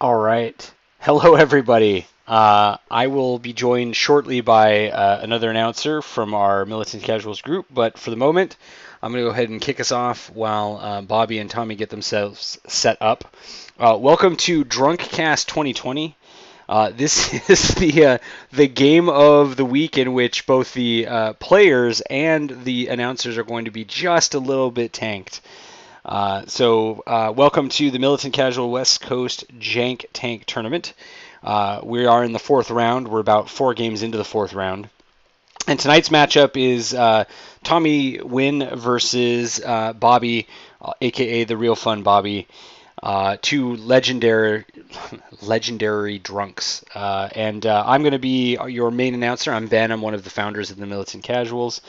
All right. Hello, everybody. I will be joined shortly by another announcer from our Militant Casuals group, but for the moment, I'm going to go ahead and kick us off while Bobby and Tommy get themselves set up. Welcome to Drunkcast 2020. This is the game of the week in which both the players and the announcers are going to be just a little bit tanked. Welcome to the Militant Casual West Coast Jank Tank Tournament. We are in the fourth round. We're about 4 games into the fourth round. And tonight's matchup is Tommy Wynn versus Bobby, a.k.a. TheRealFunBobby. Two legendary drunks. I'm going to be your main announcer. I'm Ben. I'm one of the founders of the Militant Casuals.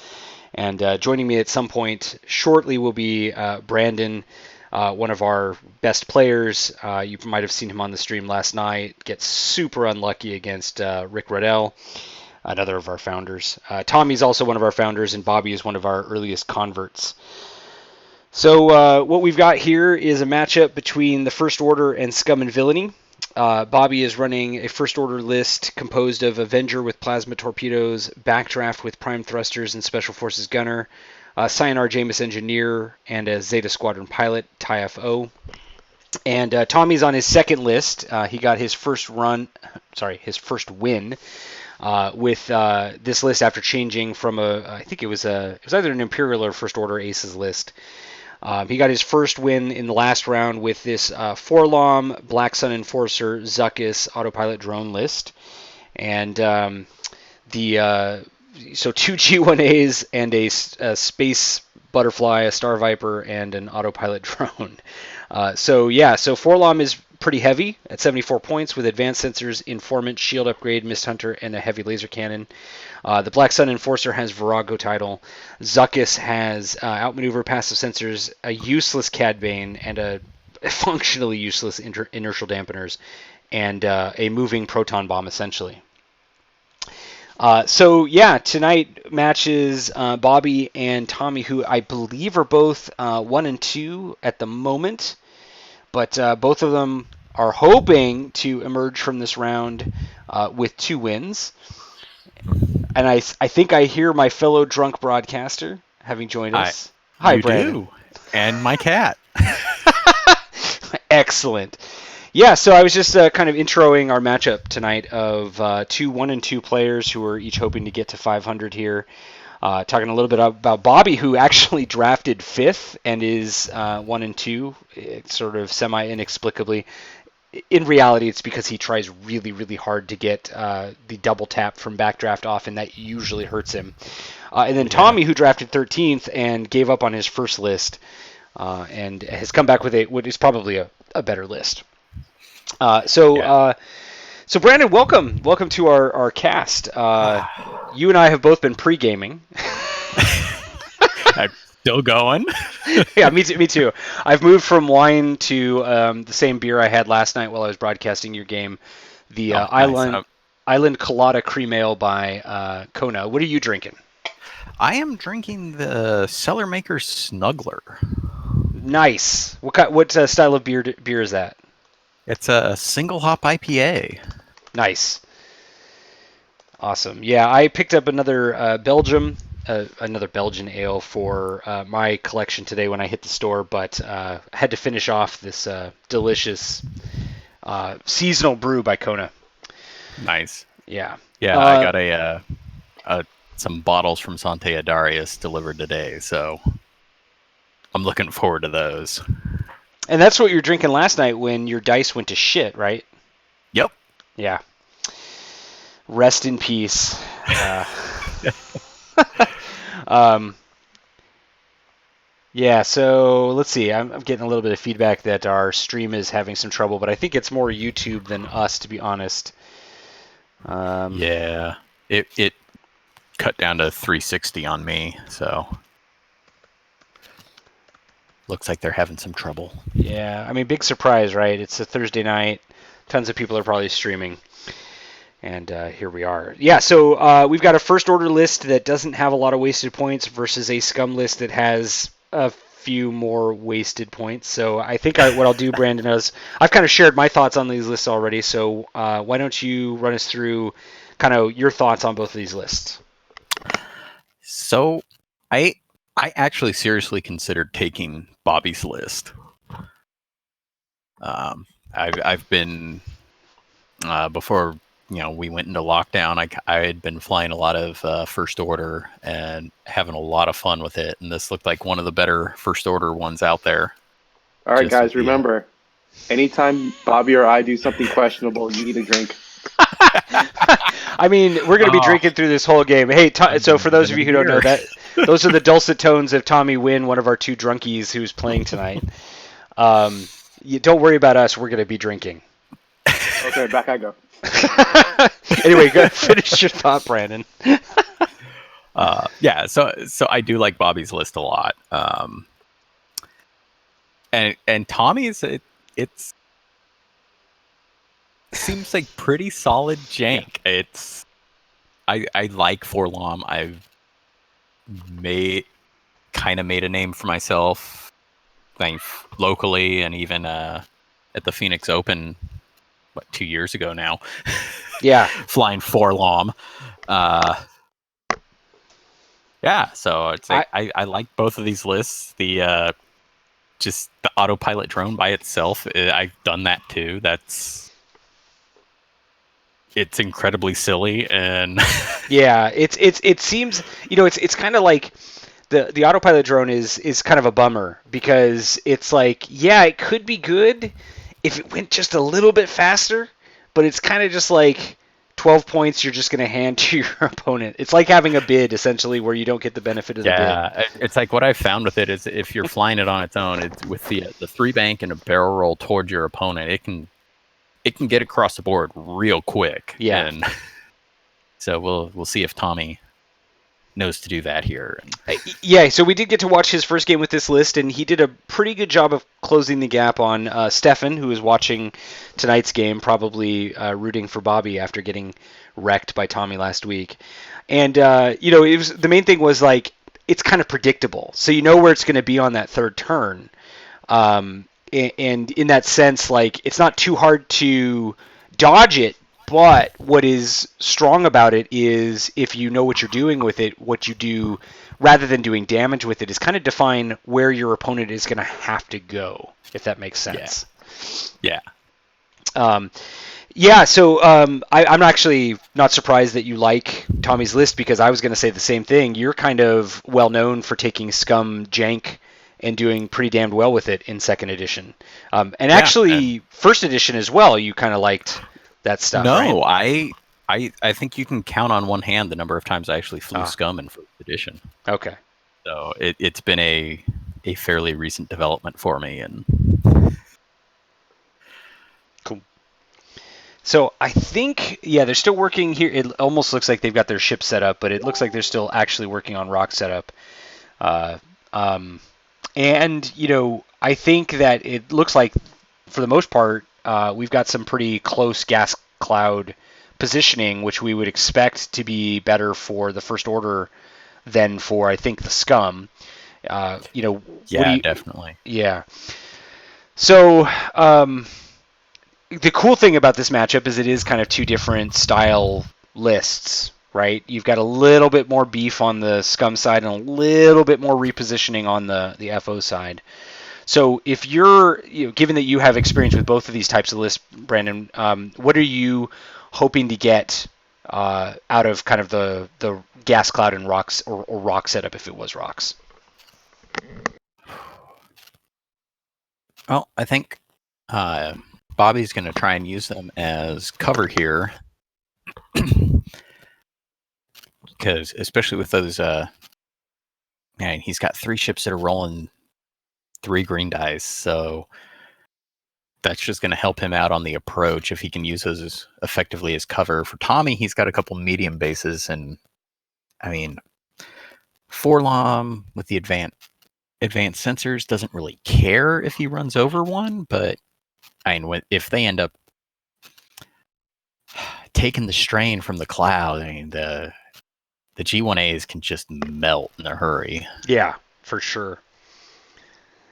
And joining me at some point shortly will be Brandon, one of our best players. You might have seen him on the stream last night. Gets super unlucky against Rick Riddell, another of our founders. Tommy's also one of our founders, and Bobby is one of our earliest converts. So what we've got here is a matchup between the First Order and Scum and Villainy. Bobby is running a First Order list composed of Avenger with Plasma Torpedoes, Backdraft with Prime Thrusters and Special Forces Gunner, Cyanar Jameis Engineer, and a Zeta Squadron Pilot, TIFO. And Tommy's on his second list. He got his first win with this list after changing from I think it was either an Imperial or First Order Aces list. He got his first win in the last round with this Forlom, Black Sun Enforcer, Zuckuss Autopilot Drone list. And so 2 G1As and a Space Butterfly, a Star Viper, and an Autopilot Drone. So Forlom is pretty heavy at 74 points with advanced sensors, informant, shield upgrade, mist hunter, and a heavy laser cannon. The Black Sun Enforcer has Virago title. Zuckuss has outmaneuver, passive sensors, a useless Cad Bane, and a functionally useless inertial dampeners, and a moving proton bomb essentially. Tonight matches Bobby and Tommy, who I believe are both 1 and 2 at the moment. But both of them are hoping to emerge from this round with 2 wins. And I think I hear my fellow drunk broadcaster having joined us. Hi, Brandon. Do. And my cat. Excellent. Yeah, so I was just kind of introing our matchup tonight of 2 1 and 2 players who are each hoping to get to 500 here. Talking a little bit about Bobby, who actually drafted 5th and is 1 and 2, sort of semi-inexplicably. In reality, it's because he tries really, really hard to get the double tap from backdraft off, and that usually hurts him. And then Tommy, who drafted 13th and gave up on his first list, and has come back with what is probably a better list. So Brandon, welcome to our cast. You and I have both been pre-gaming. I'm still going. Yeah, me too. I've moved from wine to the same beer I had last night while I was broadcasting your game, the Island Colada Cream Ale by Kona. What are you drinking? I am drinking the Cellar Maker's Snuggler. Nice. What style of beer is that? It's a single hop IPA. Nice. Awesome. Yeah, I picked up another Belgian ale for my collection today when I hit the store, but had to finish off this delicious seasonal brew by Kona. Nice. Yeah. Yeah, I got some bottles from Sante Adarius delivered today, so I'm looking forward to those. And that's what you were drinking last night when your dice went to shit, right? Yep. Yeah. Rest in peace. Yeah, so let's see. I'm getting a little bit of feedback that our stream is having some trouble, but I think it's more YouTube than us, to be honest. Yeah. It cut down to 360 on me, so looks like they're having some trouble. Yeah, I mean, big surprise, right? It's a Thursday night. Tons of people are probably streaming. And here we are. Yeah, so we've got a First Order list that doesn't have a lot of wasted points versus a Scum list that has a few more wasted points. So I think what I'll do, Brandon, is I've kind of shared my thoughts on these lists already. So why don't you run us through kind of your thoughts on both of these lists? So I actually seriously considered taking Bobby's list. I've been before we went into lockdown. I had been flying a lot of First Order and having a lot of fun with it, and this looked like one of the better First Order ones out there. All right, guys, remember, anytime Bobby or I do something questionable, you need a drink. I mean, we're going to be drinking through this whole game. Hey, so for those of you who don't know, that those are the dulcet tones of Tommy Wynn, one of our two drunkies who's playing tonight. You don't worry about us. We're going to be drinking. Okay, back I go. Anyway, go finish your thought, Brandon. Yeah, so I do like Bobby's list a lot. And Tommy's it's seems like pretty solid jank. It's I like Forlom. I've made a name for myself, locally and even at the Phoenix Open, 2 years ago now. Yeah, flying Forlom. Yeah, so it's like I like both of these lists. The just the autopilot drone by itself, I've done that too. It's incredibly silly, and yeah, it seems it's kind of like the autopilot drone is kind of a bummer because it's like, yeah, it could be good if it went just a little bit faster, but it's kind of just like 12 points you're just going to hand to your opponent. It's like having a bid, essentially, where you don't get the benefit of the bid. Yeah, it's like what I found with it is if you're flying it on its own, it's with the 3-bank and a barrel roll towards your opponent, it can get across the board real quick. Yeah. And so we'll see if Tommy knows to do that here. Yeah, so we did get to watch his first game with this list, and he did a pretty good job of closing the gap on Stefan, who is watching tonight's game, probably rooting for Bobby after getting wrecked by Tommy last week. And it was the main thing was like it's kind of predictable, so you know where it's going to be on that third turn. And in that sense, like it's not too hard to dodge it. But what is strong about it is if you know what you're doing with it, what you do rather than doing damage with it is kind of define where your opponent is going to have to go, if that makes sense. Yeah. So I'm actually not surprised that you like Tommy's list because I was going to say the same thing. You're kind of well known for taking Scum Jank and doing pretty damned well with it in second edition. Actually, first edition as well, you kind of liked that stuff. No, right? I think you can count on one hand the number of times I actually flew Scum in first edition. Okay. So it's been a fairly recent development for me, and cool. So I think they're still working here. It almost looks like they've got their ship set up, but it looks like they're still actually working on rock setup. And I think that it looks like for the most part. We've got some pretty close gas cloud positioning, which we would expect to be better for the First Order than for, I think, the Scum. Definitely. Yeah. So the cool thing about this matchup is it is kind of two different style lists, right? You've got a little bit more beef on the Scum side and a little bit more repositioning on the FO side. So if you're, given that you have experience with both of these types of lists, Brandon, what are you hoping to get out of kind of the gas cloud and rocks or rock setup if it was rocks? Well, I think Bobby's going to try and use them as cover here, because especially with those, he's got 3 ships that are rolling 3 green dice, so that's just going to help him out on the approach if he can use those as effectively as cover. For Tommy, he's got a couple medium bases, and I mean, Forlom with the advanced sensors doesn't really care if he runs over one, but I mean, if they end up taking the strain from the cloud, I mean, the G1As can just melt in a hurry. Yeah, for sure.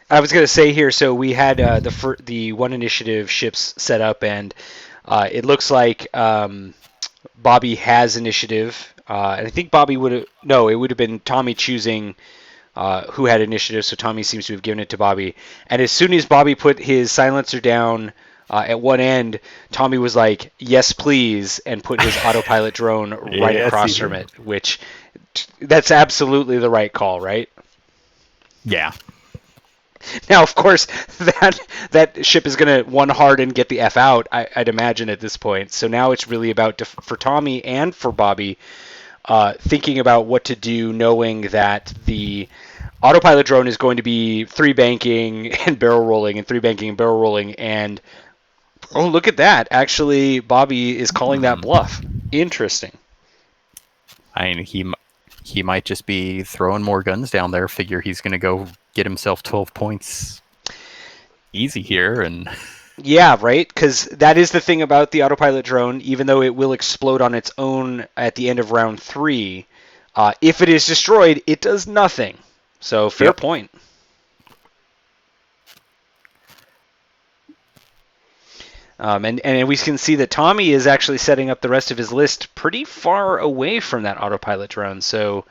I was going to say here, so we had the one initiative ships set up, and it looks like Bobby has initiative. And I think Bobby would have, no, it would have been Tommy choosing who had initiative, so Tommy seems to have given it to Bobby. And as soon as Bobby put his silencer down at one end, Tommy was like, "Yes, please," and put his autopilot drone right Yes, across he from did. it, which that's absolutely the right call, right? Yeah. Now, of course, that ship is going to one hard and get the F out, I'd imagine, at this point. So now it's really about, for Tommy and for Bobby, thinking about what to do, knowing that the autopilot drone is going to be three banking and barrel rolling and three banking and barrel rolling. And, oh, look at that. Actually, Bobby is calling that bluff. Interesting. I mean, he might just be throwing more guns down there. Figure he's going to go get himself 12 points easy here, and Yeah, right? Because that is the thing about the autopilot drone. Even though it will explode on its own at the end of round 3, if it is destroyed, it does nothing. So, fair Yep. point. And we can see that Tommy is actually setting up the rest of his list pretty far away from that autopilot drone. So,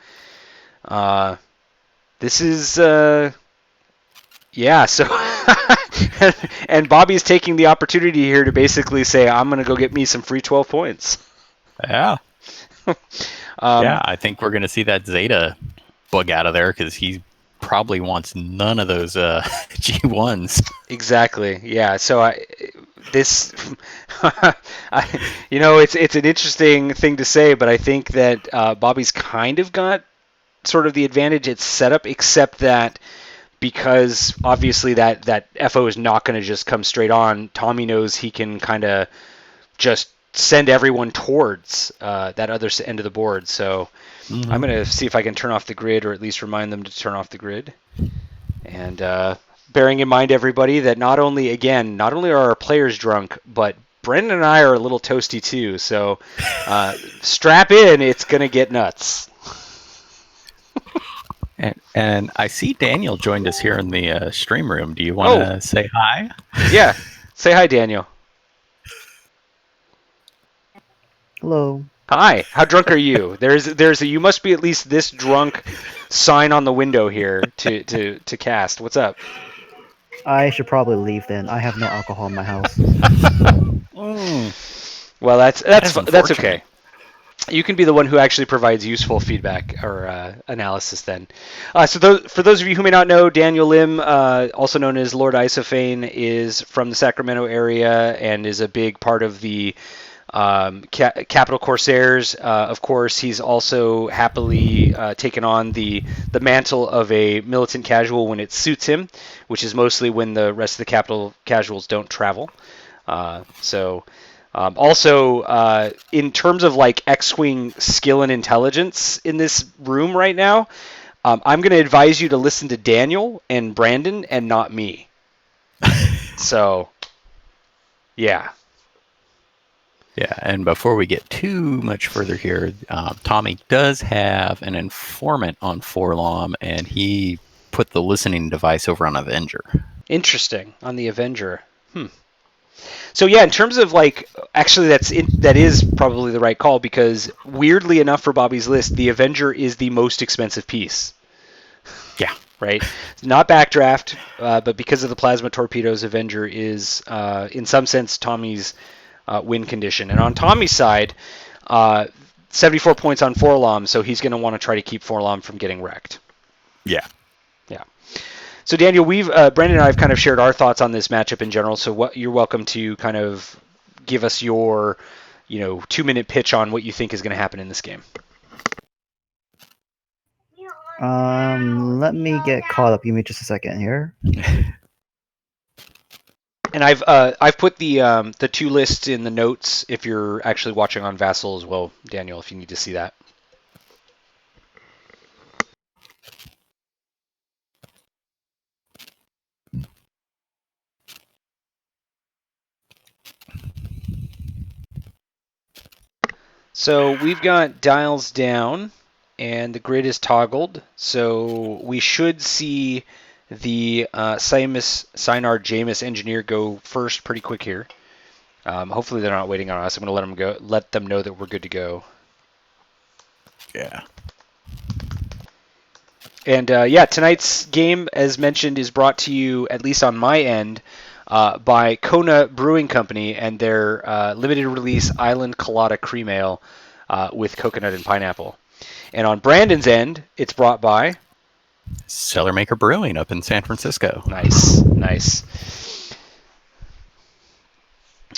this is... yeah, so... and Bobby's taking the opportunity here to basically say, I'm going to go get me some free 12 points. yeah. Yeah, I think we're going to see that Zeta bug out of there because he probably wants none of those G1s. Exactly. Yeah. So this, it's an interesting thing to say, but I think that Bobby's kind of got sort of the advantage. It's set up, except that because obviously that FO is not going to just come straight on. Tommy knows he can kind of just send everyone towards that other end of the board. So I'm going to see if I can turn off the grid, or at least remind them to turn off the grid. And bearing in mind, everybody, that not only are our players drunk, but Brendan and I are a little toasty too. So strap in, it's going to get nuts. And I see Daniel joined us here in the stream room. Do you want to say hi? Yeah. Say hi, Daniel. Hello. Hi. How drunk are you? There's a you must be at least this drunk sign on the window here to cast. What's up? I should probably leave then. I have no alcohol in my house. Well, that's unfortunate. okay. You can be the one who actually provides useful feedback or analysis then. For those of you who may not know, Daniel Lim, also known as Lord Isophane, is from the Sacramento area and is a big part of the Capital Corsairs. Of course, he's also happily taken on the mantle of a militant casual when it suits him, which is mostly when the rest of the Capital casuals don't travel. Also, in terms of like X-Wing skill and intelligence in this room right now, I'm going to advise you to listen to Daniel and Brandon and not me. So, yeah. Yeah, and before we get too much further here, Tommy does have an informant on Forlom, and he put the listening device over on Avenger. Interesting. On the Avenger. So yeah, in terms of like, actually that is probably the right call, because weirdly enough for Bobby's list, the Avenger is the most expensive piece. Yeah. Right? Not backdraft, but because of the plasma torpedoes, Avenger is, in some sense, Tommy's win condition. And on Tommy's side, 74 points on Forlom, so he's going to want to try to keep Forlom from getting wrecked. Yeah. Yeah. So Daniel, Brandon and I have kind of shared our thoughts on this matchup in general. So you're welcome to kind of give us your, 2-minute pitch on what you think is going to happen in this game. Let me get caught up. Give me just a second here. And I've put the two lists in the notes if you're actually watching on Vassal as well, Daniel, if you need to see that. So we've got dials down, and the grid is toggled. So we should see the Sinar Jameis engineer go first pretty quick here. Hopefully they're not waiting on us. I'm going to let them know that we're good to go. Yeah. And tonight's game, as mentioned, is brought to you, at least on my end, by Kona Brewing Company and their limited release Island Colada Cream Ale with coconut and pineapple. And on Brandon's end, it's brought by Cellar Maker Brewing up in San Francisco. Nice.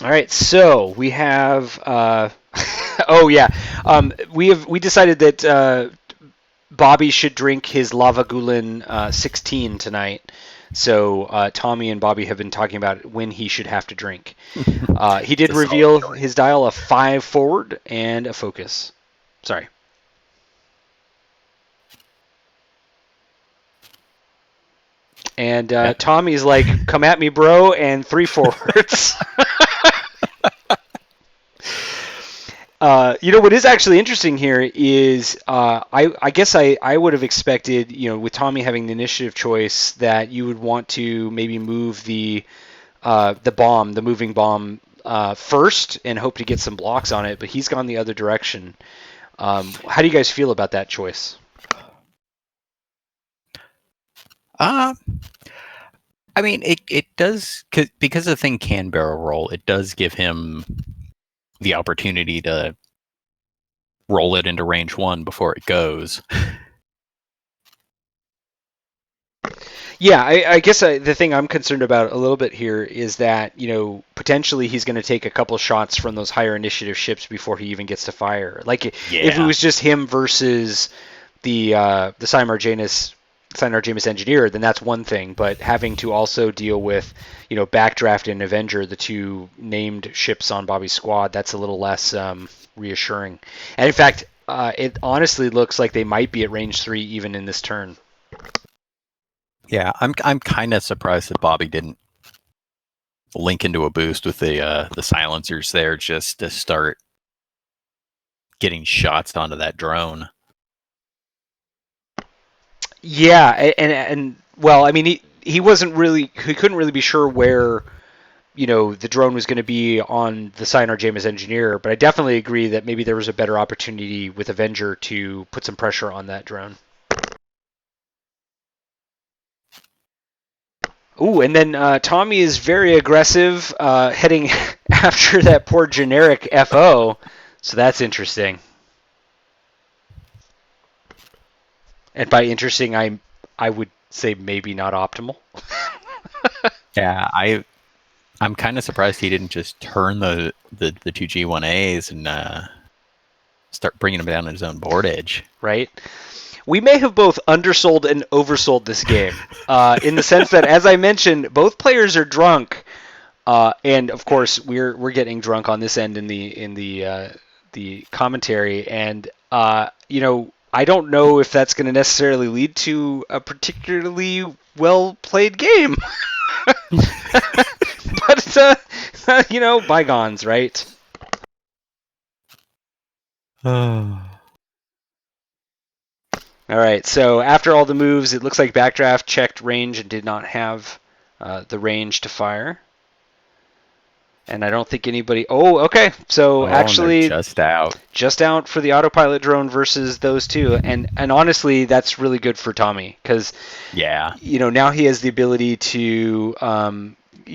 All right, so we have. We decided that Bobby should drink his Lavagulan 16 tonight. So Tommy and Bobby have been talking about when he should have to drink. He did reveal his dial a 5 forward and a focus. Sorry. And Tommy's like, "Come at me, bro," and 3 forwards. What is actually interesting here is I guess I would have expected, with Tommy having the initiative choice, that you would want to maybe move the moving bomb first and hope to get some blocks on it, but he's gone the other direction. How do you guys feel about that choice? I mean, it does, because the thing can barrel roll, it does give him the opportunity to roll it into range 1 before it goes. Yeah, I guess the thing I'm concerned about a little bit here is that, potentially he's going to take a couple shots from those higher initiative ships before he even gets to fire. Like, if it was just him versus the Sinar Jameis engineer, then that's one thing. But having to also deal with, Backdraft and Avenger, the 2 named ships on Bobby's squad, that's a little less reassuring. And in fact, it honestly looks like they might be at range 3 even in this turn. Yeah, I'm kind of surprised that Bobby didn't link into a boost with the silencers there just to start getting shots onto that drone. Yeah, and well, I mean, he couldn't really be sure where, the drone was going to be on the Sinar Jameis engineer, but I definitely agree that maybe there was a better opportunity with Avenger to put some pressure on that drone. Ooh, and then Tommy is very aggressive, heading after that poor generic FO, so that's interesting. And by interesting, I would say maybe not optimal. Yeah, I'm kind of surprised he didn't just turn the 2 G1As and start bringing them down to his own board edge. Right. We may have both undersold and oversold this game, in the sense that, as I mentioned, both players are drunk, and of course we're getting drunk on this end in the commentary, and I don't know if that's going to necessarily lead to a particularly well played game, but bygones, right? All right, so after all the moves, it looks like Backdraft checked range and did not have the range to fire. And I don't think anybody... Oh, okay. So actually... Just out. Just out for the autopilot drone versus those 2. And honestly, that's really good for Tommy. Because, now he has the ability to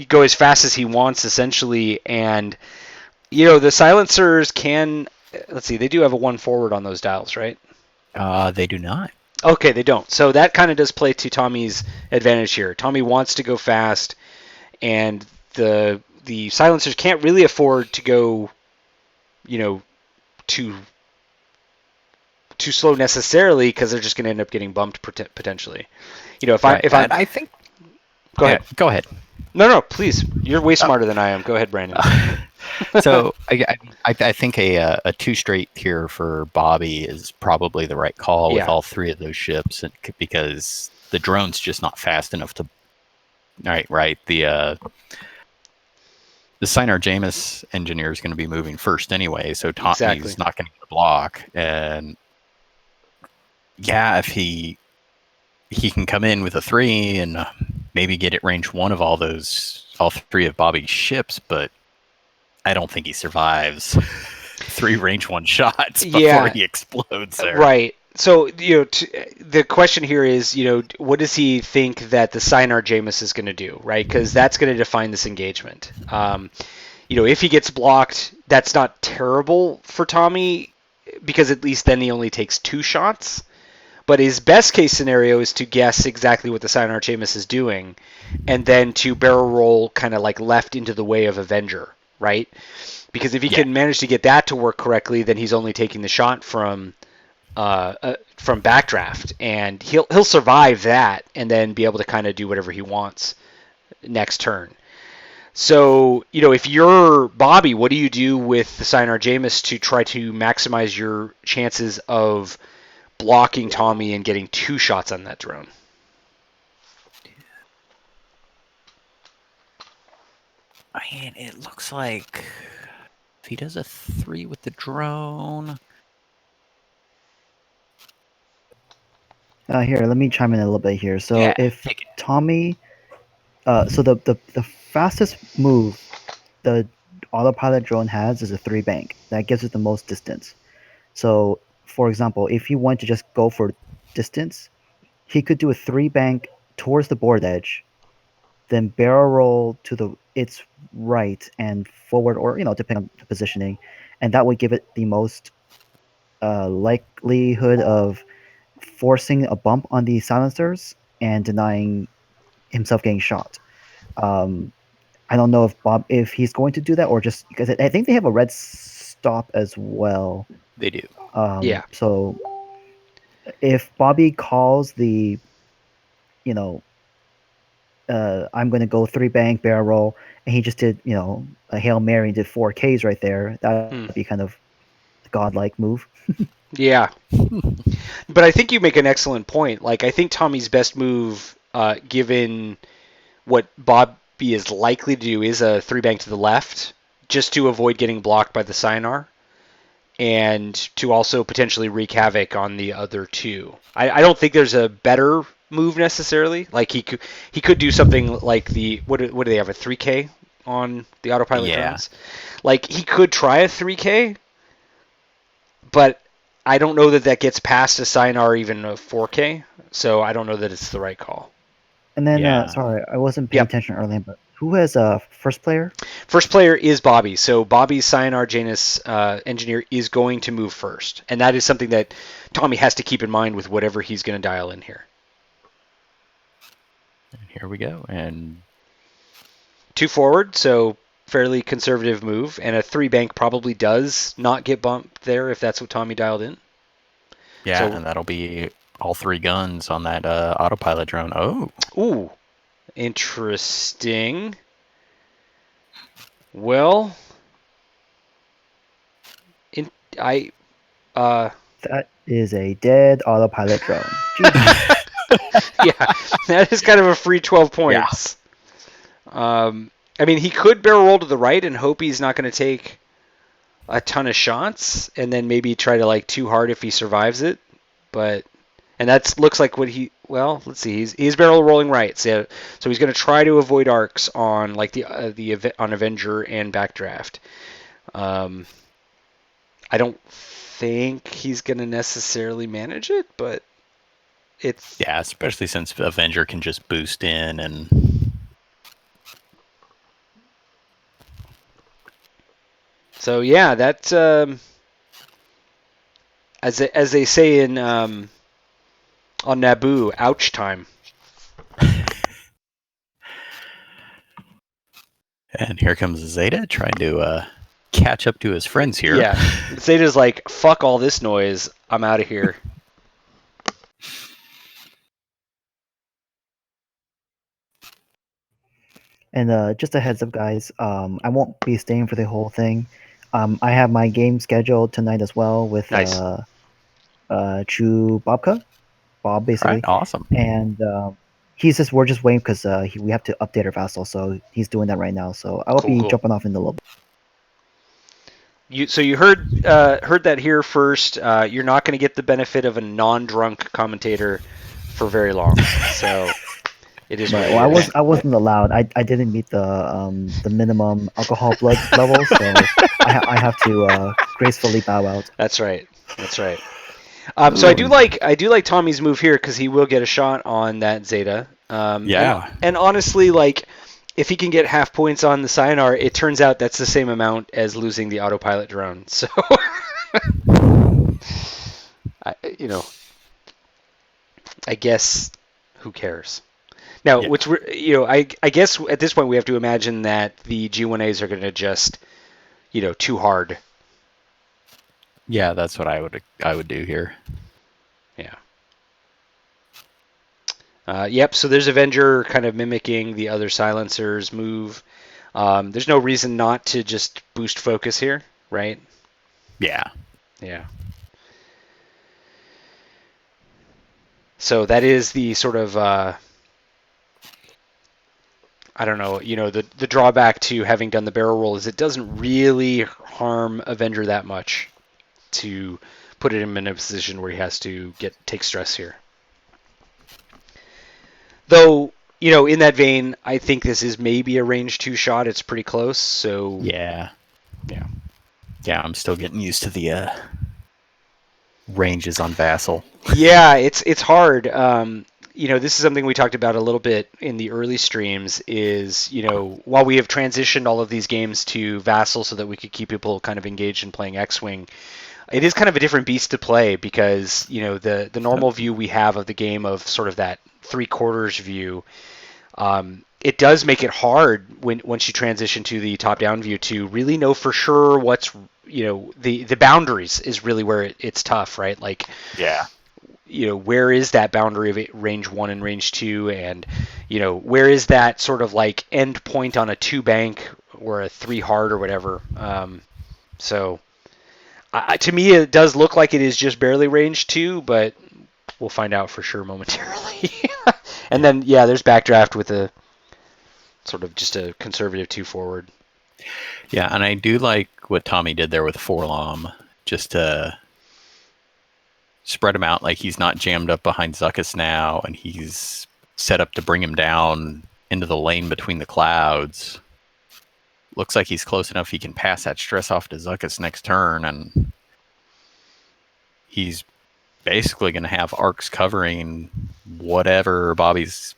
go as fast as he wants, essentially. And, the silencers can... Let's see, they do have a 1 forward on those dials, right? They do not. Okay, they don't. So that kind of does play to Tommy's advantage here. Tommy wants to go fast, and the silencers can't really afford to go, too slow necessarily, because they're just going to end up getting bumped potentially. I think. Go ahead. Go ahead. No, please. You're way smarter than I am. Go ahead, Brandon. So I think a 2 straight here for Bobby is probably the right call with all 3 of those ships, because the drone's just not fast enough to. Right. The Sinar Jameis engineer is going to be moving first anyway, so Tommy's not going to get a block. And if he he can come in with a 3 and maybe get at range 1 of all 3 of Bobby's ships, but I don't think he survives 3 range 1 shots before he explodes there. Right. So, the question here is, what does he think that the Sinar Jameis is going to do, right? Because that's going to define this engagement. If he gets blocked, that's not terrible for Tommy, because at least then he only takes 2 shots. But his best case scenario is to guess exactly what the Sinar Jameis is doing, and then to barrel roll kind of like left into the way of Avenger, right? Because if he can manage to get that to work correctly, then he's only taking the shot from backdraft, and he'll survive that, and then be able to kind of do whatever he wants next turn. So, if you're Bobby, what do you do with the Sinar Jameis to try to maximize your chances of blocking Tommy and getting 2 shots on that drone? It looks like if he does a 3 with the drone. Here, let me chime in a little bit here. So if Tommy, so the fastest move the autopilot drone has is a 3 bank. That gives it the most distance. So, for example, if he wanted to just go for distance, he could do a 3 bank towards the board edge, then barrel roll to its right and forward, or depending on the positioning, and that would give it the most likelihood of forcing a bump on the silencers and denying himself getting shot. I don't know if he's going to do that, or just because I think they have a red stop as well. They do. So if Bobby calls the, I'm going to go 3 bank barrel roll, and he just did, a Hail Mary and did 4 Ks right there, that would be kind of a godlike move. Yeah. But I think you make an excellent point. Like, I think Tommy's best move, given what Bobby is likely to do, is a 3 bank to the left, just to avoid getting blocked by the Sinar, and to also potentially wreak havoc on the other 2. I don't think there's a better move necessarily. Like, he could do something like what do they have, a 3K on the autopilot drones? Like, he could try a 3K, but I don't know that gets past a Sinar, even a 4K, so I don't know that it's the right call. And then, sorry, I wasn't paying attention earlier, but who has first player? First player is Bobby. So Bobby's Sinar Janus engineer is going to move first, and that is something that Tommy has to keep in mind with whatever he's going to dial in here. And here we go, and 2 forward, so fairly conservative move, and a 3 bank probably does not get bumped there if that's what Tommy dialed in. Yeah, and that'll be all 3 guns on that autopilot drone. Oh. Ooh. Interesting. Well, that is a dead autopilot drone. Yeah, that is kind of a free 12 points. Yeah. I mean, he could barrel roll to the right and hope he's not going to take a ton of shots, and then maybe try to like too hard if he survives it. And that looks like what let's see. He's barrel rolling right, so he's going to try to avoid arcs on like on Avenger and Backdraft. I don't think he's going to necessarily manage it, but it's especially since Avenger can just boost in and. So yeah, that's as they say in on Naboo, ouch time. And here comes Zeta trying to catch up to his friends here. Yeah, Zeta's like, fuck all this noise, I'm out of here. And just a heads up, guys, I won't be staying for the whole thing. I have my game scheduled tonight as well with Chewbacca, Bob, basically. Right, awesome. And we're just waiting because we have to update our vassal, so he's doing that right now. So I will be jumping off in a little bit. So you heard that here first. You're not going to get the benefit of a non-drunk commentator for very long. So it is what it Well, is. I wasn't allowed. I didn't meet the minimum alcohol blood level, so I have to gracefully bow out. That's right. That's right. So I do like Tommy's move here because he will get a shot on that Zeta. And honestly, like if he can get half points on the Sayonara, it turns out that's the same amount as losing the autopilot drone. So I guess who cares? Now, I guess at this point we have to imagine that the G1As are going to just, too hard. Yeah, that's what I would do here. Yeah. Yep. So there's Avenger kind of mimicking the other silencers move. There's no reason not to just boost focus here, right? Yeah. Yeah. So that is the sort of I don't know, the drawback to having done the barrel roll is it doesn't really harm Avenger that much to put him in a position where he has to take stress here. Though, in that vein, I think this is maybe a range 2 shot. It's pretty close, so... Yeah, I'm still getting used to the ranges on Vassal. Yeah, it's hard. This is something we talked about a little bit in the early streams is, while we have transitioned all of these games to Vassal so that we could keep people kind of engaged in playing X-Wing, it is kind of a different beast to play because, the normal view we have of the game of sort of that 3/4 view, it does make it hard once you transition to the top-down view to really know for sure what's, the boundaries is really where it's tough, right? Like, yeah. Where is that boundary of range 1 and range 2, and where is that sort of like end point on a 2 bank or a 3 hard or whatever. So to me it does look like it is just barely range 2, but we'll find out for sure momentarily. And then there's backdraft with a sort of just a conservative 2 forward. Yeah, and I do like what Tommy did there with Forlom, just to spread him out. Like he's not jammed up behind Zuckuss now, and he's set up to bring him down into the lane between the clouds. Looks like he's close enough he can pass that stress off to Zuckuss next turn, and he's basically going to have arcs covering whatever Bobby's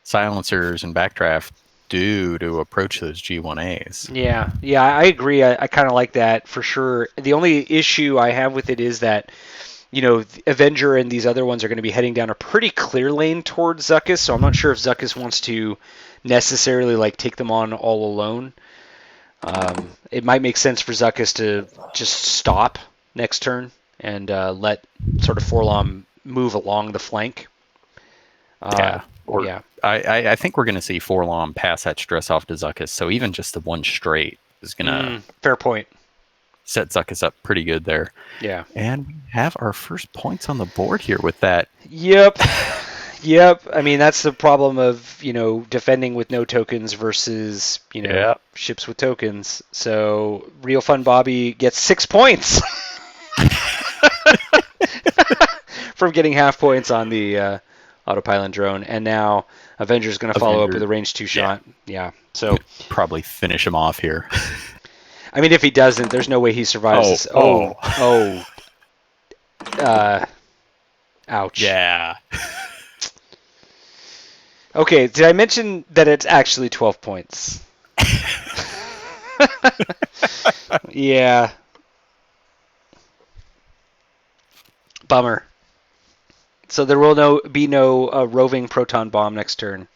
silencers and backdraft do to approach those G1As. Yeah, I agree. I kind of like that for sure. The only issue I have with it is that, Avenger and these other ones are going to be heading down a pretty clear lane towards Zuckuss, so I'm not sure if Zuckuss wants to necessarily like take them on all alone. It might make sense for Zuckuss to just stop next turn and let sort of Forlom move along the flank. I think we're going to see Forlom pass that stress off to Zuckuss, so even just the one straight is going to... fair point. Set Zuckuss up pretty good there. Yeah. And we have our first points on the board here with that. Yep. I mean, that's the problem of, defending with no tokens versus, ships with tokens. So, TheRealFunBobby gets 6 points from getting half points on the autopilot drone. And now Avenger's going to follow up with a range 2 shot. Yeah. So probably finish him off here. I mean, if he doesn't, there's no way he survives this. Ouch. Yeah. Okay, did I mention that it's actually 12 points? Yeah. Bummer. So there will be no roving proton bomb next turn.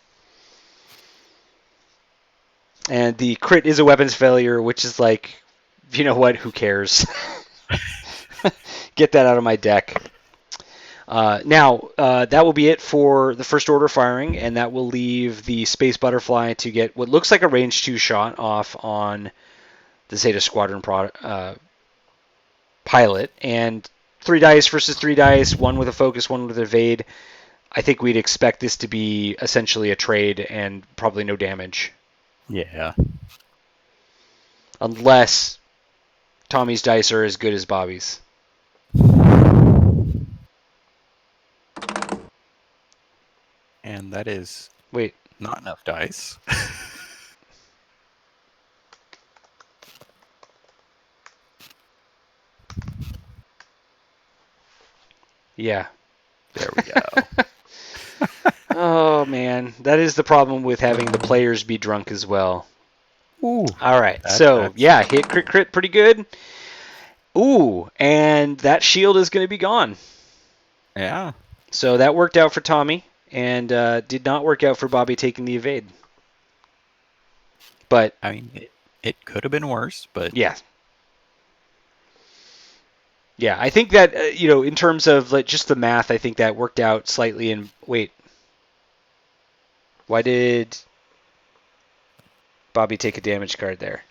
And the crit is a weapons failure, which is like, you know what? Who cares? Get that out of my deck. Now, that will be it for the first order firing, and that will leave the Space Butterfly to get what looks like a range 2 shot off on the Zeta Squadron pilot. And 3 dice versus 3 dice, 1 with a focus, 1 with evade. I think we'd expect this to be essentially a trade and probably no damage. Yeah. Unless Tommy's dice are as good as Bobby's. and that is Wait. not enough dice. Yeah. There we go. Oh, man. That is the problem with having the players be drunk as well. Ooh. All right. That's... yeah, hit crit pretty good. Ooh, and that shield is going to be gone. Yeah. So that worked out for Tommy, and did not work out for Bobby taking the evade. But I mean, it could have been worse, but... Yeah. Yeah, I think that, in terms of just the math, I think that worked out slightly. And wait, why did Bobby take a damage card there?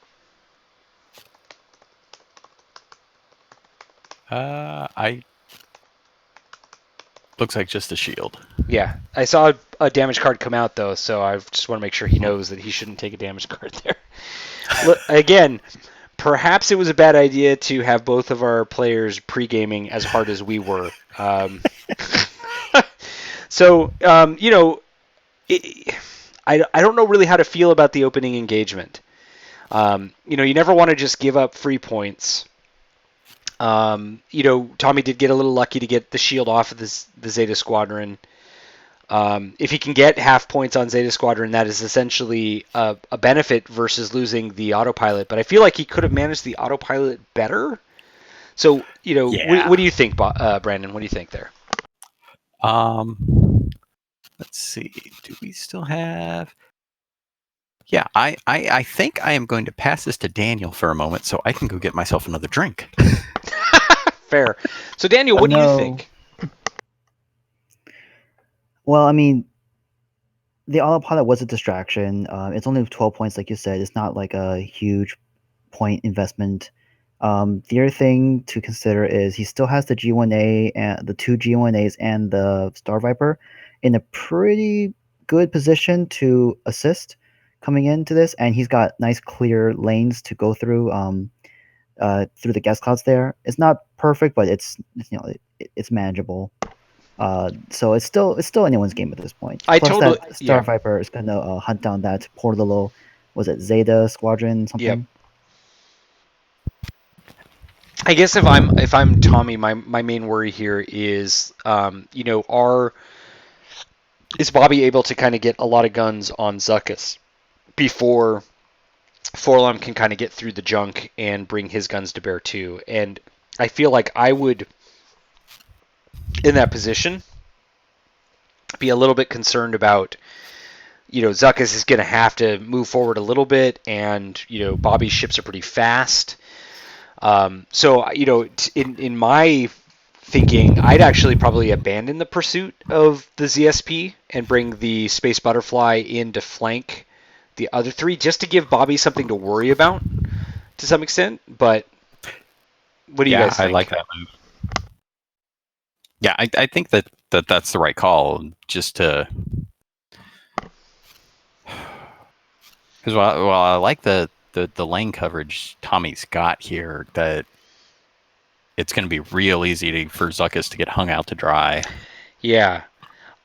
Looks like just a shield. Yeah, I saw a damage card come out, though, so I just want to make sure he knows that he shouldn't take a damage card there. Look, again, perhaps it was a bad idea to have both of our players pre-gaming as hard as we were. So, I don't know really how to feel about the opening engagement. You never want to just give up free points. Tommy did get a little lucky to get the shield off of the Zeta Squadron. If he can get half points on Zeta Squadron, that is essentially a benefit versus losing the autopilot. But I feel like he could have managed the autopilot better. So, what do you think, Brandon? What do you think there? Let's see. Do we still have... Yeah, I think I am going to pass this to Daniel for a moment so I can go get myself another drink. Fair. So, Daniel, what do you think? Well, I mean, the autopilot was a distraction. It's only 12 points, like you said. It's not like a huge point investment. The other thing to consider is he still has the G1A and the two G1As and the Star Viper in a pretty good position to assist coming into this, and he's got nice clear lanes to go through through the gas clouds there. It's not perfect, but it's manageable. So it's still anyone's game at this point. Plus that Star Viper is gonna hunt down that poor little, was it Zeta Squadron something? Yep. I guess if I'm Tommy, my main worry here is, is Bobby able to kind of get a lot of guns on Zuckuss before Forlom can kind of get through the junk and bring his guns to bear too? And I feel like I would, in that position, be a little bit concerned about, Zuckuss is going to have to move forward a little bit, and, Bobby's ships are pretty fast. So, in my thinking, I'd actually probably abandon the pursuit of the ZSP and bring the Space Butterfly in to flank the other three, just to give Bobby something to worry about to some extent. But what do you guys think? I like that move. Yeah, I think that's the right call, just to... Because while I like the lane coverage Tommy's got here, that it's going to be real easy for Zuckuss to get hung out to dry. Yeah.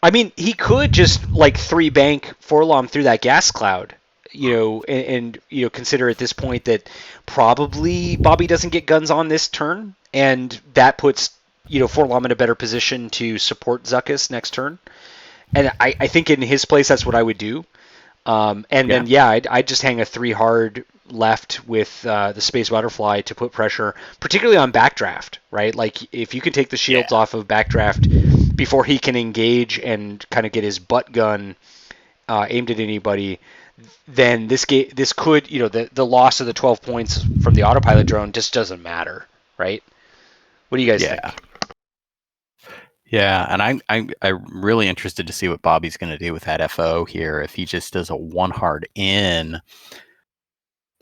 I mean, he could just, 3-bank Forlom through that gas cloud, and consider at this point that probably Bobby doesn't get guns on this turn, and that puts, Forlom in a better position to support Zuckuss next turn. And I think in his place, that's what I would do. Then I'd just hang a 3 hard left with the Space Butterfly to put pressure, particularly on Backdraft, right? Like, if you can take the shields off of Backdraft before he can engage and kind of get his butt gun aimed at anybody, then this could, the loss of the 12 points from the autopilot drone just doesn't matter, right? What do you guys think? Yeah, and I'm really interested to see what Bobby's going to do with that FO here. If he just does a 1 hard in,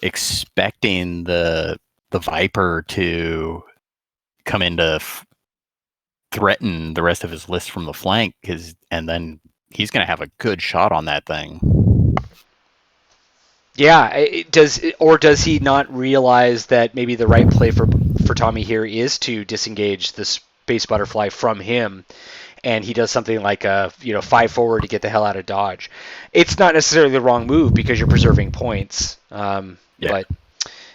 expecting the Viper to come in to threaten the rest of his list from the flank, and then he's going to have a good shot on that thing. Yeah, does he not realize that maybe the right play for Tommy here is to disengage the Space Butterfly from him and he does something like a 5 forward to get the hell out of dodge. It's not necessarily the wrong move because you're preserving points. But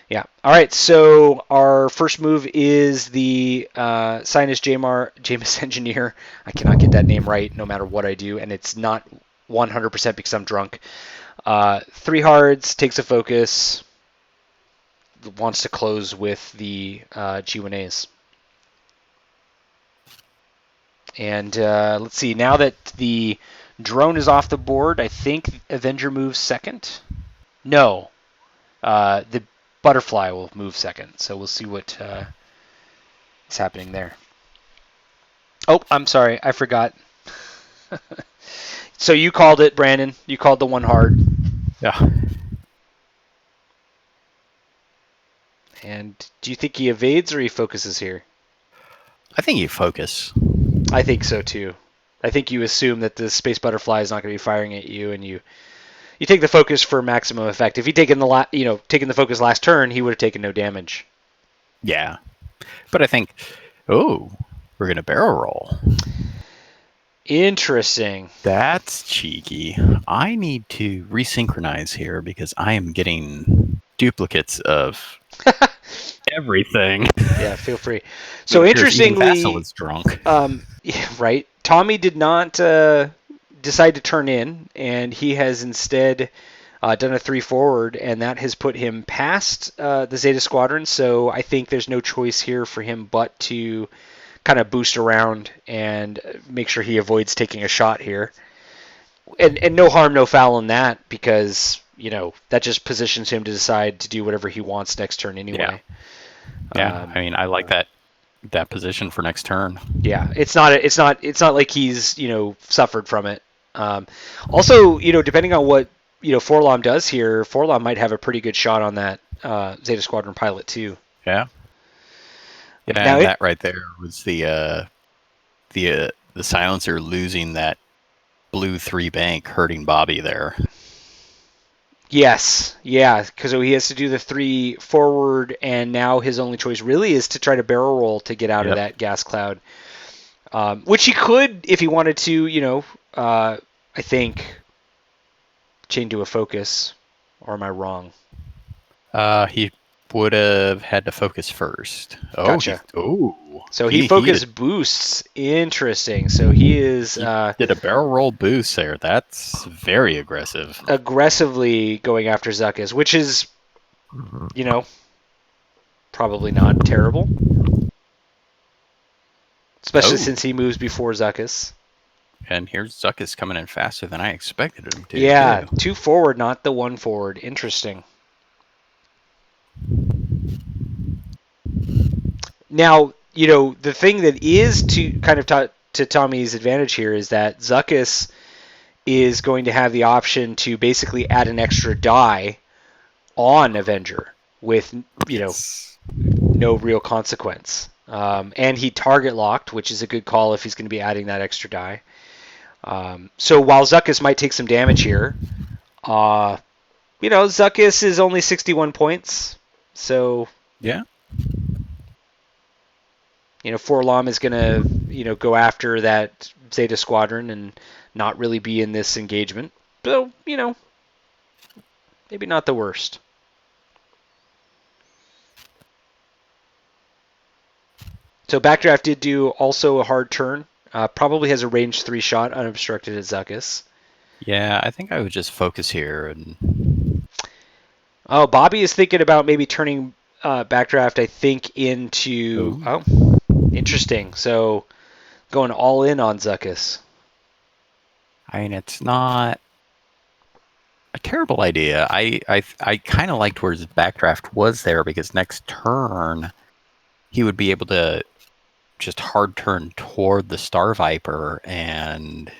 yeah. All right. So our first move is the Sinus Jameis Engineer. I cannot get that name right no matter what I do, and it's not 100% because I'm drunk. 3 hards, takes a focus, wants to close with the G1As. And let's see, now that the drone is off the board, I think Avenger moves second. No, the Butterfly will move second. So we'll see what is happening there. Oh, I'm sorry, I forgot. So you called it, Brandon. You called the 1 hard. Yeah. And do you think he evades or he focuses here? I think you focus. I think so too. I think you assume that the Space Butterfly is not going to be firing at you, and you take the focus for maximum effect. If he'd taken the focus last turn, he would have taken no damage. Yeah, but I think, we're gonna barrel roll. Interesting. That's cheeky. I need to resynchronize here because I am getting duplicates of everything. Yeah, feel free. So interestingly, Vassal is drunk. Yeah, right. Tommy did not decide to turn in, and he has instead done a 3 forward, and that has put him past the Zeta Squadron. So I think there's no choice here for him but to kind of boost around and make sure he avoids taking a shot here. And no harm, no foul in that, because that just positions him to decide to do whatever he wants next turn anyway. Yeah. I mean, I like that position for next turn. Yeah, it's not like he's suffered from it. Also, depending on what Forlom does here, Forlom might have a pretty good shot on that Zeta Squadron pilot too. Yeah. Yeah, now that right there was the silencer losing that blue 3 bank, hurting Bobby there. Yes, yeah, because he has to do the 3 forward, and now his only choice really is to try to barrel roll to get out of that gas cloud, which he could if he wanted to. I think chain to a focus, or am I wrong? He would have had to focus first. Oh, gotcha. So he focus boosts. Interesting. So he is did a barrel roll boost there. That's very aggressive. Aggressively going after Zuckuss, which is, probably not terrible, especially since he moves before Zuckuss. And here's Zuckuss coming in faster than I expected him to. Yeah, 2 forward, not the 1 forward. Interesting. Now, the thing that is to kind of to Tommy's advantage here is that Zuckuss is going to have the option to basically add an extra die on Avenger with, no real consequence. And he target locked, which is a good call if he's going to be adding that extra die. So while Zuckuss might take some damage here, Zuckuss is only 61 points. So yeah. Forlom is going to, go after that Zeta Squadron and not really be in this engagement. So, maybe not the worst. So Backdraft did do also a hard turn. Probably has a range 3 shot unobstructed at Zuckuss. Yeah, I think I would just focus here. Oh, Bobby is thinking about maybe turning Backdraft, I think, into... Oh, interesting. So going all in on Zuckuss. I mean, it's not a terrible idea. I kind of liked where his Backdraft was there because next turn he would be able to just hard turn toward the Star Viper and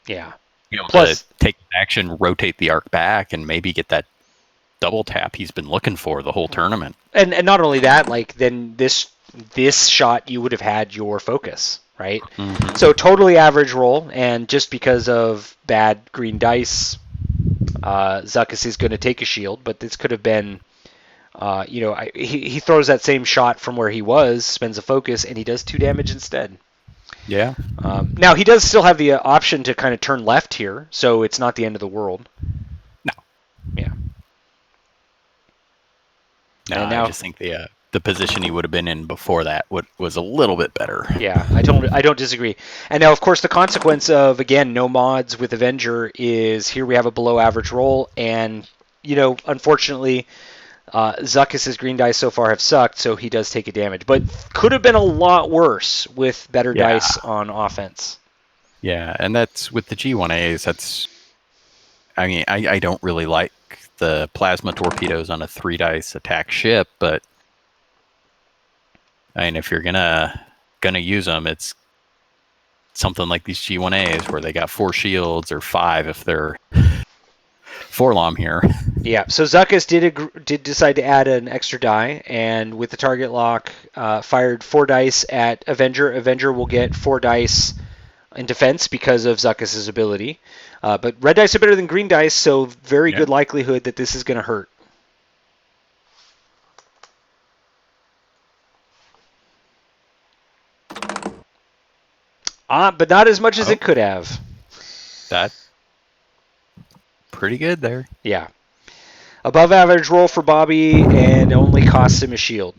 be able to take action, rotate the arc back, and maybe get that double tap he's been looking for the whole tournament. And not only that, then this shot you would have had your focus, right? Mm-hmm. So totally average roll, and just because of bad green dice, Zuckuss is going to take a shield, but this could have been, he throws that same shot from where he was, spends a focus, and he does 2 damage instead. Yeah. Now he does still have the option to kind of turn left here, so it's not the end of the world. No. Yeah. No, And now, I just think the position he would have been in before that was a little bit better. Yeah, I don't disagree. And now, of course, the consequence of, again, no mods with Avenger is here we have a below average roll, and unfortunately, Zuckus's green dice so far have sucked, so he does take a damage. But could have been a lot worse with better dice on offense. Yeah, and that's with the G1As. That's, I mean, I don't really like the plasma torpedoes on a 3-dice attack ship, but I mean, if you're gonna use them, it's something like these G1As where they got 4 shields or 5 if they're Forlom here. Yeah, so Zuckus did decide to add an extra die, and with the target lock, fired 4 dice at Avenger. Avenger will get 4 dice in defense because of Zuckus's ability. But red dice are better than green dice, so very good likelihood that this is going to hurt. But not as much as it could have. That pretty good there. Yeah. Above average roll for Bobby, and only costs him a shield.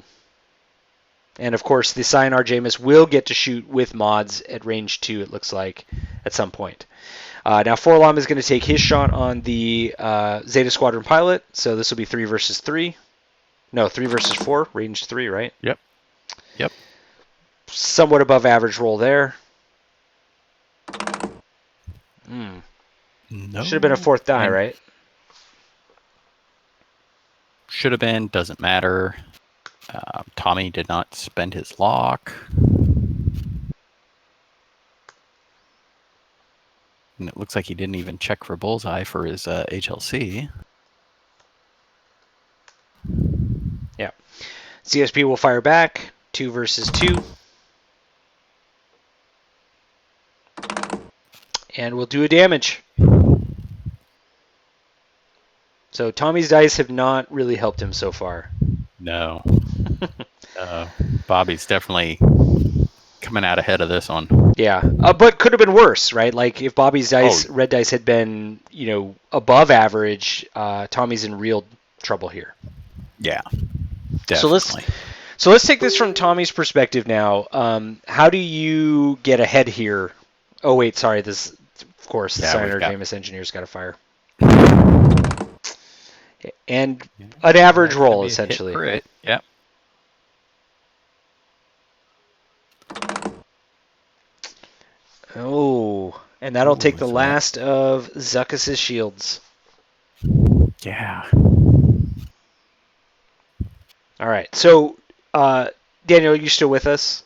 And of course, the Cyanar Jameis will get to shoot with mods at range 2, it looks like, at some point. Now, Forlom is going to take his shot on the Zeta Squadron pilot, so this will be 3 versus 3. No, 3 versus 4, range 3, right? Yep. Somewhat above average roll there. No. Should have been a 4th die, right? Should have been, doesn't matter. Tommy did not spend his lock. And it looks like he didn't even check for bullseye for his HLC. Yeah. CSP will fire back. 2 versus 2. And we'll do a damage. So Tommy's dice have not really helped him so far. No. Bobby's definitely coming out ahead of this one. Yeah, but could have been worse, right? Like if Bobby's dice, red dice, had been, above average, Tommy's in real trouble here. Yeah, definitely. So let's take this from Tommy's perspective now. How do you get ahead here? Oh wait, sorry. This, of course, the Cyanar Jameis engineer's got to fire. And an average roll, essentially. Right? Yep. Oh, and that'll take the last of Zuckus's shields. Yeah. All right. So, Daniel, are you still with us?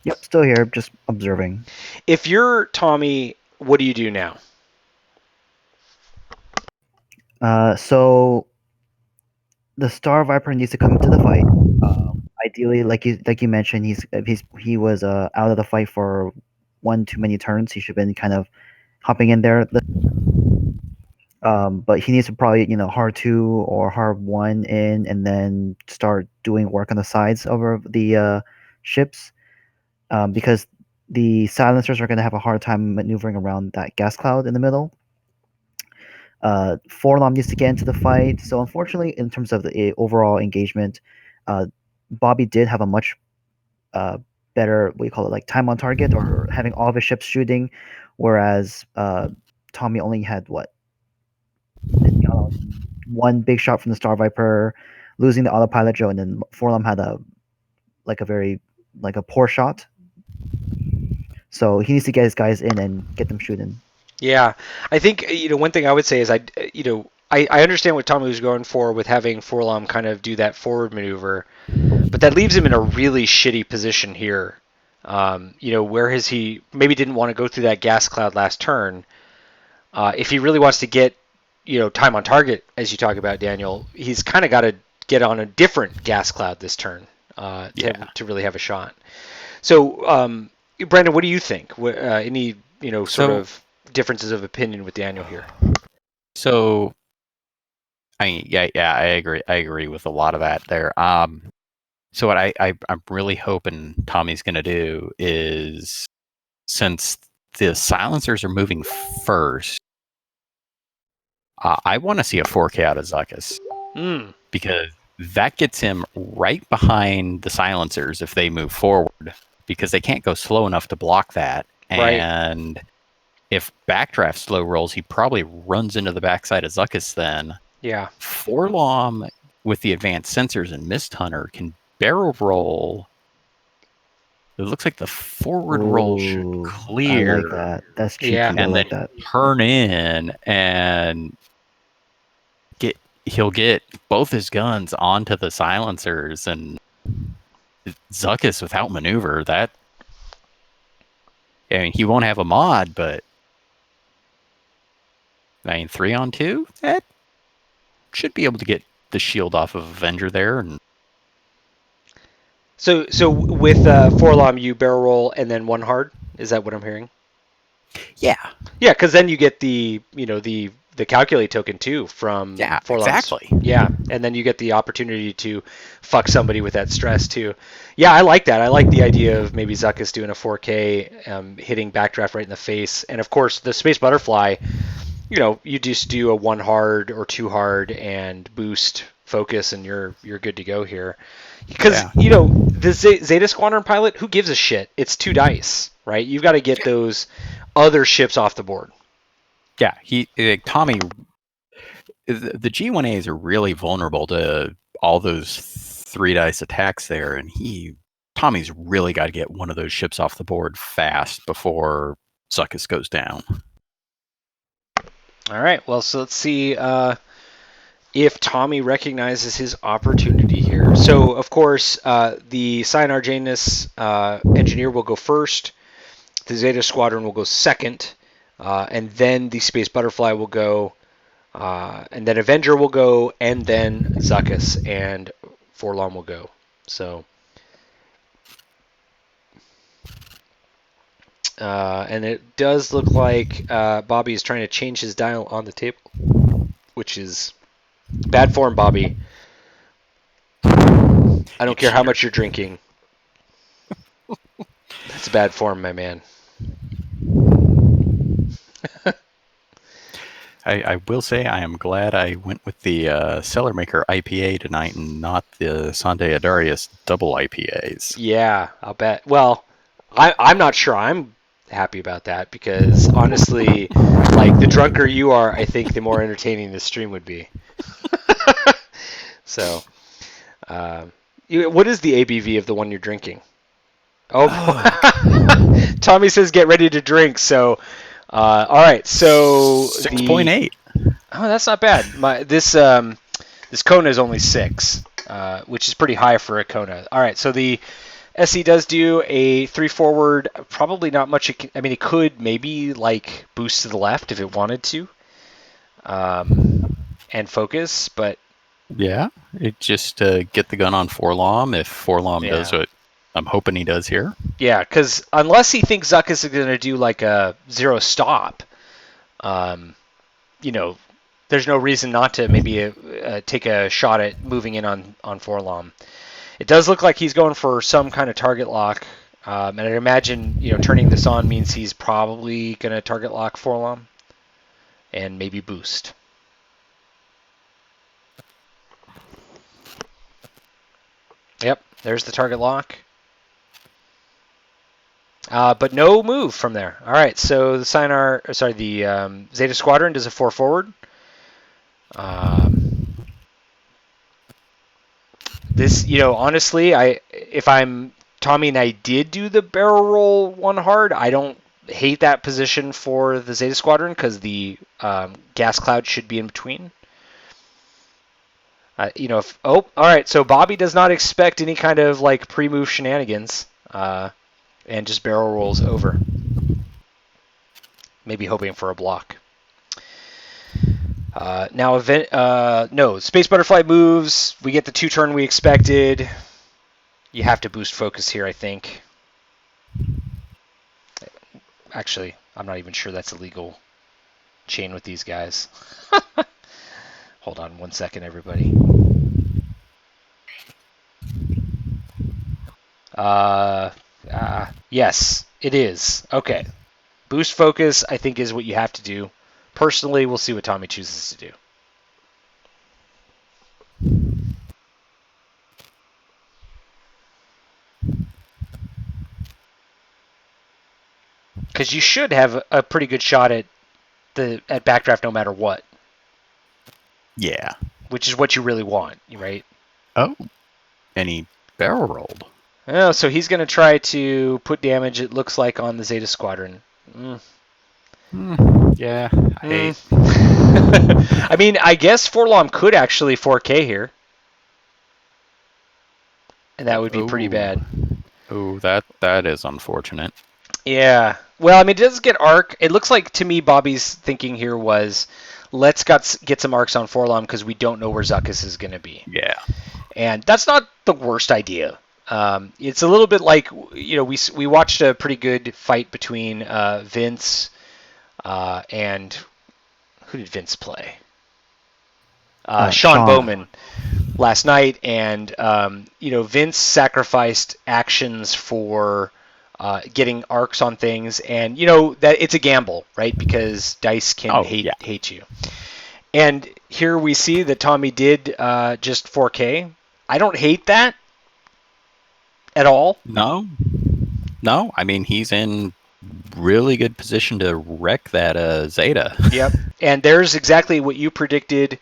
Yep, still here, just observing. If you're Tommy, what do you do now? So the Star Viper needs to come into the fight. Ideally, like you mentioned, he was out of the fight for one too many turns. He should have been kind of hopping in there. But he needs to probably hard 2 or hard 1 in, and then start doing work on the sides over the ships, because the silencers are going to have a hard time maneuvering around that gas cloud in the middle. Forlom needs to get into the fight. So unfortunately, in terms of the overall engagement, Bobby did have a much better, what do you call it, like time on target, or having all of his ships shooting, whereas Tommy only had one big shot from the Star Viper, losing the autopilot Joe, and then Forlom had a very poor shot. So he needs to get his guys in and get them shooting. Yeah, I think one thing I would say is I understand what Tommy was going for with having Forlom kind of do that forward maneuver, but that leaves him in a really shitty position here. Where he maybe didn't want to go through that gas cloud last turn. If he really wants to get time on target, as you talk about, Daniel, he's kind of got to get on a different gas cloud this turn to really have a shot. So, Brandon, what do you think? Any sort of differences of opinion with Daniel here? So, I agree with a lot of that there. So what I'm really hoping Tommy's going to do is since the silencers are moving first, I want to see a 4K out of Zuckuss. Because that gets him right behind the silencers if they move forward, because they can't go slow enough to block that. Right. And if Backdraft slow rolls, he probably runs into the backside of Zuckuss then. Yeah. Forlom, with the advanced sensors and Mist Hunter, can barrel roll. It looks like the forward roll should clear. I like that. That's cheeky. Yeah. And like then that. turn in and he'll get both his guns onto the silencers, and Zuckuss without maneuver, that, I mean, he won't have a mod, but I mean, 3-on-2, that should be able to get the shield off of Avenger there. And So with Forlom, you barrel roll and then one hard. Is that what I'm hearing? yeah, because then you get the the calculate token too from Forlom's. exactly. Yeah, and then you get the opportunity to fuck somebody with that stress too. Yeah, I like that. I like the idea of maybe Zuckuss doing a 4K, hitting Backdraft right in the face, and of course the Space Butterfly. You just do a 1 hard or 2 hard and boost focus, and you're good to go here. Because the Zeta Squadron pilot, who gives a shit? It's 2 dice, right? You've got to get those other ships off the board. Yeah, Tommy, the G1As are really vulnerable to all those 3 dice attacks there, and Tommy's really got to get one of those ships off the board fast before Zuckuss goes down. All right, well, so let's see if Tommy recognizes his opportunity here. So, of course, the Cyanar Janus engineer will go first, the Zeta Squadron will go second, and then the Space Butterfly will go, and then Avenger will go, and then Zuckuss and Forlom will go. So, and it does look like Bobby is trying to change his dial on the table, which is bad form, Bobby. I don't care how much you're drinking. That's bad form, my man. I will say I am glad I went with the Cellar Maker IPA tonight and not the Sante Adarius double IPAs. Yeah, I'll bet. Well, I'm not sure I'm happy about that, because honestly, like, the drunker you are, I think the more entertaining this stream would be. So, what is the ABV of the one you're drinking? Oh. Tommy says get ready to drink. So, all right. So 6.8. Oh, that's not bad. This Kona is only 6, which is pretty high for a Kona. All right. So the SE does do a 3 forward. Probably not much. It could maybe like boost to the left if it wanted to, and focus, but. Yeah, it just get the gun on Forlom if Forlom does what I'm hoping he does here. Yeah, because unless he thinks Zuckuss is going to do like a 0 stop, there's no reason not to maybe take a shot at moving in on Forlom. It does look like he's going for some kind of target lock, and I'd imagine turning this on means he's probably going to target lock Forlom and maybe boost. Yep, there's the target lock. But no move from there. All right, so the Zeta Squadron does a 4 forward. This, honestly, if I'm Tommy and I did do the barrel roll 1 hard, I don't hate that position for the Zeta Squadron because the gas cloud should be in between. All right. So Bobby does not expect any kind of like pre-move shenanigans, and just barrel rolls over. Maybe hoping for a block. No, Space Butterfly moves. We get the 2-turn we expected. You have to boost focus here, I think. Actually, I'm not even sure that's a legal chain with these guys. Hold on 1 second, everybody. Yes, It is. Okay. Boost focus, I think, is what you have to do. Personally, we'll see what Tommy chooses to do. Because you should have a pretty good shot at backdraft no matter what. Yeah. Which is what you really want, right? Oh. And he barrel rolled. Oh, so he's going to try to put damage, it looks like, on the Zeta Squadron. Yeah. I mean, I guess Forlom could actually 4K here. And that would be pretty bad. Oh, that is unfortunate. Yeah. Well, I mean, it does get arc. It looks like, to me, Bobby's thinking here was, let's get some arcs on Forlom because we don't know where Zuckuss is going to be. Yeah. And that's not the worst idea. It's a little bit like, we watched a pretty good fight between Vince and who did Vince play? Sean Bowman last night, and Vince sacrificed actions for getting arcs on things, and that it's a gamble, right? Because dice can hate you. And here we see that Tommy did just 4K. I don't hate that at all. No. I mean, he's in really good position to wreck that Zeta. Yep. And there's exactly what you predicted,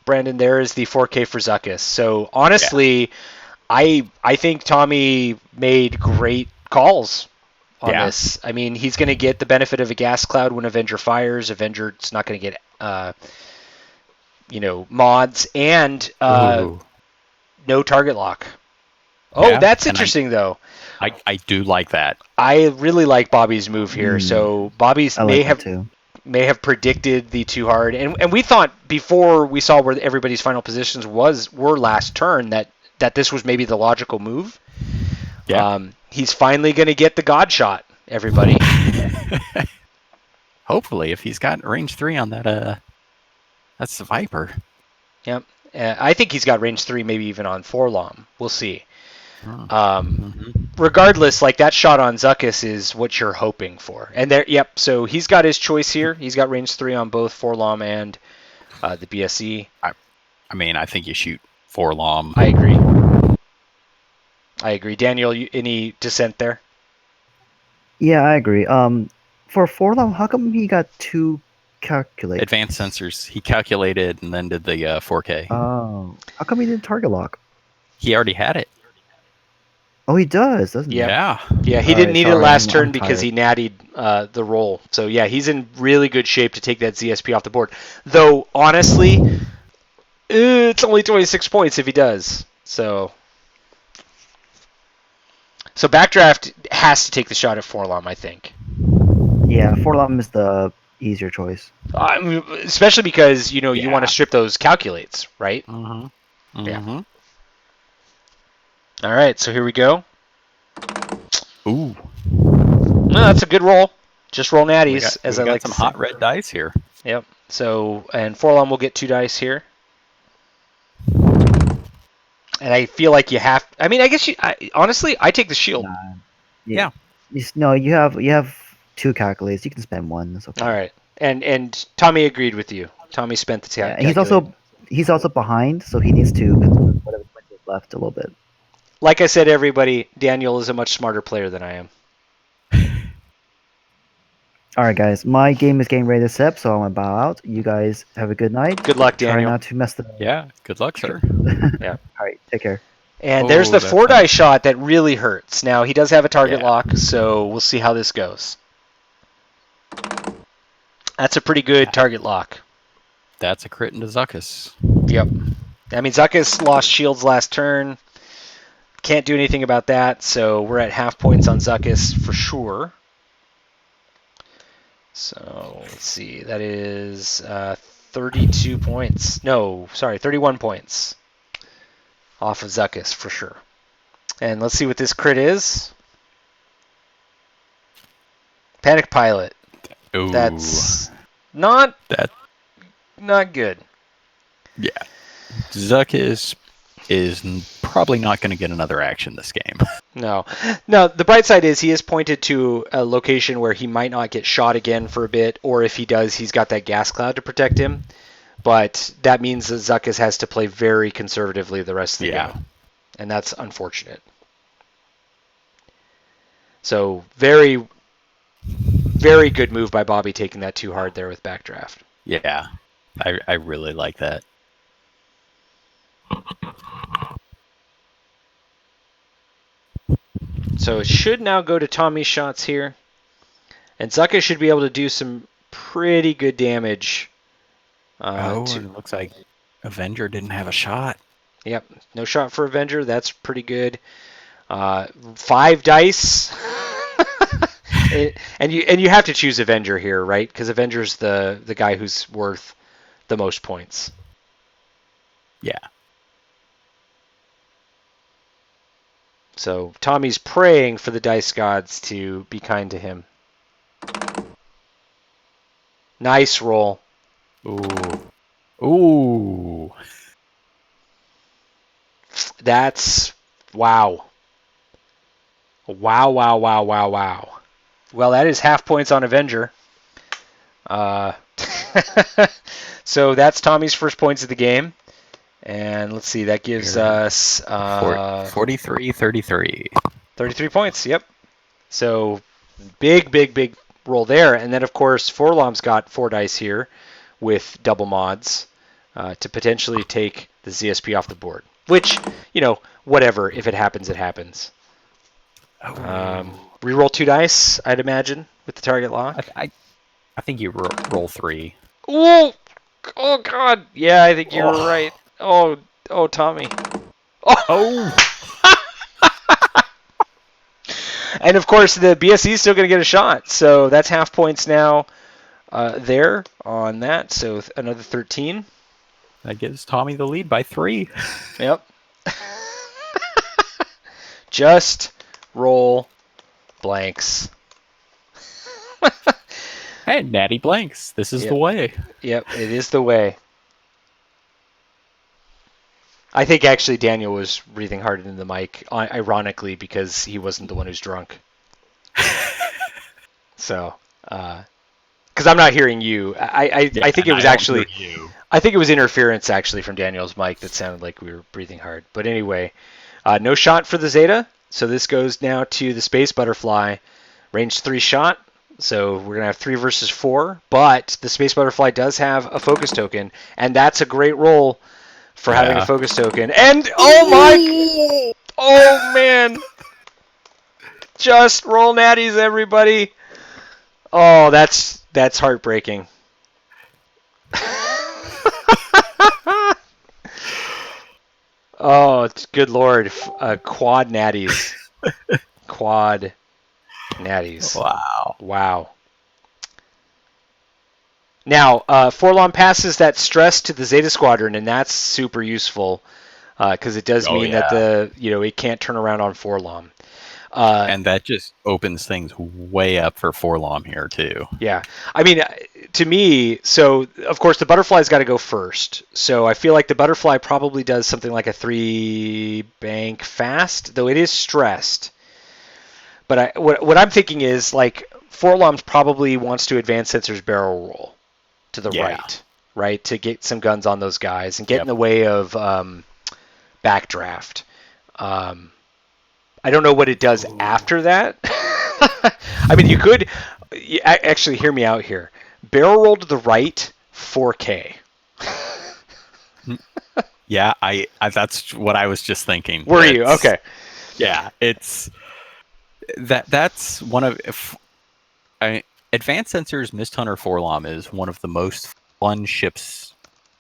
Brandon. There is the 4K for Zuckuss. So honestly, I think Tommy made great calls on this. I mean, he's going to get the benefit of a gas cloud when Avenger fires. Avenger's not going to get mods and no target lock. Oh, that's interesting, though. I do like that. I really like Bobby's move here. So Bobby's may have predicted the too hard, and we thought before we saw where everybody's final positions were last turn that this was maybe the logical move. Yeah. He's finally going to get the God shot, everybody. Hopefully, if he's got range 3 on that, that's the Viper. Yep. I think he's got range 3, maybe even on Forlom. We'll see. Regardless, like that shot on Zuckuss is what you're hoping for. And so he's got his choice here. He's got range 3 on both Forlom and the BSE. I mean, I think you shoot Forlom. I agree. Daniel, any dissent there? Yeah, I agree. For Forlom, how come he got 2 calculated? Advanced sensors. He calculated and then did the 4K. Oh. How come he didn't target lock? He already had it. Oh, he does, doesn't he? Yeah, he didn't need it last turn because he nattied the roll. So, yeah, he's in really good shape to take that ZSP off the board. Though, honestly, it's only 26 points if he does. So Backdraft has to take the shot at Forlom, I think. Yeah, Forlom is the easier choice. Especially because, you want to strip those calculates, right? Yeah. All right, so here we go. Ooh. No, that's a good roll. Just roll natties, as I like to say. Some hot red dice here. Yep. So, and Forlom will get 2 dice here. And I feel like you have... I mean, I guess honestly, I take the shield. Yeah. No, you have 2 calculates. You can spend 1. That's okay. All right. And Tommy agreed with you. Tommy spent the calculator. He's also behind, so he needs to whatever is left a little bit. Like I said, everybody, Daniel is a much smarter player than I am. All right, guys. My game is getting ready to set, so I'm going to bow out. You guys have a good night. Good luck, Daniel. Try not to mess the... Yeah, good luck, sir. Yeah. All right, take care. And there's the 4-die shot that really hurts. Now, he does have a target lock, so we'll see how this goes. That's a pretty good target lock. That's a crit into Zuckuss. Yep. I mean, Zuckuss lost shields last turn. Can't do anything about that, so we're at half points on Zuckuss for sure. So, let's see. That is 32 points. No, sorry, 31 points off of Zuckuss for sure. And let's see what this crit is. Panic Pilot. Ooh. That's not good. Yeah. Zuckuss is probably not going to get another action this game. No. The bright side is he is pointed to a location where he might not get shot again for a bit, or if he does, he's got that gas cloud to protect him. But that means that Zuckuss has to play very conservatively the rest of the game. And that's unfortunate. So very, very good move by Bobby taking that too hard there with backdraft. Yeah, I really like that. So it should now go to Tommy's shots here. And Zuckuss should be able to do some pretty good damage. And it looks like Avenger didn't have a shot. Yep, no shot for Avenger. That's pretty good. 5 dice. and you have to choose Avenger here, right? Because Avenger's the guy who's worth the most points. Yeah. So Tommy's praying for the dice gods to be kind to him. Nice roll. Ooh. That's wow. Wow. Well, that is half points on Avenger. So that's Tommy's first points of the game. And let's see, that gives us 43-33. 33 points, yep. So big roll there. And then, of course, Forlom's got 4 dice here with double mods to potentially take the ZSP off the board. Which, whatever. If it happens, it happens. Reroll 2 dice, I'd imagine, with the target lock. I think you roll 3. Ooh! Oh, God. Yeah, I think you're right. Oh, Tommy. Oh! And, of course, the BSE is still going to get a shot. So that's half points now there on that. So another 13. That gives Tommy the lead by 3. Yep. Just roll blanks. Hey, natty blanks. This is the way. Yep, it is the way. I think actually Daniel was breathing hard into the mic, ironically, because he wasn't the one who's drunk. So, because I'm not hearing you. I think it was actually, I think it was interference actually from Daniel's mic that sounded like we were breathing hard. But anyway, no shot for the Zeta. So this goes now to the Space Butterfly, range 3 shot. So we're going to have 3 versus 4, but the Space Butterfly does have a focus token, and that's a great roll for having a focus token. And, oh man. Just roll natties, everybody. Oh, that's heartbreaking. Oh, good lord. Quad natties. Quad natties. Wow. Now, Forlom passes that stress to the Zeta Squadron, and that's super useful because it does mean that it can't turn around on Forlom. And that just opens things way up for Forlom here, too. Yeah. I mean, to me, so, of course, the Butterfly's got to go first. So I feel like the Butterfly probably does something like a 3-bank fast, though it is stressed. But what I'm thinking is, like, Forlom probably wants to advance Sensor's barrel roll to the right, to get some guns on those guys and get in the way of backdraft. I don't know what it does after that. I mean, you could actually hear me out here. Barrel roll to the right, 4K. Yeah, I that's what I was just thinking. Were you? Okay. Yeah, it's that's one of Advanced Sensors Mist Hunter Forlom is one of the most fun ships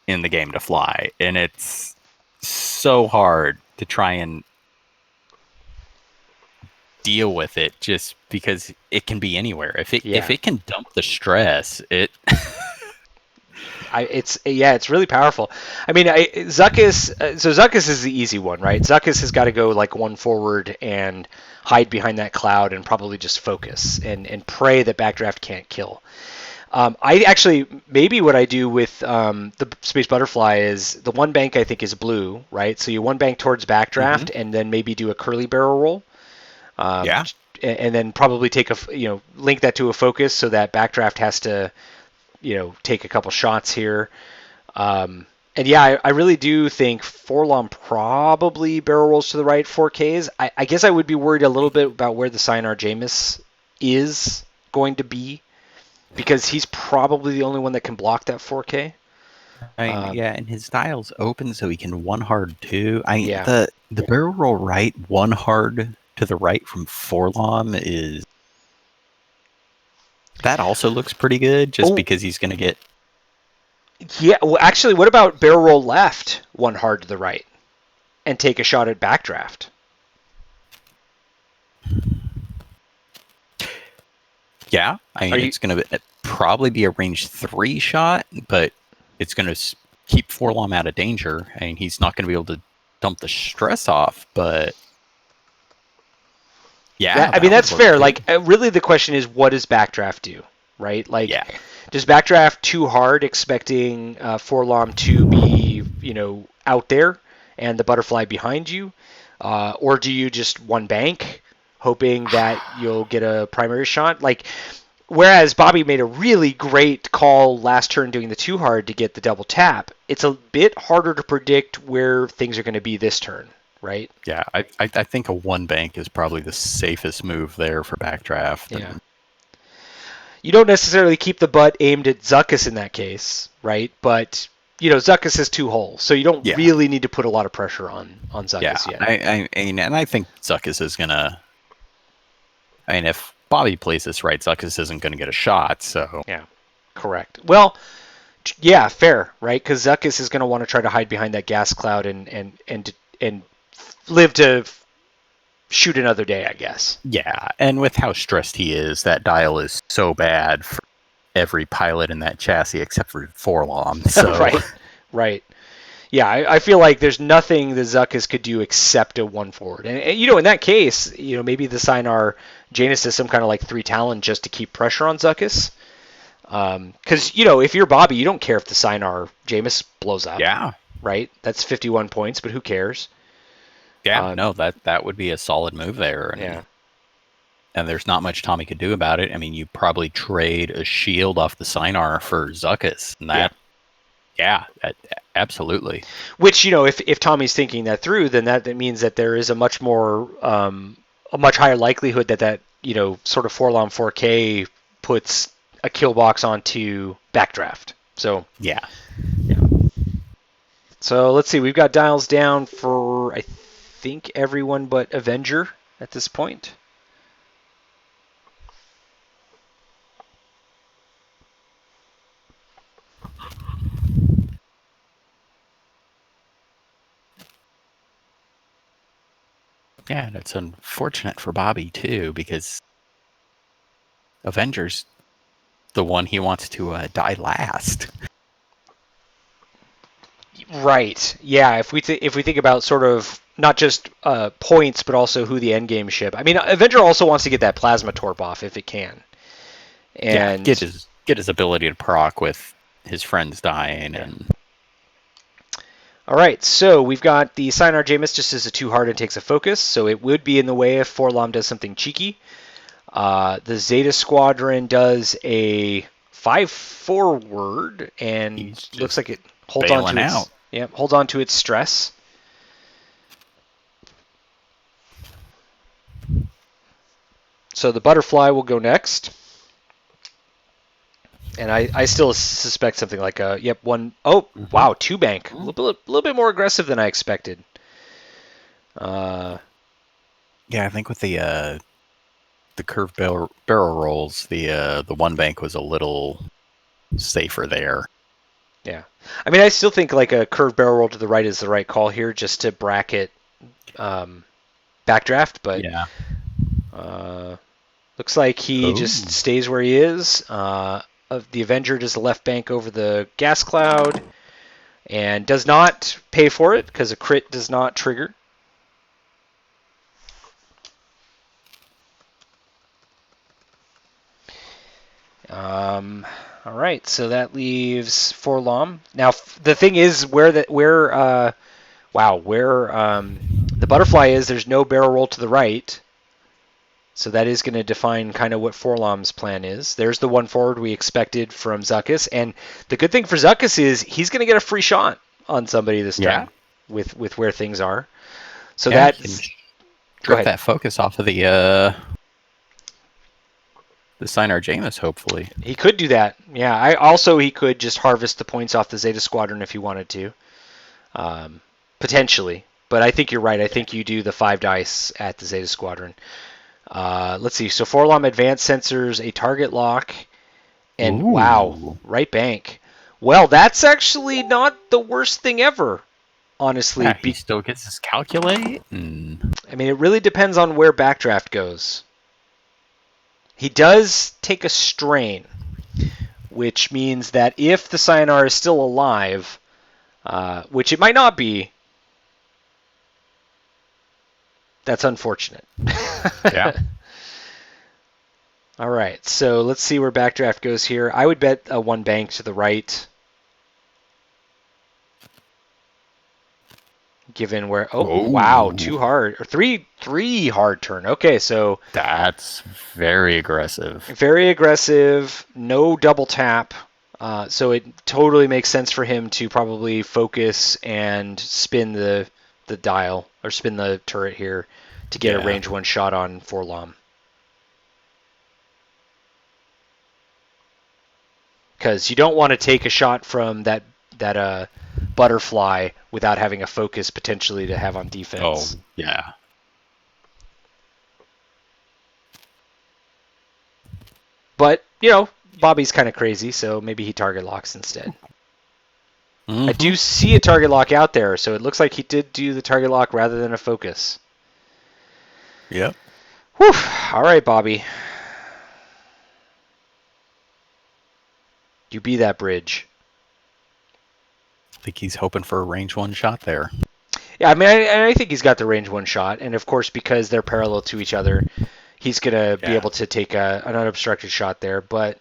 in the game to fly, and it's so hard to try and deal with it just because it can be anywhere. If it can dump the stress, it's really powerful. I mean, Zuckuss is the easy one, right? Zuckuss has got to go like 1 forward and hide behind that cloud and probably just focus and pray that backdraft can't kill. I actually, maybe what I do with the Space Butterfly is the one bank I think is blue, right? So you one bank towards backdraft and then maybe do a curly barrel roll. Yeah. And then probably take link that to a focus so that backdraft has to, take a couple shots here. And yeah, I really do think Forlom probably barrel rolls to the right 4Ks. I guess I would be worried a little bit about where the Sinar Jameis is going to be, because he's probably the only one that can block that 4K. Yeah, and his dial's open, so he can one hard too. Yeah. The barrel roll right, one hard to the right from Forlom is that also looks pretty good, just because he's going to get. Yeah, well, actually, what about barrel roll left, one hard to the right, and take a shot at backdraft? Yeah, it's going to probably be a range 3 shot, but it's going to keep Forlom out of danger, and he's not going to be able to dump the stress off, but yeah. I mean, that's fair. Like, really the question is, what does backdraft do, right? Like, does backdraft too hard expecting Forlom to be, out there and the butterfly behind you? Or do you just one bank, hoping that you'll get a primary shot? Like, whereas Bobby made a really great call last turn doing the too hard to get the double tap, it's a bit harder to predict where things are going to be this turn, right? Yeah, I think a one bank is probably the safest move there for backdraft. Yeah. You don't necessarily keep the butt aimed at Zuckuss in that case, right? But Zuckuss has 2 holes, so you don't really need to put a lot of pressure on Zuckuss yet. And I think Zuckuss is gonna. I mean, if Bobby plays this right, Zuckuss isn't going to get a shot. So yeah, correct. Well, yeah, fair, right? Because Zuckuss is going to want to try to hide behind that gas cloud and live to shoot another day, I guess. Yeah, and with how stressed he is, that dial is so bad for every pilot in that chassis except for Forlom. So right. Yeah, I feel like there's nothing the Zuckuss could do except a one forward. And in that case, maybe the Sinar Janus is some kind of like 3 Talon just to keep pressure on Zuckuss. Because, if you're Bobby, you don't care if the Sinar Jameis blows up. Yeah. Right? That's 51 points, but who cares? Yeah, no, that would be a solid move there. And there's not much Tommy could do about it. I mean, you probably trade a shield off the Sinar for Zuckuss. And that, absolutely. Which, if Tommy's thinking that through, then that means that there is a much more, a much higher likelihood that sort of Forlom 4K puts a kill box onto backdraft. So yeah. So let's see. We've got dials down for I think everyone but Avenger at this point. Yeah, and it's unfortunate for Bobby too, because Avenger's the one he wants to die last. Right. Yeah. If we think about sort of not just points, but also who the endgame ship. I mean, Avenger also wants to get that plasma torp off if it can. And get his ability to proc with his friends dying and. All right, so we've got the Sinar Jameis just as a 2 hard and takes a focus, so it would be in the way if Forlom does something cheeky. The Zeta Squadron does a 5 forward and looks like it holds on to holds on to its stress. So the Butterfly will go next. And I still suspect something like a one. Oh, wow, 2 bank, a little bit more aggressive than I expected. Yeah, I think with the curved barrel rolls, the 1 bank was a little safer there. Yeah, I mean, I still think like a curved barrel roll to the right is the right call here, just to bracket backdraft. But looks like he just stays where he is. The Avenger does the left bank over the gas cloud and does not pay for it because a crit does not trigger. All right, so that leaves Forlom. Now the thing is where the butterfly is. There's no barrel roll to the right, so that is going to define kind of what Forlom's plan is. There's the one forward we expected from Zuckuss, and the good thing for Zuckuss is he's going to get a free shot on somebody this turn with where things are. So that's drip that focus off of the Sinar Jameis, hopefully. He could do that. Yeah. He could just harvest the points off the Zeta Squadron if he wanted to. Potentially. But I think you're right. I think you do the 5 dice at the Zeta Squadron. Let's see. So Forlom advanced sensors, a target lock, and right bank. Well, that's actually not the worst thing ever, honestly. Yeah, he still gets his calculate. I mean, it really depends on where Backdraft goes. He does take a strain, which means that if the Cyanar is still alive, which it might not be, that's unfortunate. Yeah. All right, so let's see where Backdraft goes here. I would bet a 1 bank to the right. Given where wow, 2 hard or 3 hard turn. Okay, so that's very aggressive. Very aggressive, no double tap. So it totally makes sense for him to probably focus and spin the dial or spin the turret here to get a range 1 shot on Forlom. Because you don't want to take a shot from that butterfly without having a focus potentially to have on defense. Oh, yeah. But, Bobby's kind of crazy, so maybe he target locks instead. Mm-hmm. I do see a target lock out there, so it looks like he did do the target lock rather than a focus. Yep. Whew. All right, Bobby. You be that bridge. I think he's hoping for a range 1 shot there. Yeah, I mean, I think he's got the range 1 shot, and of course, because they're parallel to each other, he's going to be able to take an unobstructed shot there, but...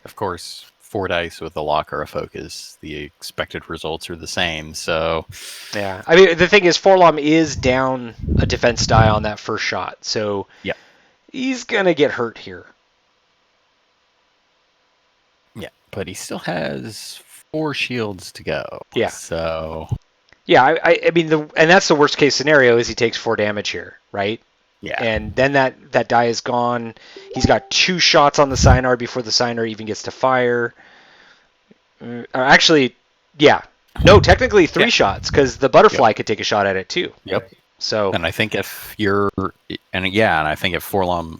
Of course, 4 dice with a lock or a focus, the expected results are the same, so... Yeah, I mean, the thing is, Forlom is down a defense die on that first shot, so he's going to get hurt here. Yeah, but he still has 4 shields to go. Yeah. So... Yeah, I mean, and that's the worst case scenario is he takes 4 damage here, right? Yeah. And then that die is gone. He's got 2 shots on the Cyanar before the Cyanar even gets to fire. Actually, no, technically 3 shots because the butterfly could take a shot at it too. Yep. So. And I think if you're, and I think if Forlom,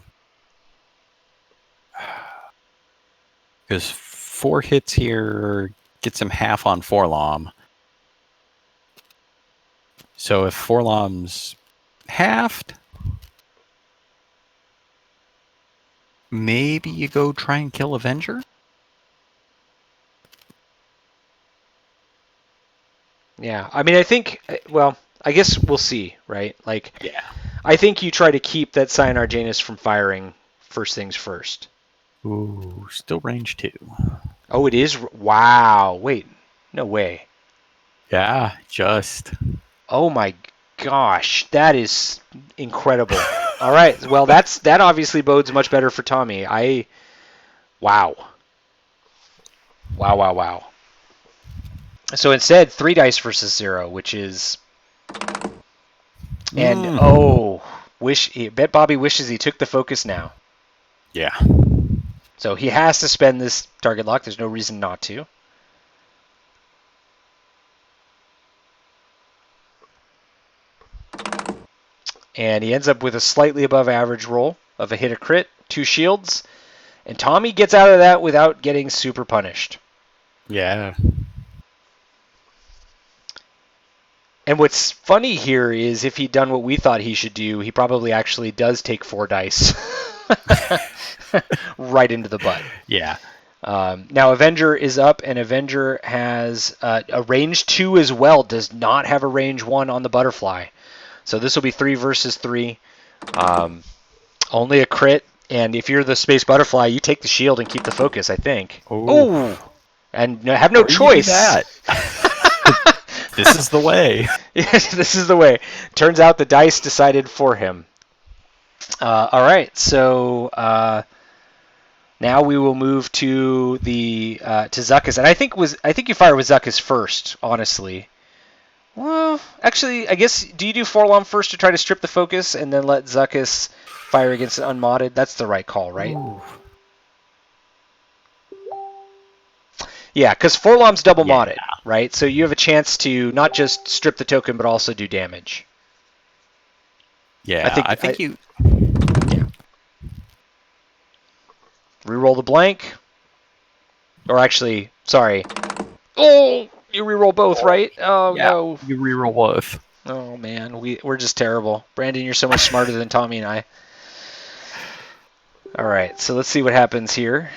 because 4 hits here gets him half on Forlom. So if Forlom's halved, maybe you go try and kill Avenger? Yeah, I mean, I think, I guess we'll see, right? I think you try to keep that Cyanar Janus from firing first things first. Ooh, still range 2. Oh, it is? Wow. Wait, no way. Yeah, just... Oh my gosh, that is incredible. All right, well that obviously bodes much better for Tommy. Wow. So instead, 3 dice versus 0, which is, and bet Bobby wishes he took the focus now. Yeah. So he has to spend this target lock. There's no reason not to. And he ends up with a slightly above average roll of a hit or crit, 2 shields. And Tommy gets out of that without getting super punished. Yeah. And what's funny here is if he'd done what we thought he should do, he probably actually does take 4 dice right into the butt. Yeah. Now Avenger is up, and Avenger has a range 2 as well, does not have a range 1 on the butterfly. So this will be 3 versus 3. Only a crit. And if you're the space butterfly, you take the shield and keep the focus, I think. Ooh. And have no Or you choice. do that. This is the way. Yes, this is the way. Turns out the dice decided for him. All right, so now we will move to the to Zuckus, and I think you fire with Zuckus first, honestly. Well, actually, I guess do you do Forlom first to try to strip the focus, and then let Zuckus fire against an unmodded? That's the right call, right? Ooh. Yeah, because Forlom's double Yeah. modded, right? So you have a chance to not just strip the token, but also do damage. Yeah, I think you... Reroll the blank. Or actually, sorry. Oh, you reroll both, right? Oh, Yeah, no. you reroll both. Oh, man. We're just terrible. Brandon, you're so much smarter than Tommy and I. All right, so let's see what happens here.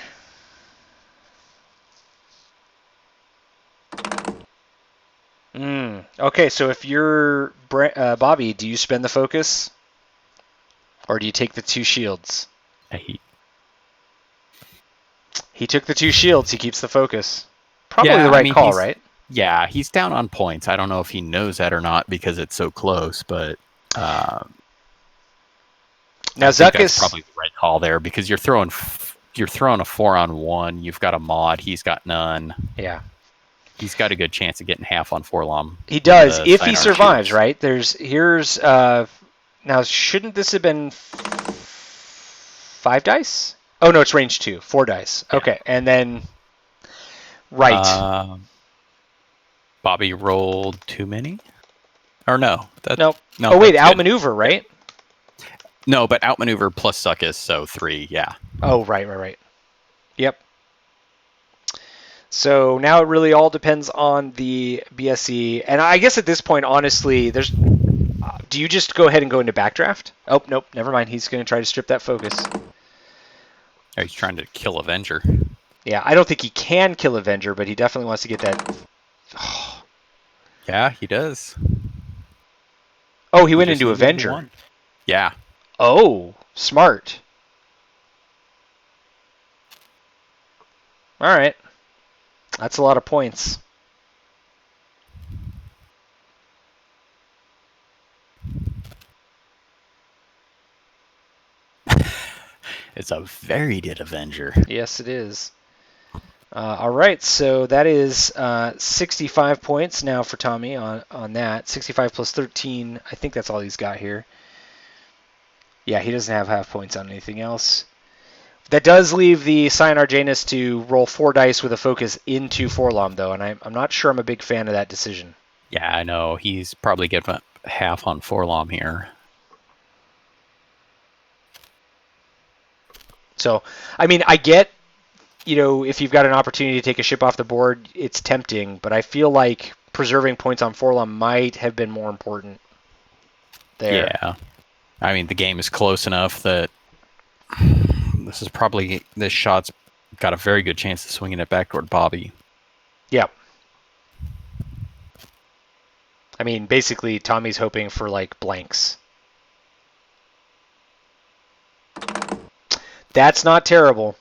Okay, so if you're Bobby, do you spend the focus? Or do you take the 2 shields? He took the 2 shields. He keeps the focus. Probably the right call, right? Yeah, he's down on points. I don't know if he knows that or not because it's so close, but now I think Zuckus that's probably the right call there because you're throwing a 4-on-1. You've got a mod. He's got none. Yeah. He's got a good chance of getting half on Forlom. He does if he survives, right? Here's now shouldn't this have been 5 dice? Oh no, it's range 2, 4 dice. Yeah. Okay, and then right. Bobby rolled too many, or no? Nope. No. Oh wait, outmaneuver, right? No, but outmaneuver plus Zuckus, so 3. Yeah. Oh right. Yep. So now it really all depends on the BSE, and I guess at this point, honestly, do you just go ahead and go into backdraft? Oh nope, never mind. He's going to try to strip that focus. Oh, he's trying to kill Avenger. Yeah, I don't think he can kill Avenger, but he definitely wants to get that. Oh. Yeah, he does. Oh, he went into Avenger. Yeah. Oh, smart. All right. That's a lot of points. It's a very good Avenger. Yes, it is. All right, so that is 65 points now for Tommy on that. 65 plus 13. I think that's all he's got here. Yeah, he doesn't have half points on anything else. That does leave the Cyanar Janus to roll 4 dice with a focus into Forlom, though, and I'm not sure I'm a big fan of that decision. Yeah, I know. He's probably getting half on Forlom here. So, I mean, I get, if you've got an opportunity to take a ship off the board, it's tempting, but I feel like preserving points on Forlom might have been more important there. Yeah. I mean, the game is close enough that this shot's got a very good chance of swinging it back toward Bobby. Yeah. I mean, basically, Tommy's hoping for, blanks. That's not terrible.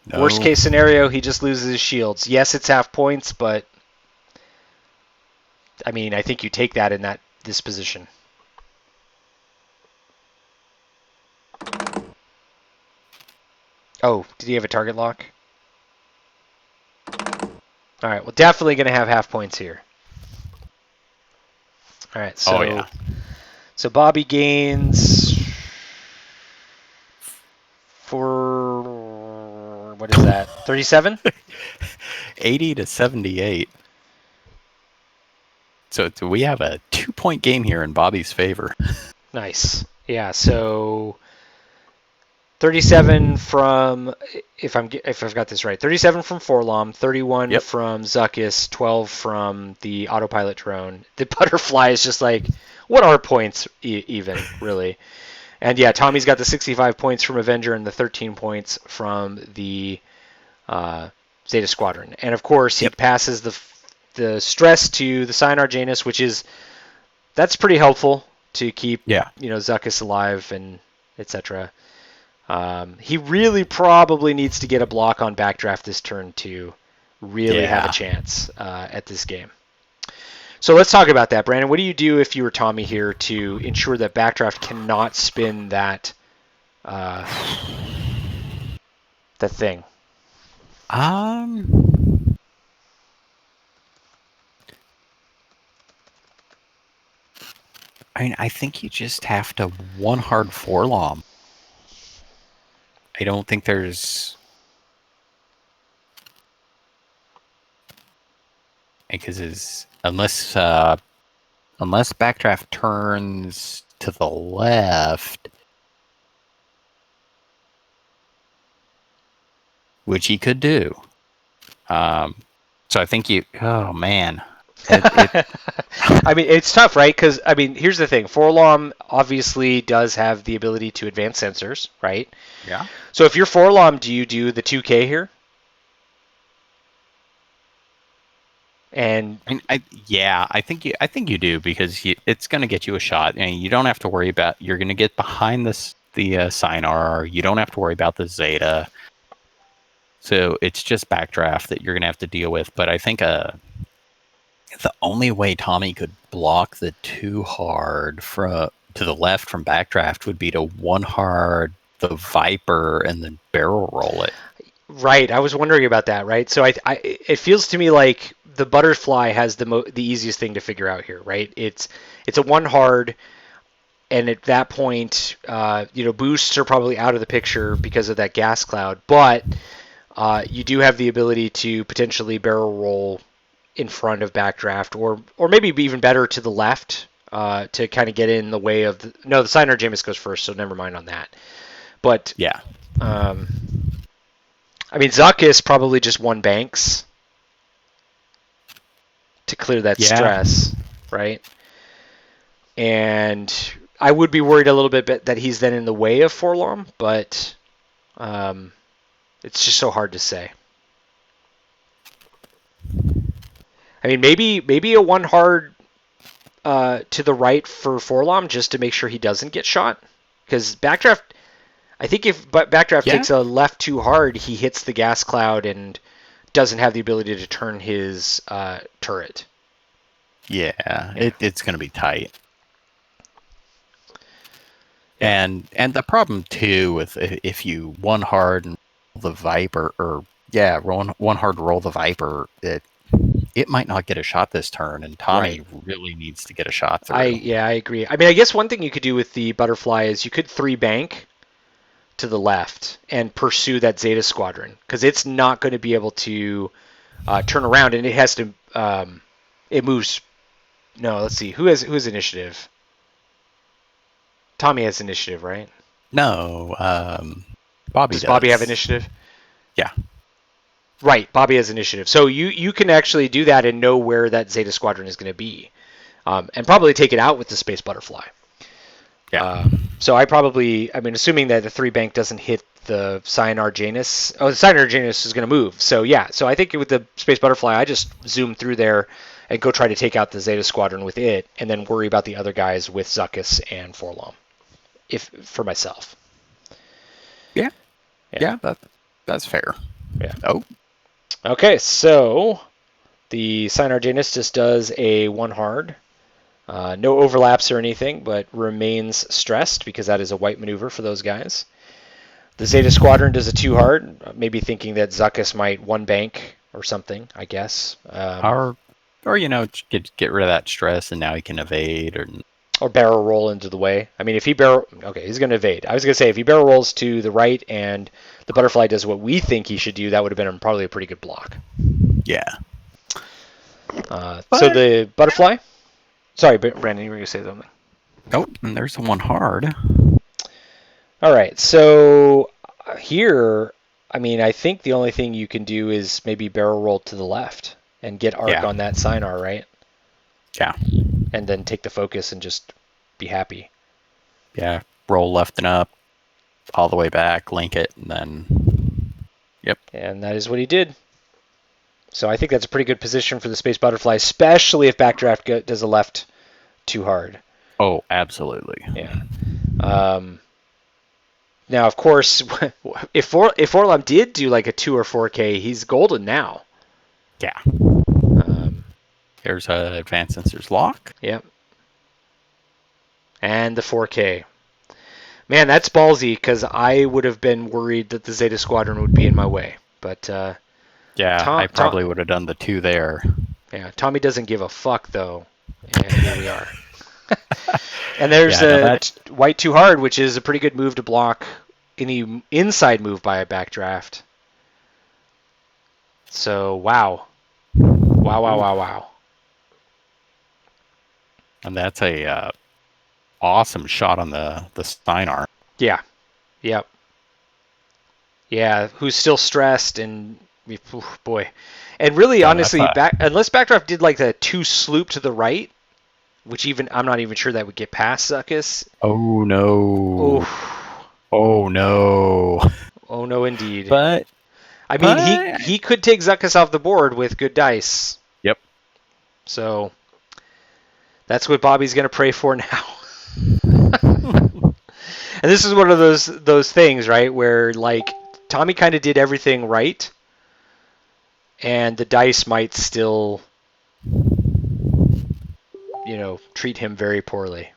No. Worst case scenario, he just loses his shields. Yes, it's half points, but I mean, I think you take that in this position. Oh, did he have a target lock? All right, well, definitely going to have half points here. All right, so Bobby gains for, what is that, 37? 80 to 78. So we have a 2-point game here in Bobby's favor. Nice. Yeah, so 37 from, if I've got this right, 37 from Forlom, 31 from Zuckus, 12 from the autopilot drone. The butterfly is just like, what are points even, really? And yeah, Tommy's got the 65 points from Avenger and the 13 points from the Zeta Squadron. And of course, he passes the stress to the Cyanar Janus, that's pretty helpful to keep Zuckus alive and etc. He really probably needs to get a block on backdraft this turn to really have a chance at this game. So let's talk about that, Brandon. What do you do if you were Tommy here to ensure that backdraft cannot spin that the thing? I mean, I think you just have to one hard Forlom. I don't think there's... Because unless backdraft turns to the left, which he could do. So I think you... Oh, man. I mean, it's tough, right? Because, I mean, here's the thing. Forlom obviously does have the ability to advance sensors, right? Yeah. So if you're Forlom, do you do the 2K here? And I think you do, because it's going to get you a shot, and you don't have to worry about... You're going to get behind the Sinar. You don't have to worry about the Zeta. So it's just backdraft that you're going to have to deal with. But I think the only way Tommy could block the 2 hard to the left from backdraft would be to 1 hard the Viper and then barrel roll it. Right, I was wondering about that. Right, so it feels to me like the butterfly has the easiest thing to figure out here. Right, it's a 1 hard, and at that point, boosts are probably out of the picture because of that gas cloud. But you do have the ability to potentially barrel roll in front of backdraft, or maybe even better to the left to kind of get in the way of the Sinar Jameis goes first, so never mind on that. But yeah, I mean, Zuckus probably just 1 banks to clear that stress, right? And I would be worried a little bit that he's then in the way of Forlom, but it's just so hard to say. I mean, maybe a 1 hard to the right for Forlom just to make sure he doesn't get shot. Because backdraft, I think if backdraft takes a left 2 hard, he hits the gas cloud and doesn't have the ability to turn his turret. Yeah. It's going to be tight. And the problem too with if you 1 hard and roll the Viper, one hard roll the Viper, it might not get a shot this turn, and Tommy really needs to get a shot through. I agree. I mean, I guess one thing you could do with the butterfly is you could 3 bank to the left and pursue that Zeta Squadron, because it's not going to be able to turn around, and it has to. It moves. No, let's see. Who has initiative? Tommy has initiative, right? No, Bobby does. Does Bobby have initiative? Yeah. Right, Bobby has initiative. So you can actually do that and know where that Zeta Squadron is going to be, and probably take it out with the Space Butterfly. Yeah. So assuming that the 3 bank doesn't hit the Sinar Janus. Oh, the Sinar Janus is going to move. So yeah, so I think with the Space Butterfly, I just zoom through there and go try to take out the Zeta Squadron with it, and then worry about the other guys with Zuckus and Forlom, for myself. Yeah, that's fair. Yeah. Oh. Okay, so the Sinar Janus just does a 1 hard. No overlaps or anything, but remains stressed because that is a white maneuver for those guys. The Zeta Squadron does a 2 hard, maybe thinking that Zuckus might 1 bank or something, I guess. Or get rid of that stress, and now he can evade or barrel roll into the way. I mean, if he he's going to evade. I was going to say if he barrel rolls to the right and the butterfly does what we think he should do, that would have been probably a pretty good block. Yeah. So the butterfly. Sorry, Brandon, you were going to say something. Oh, and there's the 1 hard. All right, so here, I mean, I think the only thing you can do is maybe barrel roll to the left and get arc on that Sinar, right? Yeah. And then take the focus and just be happy. Yeah, roll left and up, all the way back, link it, and then... Yep. And that is what he did. So I think that's a pretty good position for the Space Butterfly, especially if backdraft does a left 2 hard. Oh, absolutely. Yeah. Now, of course, if Forlom did do like a 2 or 4K, he's golden now. Yeah. Here's a advanced sensors lock. Yep. And the 4K. Man, that's ballsy, because I would have been worried that the Zeta Squadron would be in my way. But yeah, I probably would have done the 2 there. Yeah, Tommy doesn't give a fuck, though. And here we are. And there's white too hard, which is a pretty good move to block any inside move by a backdraft. So, wow. Wow. And that's a awesome shot on the Steinar. Yeah. Yep. Yeah, who's still stressed and boy. And really, honestly, unless backdraft did like the 2 sloop to the right, which even I'm not even sure that would get past Zuckuss. Oh no. Oof. Oh no. Oh no, indeed. But I mean, he could take Zuckuss off the board with good dice. Yep. So that's what Bobby's going to pray for now. And this is one of those things, right, where like Tommy kind of did everything right, and the dice might still, treat him very poorly.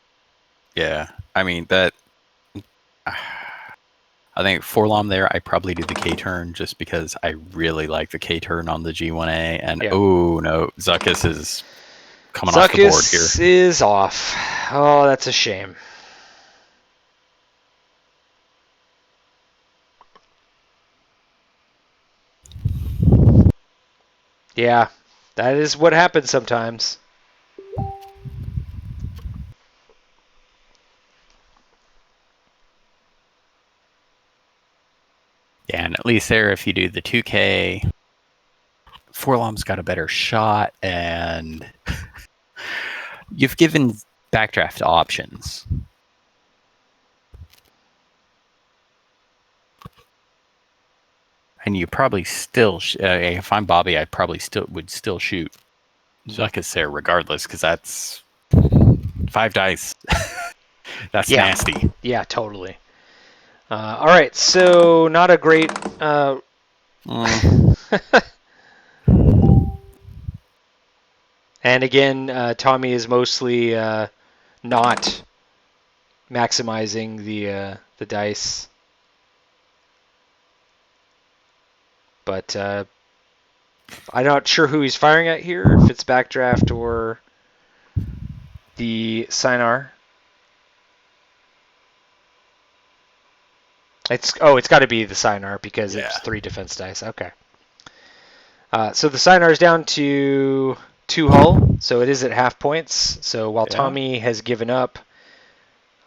Yeah, I mean that. I think Forlom there, I probably do the K turn just because I really like the K turn on the G1A, and oh no, Zuckuss is coming off the board here. Zuckuss is off. Oh, that's a shame. Yeah, that is what happens sometimes. Yeah, and at least there, if you do the 2K, Forlom's got a better shot, and you've given backdraft options. And you probably still, if I'm Bobby, I probably would still shoot Zuckuss there regardless, because that's 5 dice. That's nasty. Yeah, totally. All right, so not a great. And again, Tommy is mostly not maximizing the dice. But I'm not sure who he's firing at here, if it's backdraft or the Steinar. It's got to be the Steinar because it's 3 defense dice. Okay. So the Steinar is down to 2 hull, so it is at half points. So while Tommy has given up,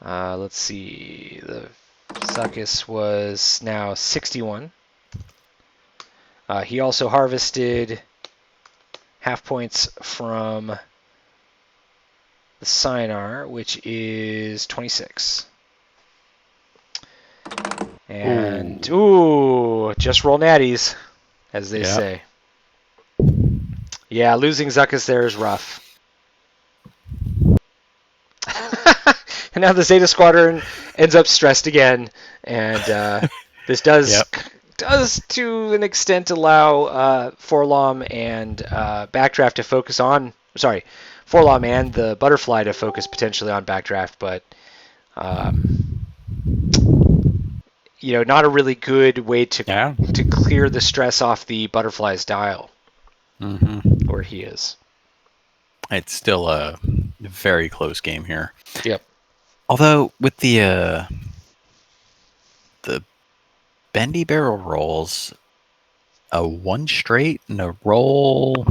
let's see, the Zuckuss was now 61. He also harvested half points from the Steinar, which is 26. And, just roll natties, as they say. Yeah, losing Zuckuss there is rough. And now the Zeta Squadron ends up stressed again, and this does to an extent allow Forlom and backdraft to focus on. Sorry, Forlom and the Butterfly to focus potentially on backdraft, but not a really good way to clear the stress off the Butterfly's dial, where he is. It's still a very close game here. Yep. Although with the bendy barrel rolls, a 1 straight and a roll.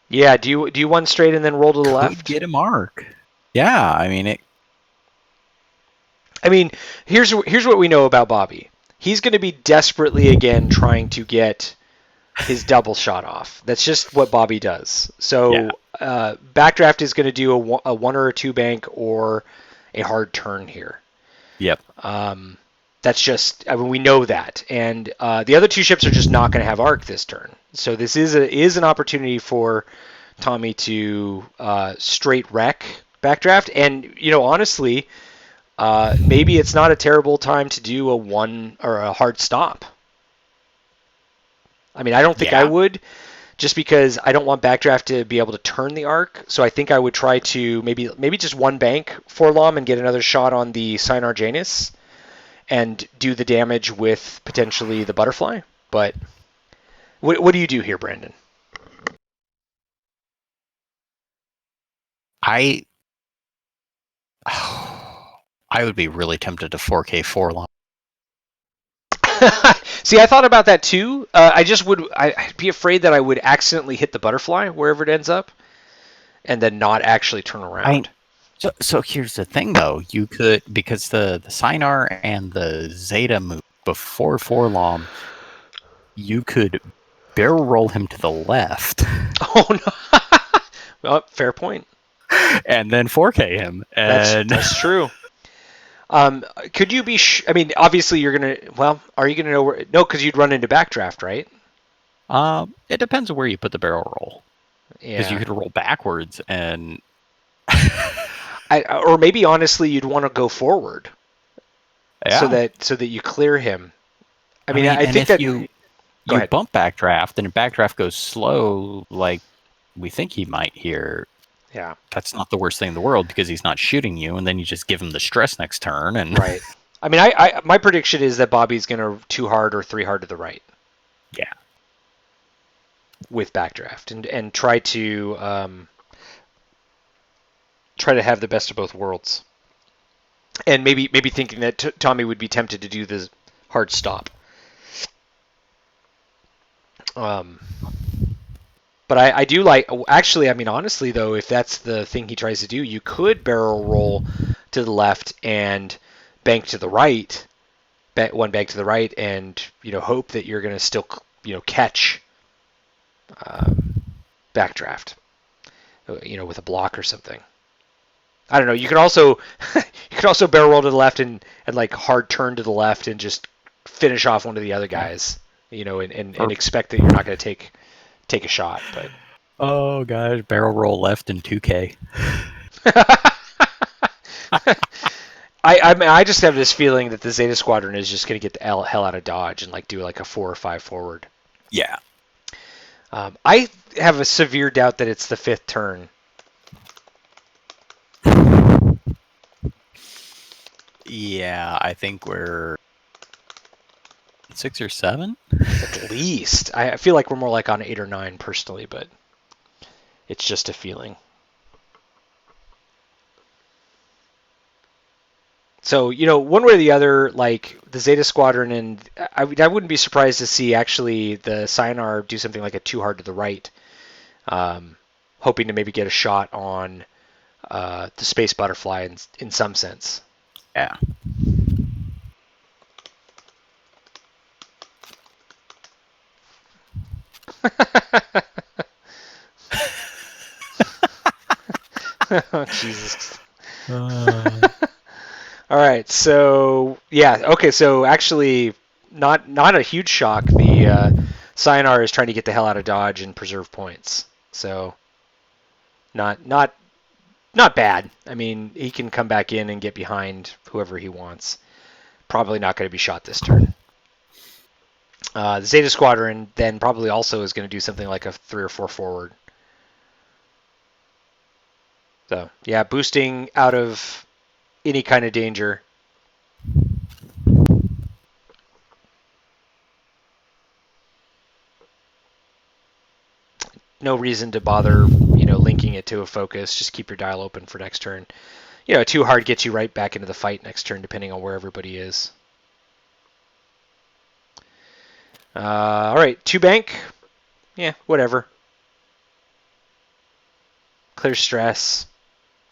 Yeah, do you 1 straight and then roll to the left? Get a mark. Yeah, I mean it. I mean, here's what we know about Bobby. He's going to be desperately again trying to get his double shot off. That's just what Bobby does. So backdraft is going to do a 1 or a 2 bank or a hard turn here. Yep. That's just, I mean, we know that. And the other 2 ships are just not going to have arc this turn. So this is an opportunity for Tommy to straight wreck backdraft. And, honestly, maybe it's not a terrible time to do a one or a hard stop. I mean, I don't think I would, just because I don't want Backdraft to be able to turn the arc. So I think I would try to maybe just one bank Forlom and get another shot on the Sinar Janus and do the damage with potentially the butterfly. But what do you do here, Brandon? I would be really tempted to 4K Forlom. See, I thought about that too. I'd be afraid that I would accidentally hit the butterfly wherever it ends up, and then not actually turn around. So here's the thing, though. You could, because the Sinar and the Zeta move before Forlom, you could barrel roll him to the left. Oh no! Well, fair point. And then 4K him. And that's true. Could you be? I mean, obviously you're gonna. Well, are you gonna know where? No, because you'd run into Backdraft, right? It depends on where you put the barrel roll. Because you could roll backwards and. Or maybe honestly, you'd want to go forward. Yeah. So that you clear him. I mean I think that you bump Backdraft and if Backdraft goes slow, like we think he might here. Yeah. That's not the worst thing in the world because he's not shooting you, and then you just give him the stress next turn. And right. I mean, my prediction is that Bobby's going to 2 hard or 3 hard to the right. Yeah. With Backdraft and try to have the best of both worlds. And maybe thinking that Tommy would be tempted to do this hard stop. But I do like, actually, I mean, honestly, though, if that's the thing he tries to do, you could barrel roll to the left and bank to the right, one bank to the right, and, hope that you're going to still, catch Backdraft, with a block or something. I don't know. You could also barrel roll to the left and like hard turn to the left and just finish off one of the other guys, and expect that you're not going to take a shot. But oh gosh, barrel roll left in 2K. I just have this feeling that the Zeta Squadron is just going to get the hell out of Dodge and like do like a 4 or 5 forward. Yeah. I have a severe doubt that it's the 5th turn. Yeah, I think we're 6 or 7 at least. I feel like we're more like on 8 or 9 personally, but it's just a feeling. So, one way or the other, like the Zeta Squadron, and I wouldn't be surprised to see actually the Sinar do something like a 2 hard to the right, hoping to maybe get a shot on the Space Butterfly in some sense. Yeah. Oh, Jesus. All right, so yeah, okay, so actually, not a huge shock. The Sinar is trying to get the hell out of Dodge and preserve points. So, not bad. I mean, he can come back in and get behind whoever he wants. Probably not going to be shot this turn. The Zeta Squadron then probably also is going to do something like a 3 or 4 forward. So, yeah, boosting out of any kind of danger. No reason to bother, linking it to a focus. Just keep your dial open for next turn. A 2 hard gets you right back into the fight next turn, depending on where everybody is. All right, 2 bank. Yeah, whatever. Clear stress.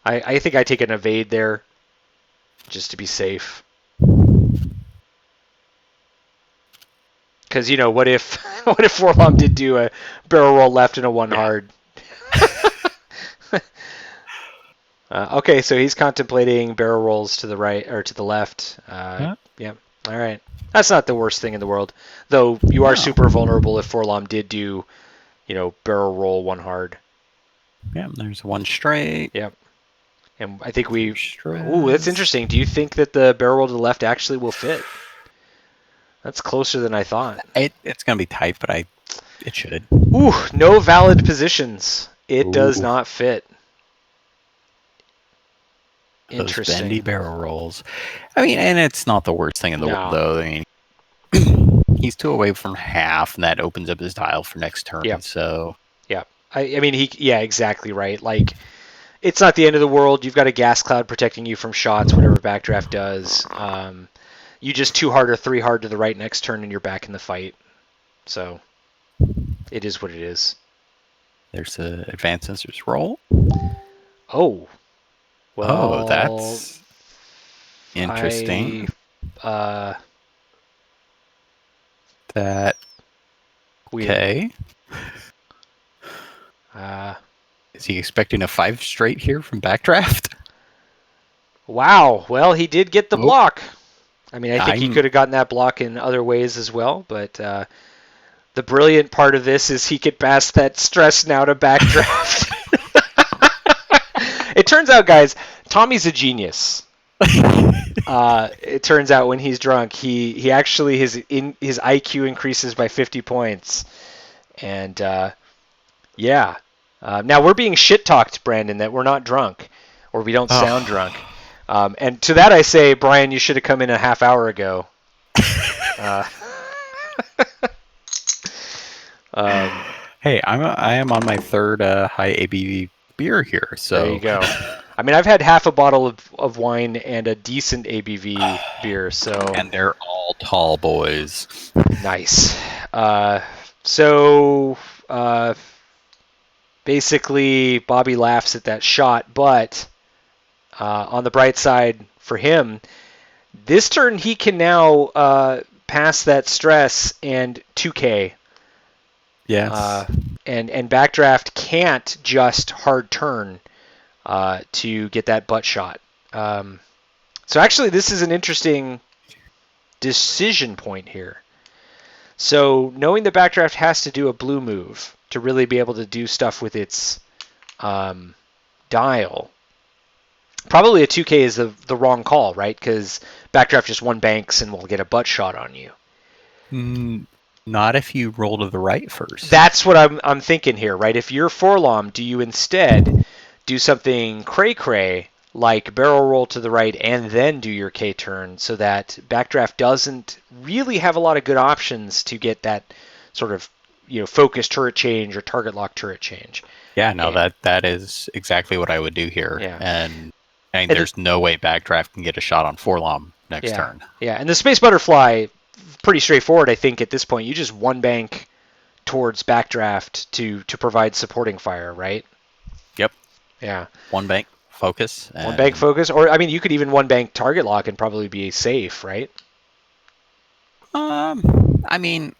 I think I take an evade there, just to be safe. Because what if Forlom did do a barrel roll left and a 1 hard? Okay, so he's contemplating barrel rolls to the right or to the left. Yeah. All right. That's not the worst thing in the world, though. You are super vulnerable if Forlom did do, barrel roll 1 hard. Yeah, there's 1 straight. Yep. And I think we... Stress. Ooh, that's interesting. Do you think that the barrel roll to the left actually will fit? That's closer than I thought. It's going to be tight, but it should. Ooh, no valid positions. It does Ooh. not fit. Those Interesting. bendy barrel rolls. I mean, and it's not the worst thing in the world, though. I mean, he's 2 away from half, and that opens up his dial for next turn. Yep. So, yeah, I mean, exactly right. Like, it's not the end of the world. You've got a gas cloud protecting you from shots, whatever backdraft does. You just 2 hard or 3 hard to the right next turn, and you're back in the fight. So, it is what it is. there's a advanced sensors roll. Oh. Well, that's interesting. That weird. okay. Is he expecting a 5 straight here from backdraft? Wow. Well, he did get the block. I mean, I think he could have gotten that block in other ways as well, but the brilliant part of this is he could pass that stress now to backdraft. It turns out, guys, Tommy's a genius. It turns out when he's drunk, he actually his IQ increases by 50 points, and now we're being shit talked, Brandon, that we're not drunk or we don't sound drunk. And to that I say, Brian, you should have come in a half hour ago. Hey, I am on my 3rd high ABV beer here, so there you go. I mean, I've had half a bottle of wine and a decent ABV beer, so and they're all tall boys. Nice. So basically, Bobby laughs at that shot, but on the bright side for him, this turn he can now pass that stress and 2K. Yes. And backdraft can't just hard turn to get that butt shot. So actually, this is an interesting decision point here. So knowing the backdraft has to do a blue move to really be able to do stuff with its dial, probably a 2K is the wrong call, right? Because backdraft just 1 banks and will get a butt shot on you. Not if you roll to the right first. That's what I'm thinking here, right? If you're Forlom, do you instead do something cray-cray like barrel roll to the right and then do your K turn so that backdraft doesn't really have a lot of good options to get that sort of focus turret change or target lock turret change? Yeah, no, that is exactly what I would do here. Yeah. And there's no way backdraft can get a shot on Forlom next turn. Yeah, and the Space Butterfly, pretty straightforward, I think, at this point. You just 1 bank towards backdraft to provide supporting fire, right? Yep. Yeah. 1 bank focus. 1 bank focus, or I mean, you could even 1 bank target lock and probably be safe, right? I mean,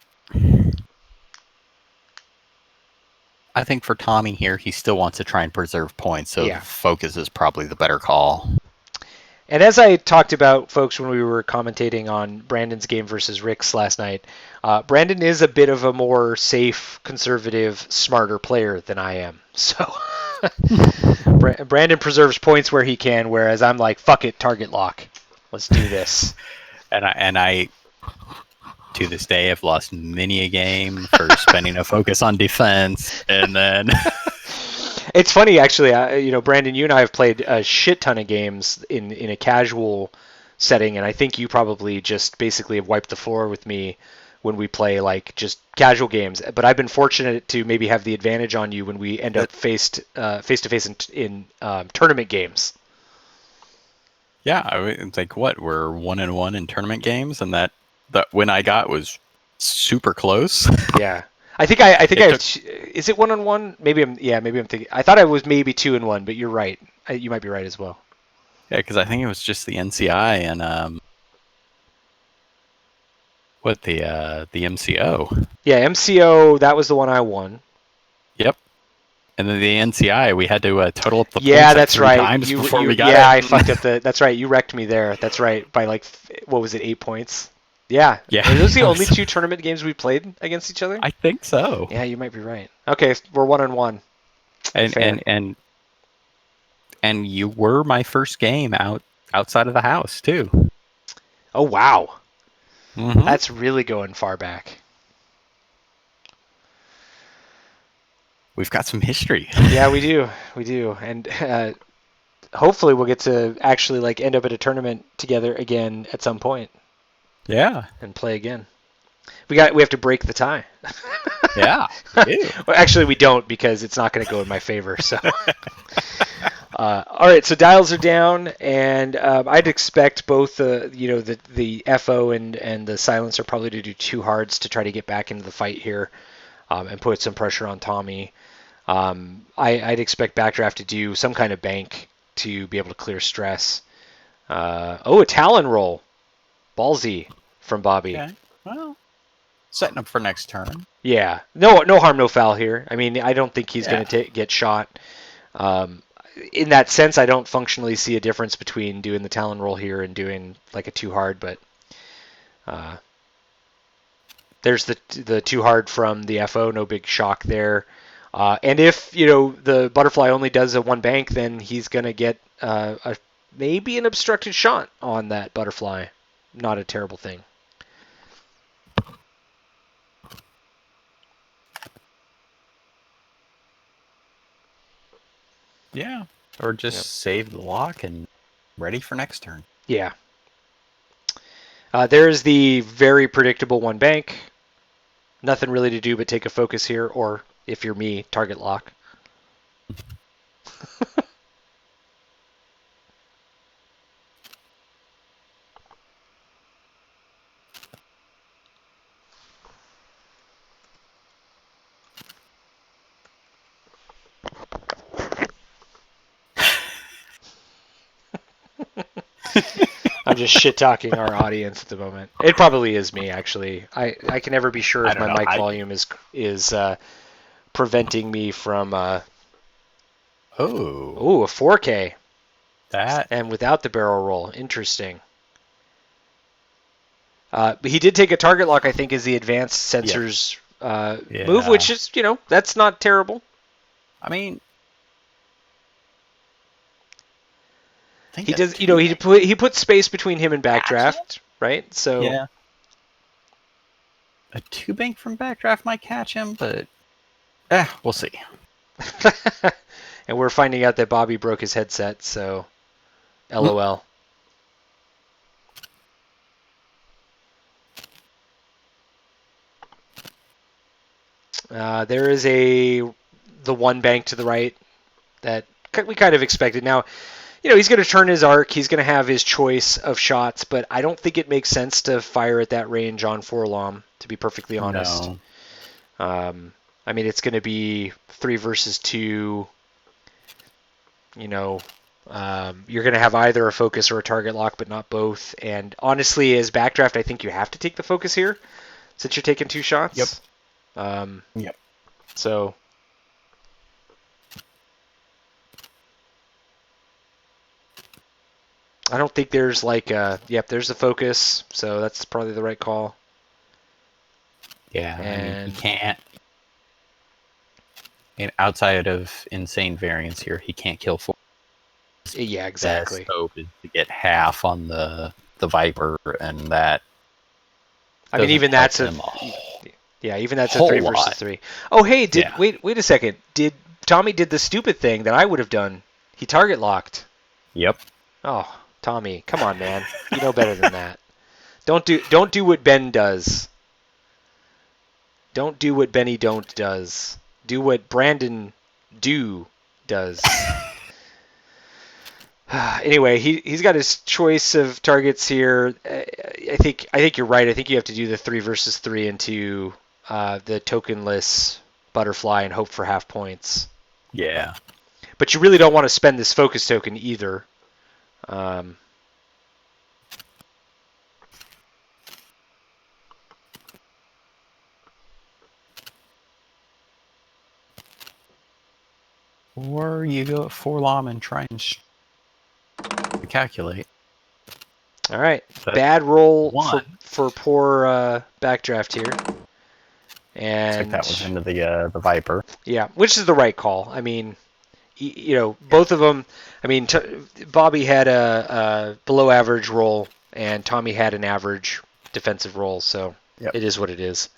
I think for Tommy here, he still wants to try and preserve points, so focus is probably the better call. And as I talked about, folks, when we were commentating on Brandon's game versus Rick's last night, Brandon is a bit of a more safe, conservative, smarter player than I am. So Brandon preserves points where he can, whereas I'm like, fuck it, target lock. Let's do this. And I to this day, have lost many a game for spending a focus on defense, and then... It's funny, actually. Brandon, you and I have played a shit ton of games in a casual setting, and I think you probably just basically have wiped the floor with me when we play like just casual games. But I've been fortunate to maybe have the advantage on you when we end up face to face in tournament games. Yeah, it's like what we're 1-1 in tournament games, and that win I got was super close. Yeah. I think is it 1-1? Maybe I'm thinking. I thought I was maybe 2-1, but you're right. You might be right as well. Yeah, because I think it was just the NCI and the MCO. Yeah, MCO. That was the one I won. Yep. And then the NCI, we had to total up the points that's three right. times before we got it. Yeah, I fucked up that's right. You wrecked me there. That's right. By like, what was it, 8 points? Yeah. Are those the only two tournament games we played against each other? I think so. Yeah, you might be right. Okay, we're 1-1. And And you were my first game outside of the house, too. Oh, wow. Mm-hmm. That's really going far back. We've got some history. Yeah, we do. We do. And hopefully we'll get to actually like end up at a tournament together again at some point. Yeah. And play again. We have to break the tie. Yeah. Well, actually, we don't because it's not going to go in my favor. So, all right. So dials are down, and I'd expect both the FO and the silencer probably to do 2 hards to try to get back into the fight here, and put some pressure on Tommy. I'd expect Backdraft to do some kind of bank to be able to clear stress. A Talon roll, ballsy from Bobby. Okay. Well, setting up for next turn. Yeah, no harm, no foul here. I mean, I don't think he's going to get shot. In that sense, I don't functionally see a difference between doing the Talon roll here and doing like a 2 hard, but there's the 2 hard from the FO, no big shock there. And if the butterfly only does a 1 bank, then he's going to get maybe an obstructed shot on that butterfly. Not a terrible thing. Yeah. Or just save the lock and ready for next turn. Yeah. There's the very predictable 1 bank. Nothing really to do but take a focus here, or if you're me, target lock. I'm just shit-talking our audience at the moment. It probably is me, actually. I can never be sure if my mic volume is preventing me from... a 4K. That... And without the barrel roll. Interesting. But he did take a target lock, I think, as the advanced sensors move, which is, that's not terrible. I mean... He does, he put space between him and Backdraft, right? So yeah, a 2 bank from Backdraft might catch him, but we'll see. And we're finding out that Bobby broke his headset, so LOL. There is the 1 bank to the right that we kind of expected. Now, he's going to turn his arc. He's going to have his choice of shots, but I don't think it makes sense to fire at that range on Forlom, to be perfectly honest. No. I mean, it's going to be 3 versus 2. You're going to have either a focus or a target lock, but not both. And honestly, as Backdraft, I think you have to take the focus here, since you're taking 2 shots. Yep. So... I don't think there's there's a focus, so that's probably the right call. Yeah, and I mean, he can't. And outside of insane variance here, he can't kill 4. Yeah, exactly. Best hope is to get half on the Viper, and that. I mean, even that's even that's a 3 versus 3. Oh, hey, wait a second. Tommy did the stupid thing that I would have done? He target locked. Yep. Oh. Tommy, come on, man. You know better than that. Don't do what Ben does. Don't do what Benny don't does. Do what Brandon does. Anyway, he's got his choice of targets here. I think you're right. I think you have to do the 3 versus 3 into the tokenless butterfly and hope for half points. Yeah. But you really don't want to spend this focus token either. Or you go at Forlom and try and calculate. All right. Bad roll for poor Backdraft here. And looks like that was into the Viper. Yeah, which is the right call. I mean, both of them. I mean, Bobby had a below average roll, and Tommy had an average defensive roll. So It is what it is.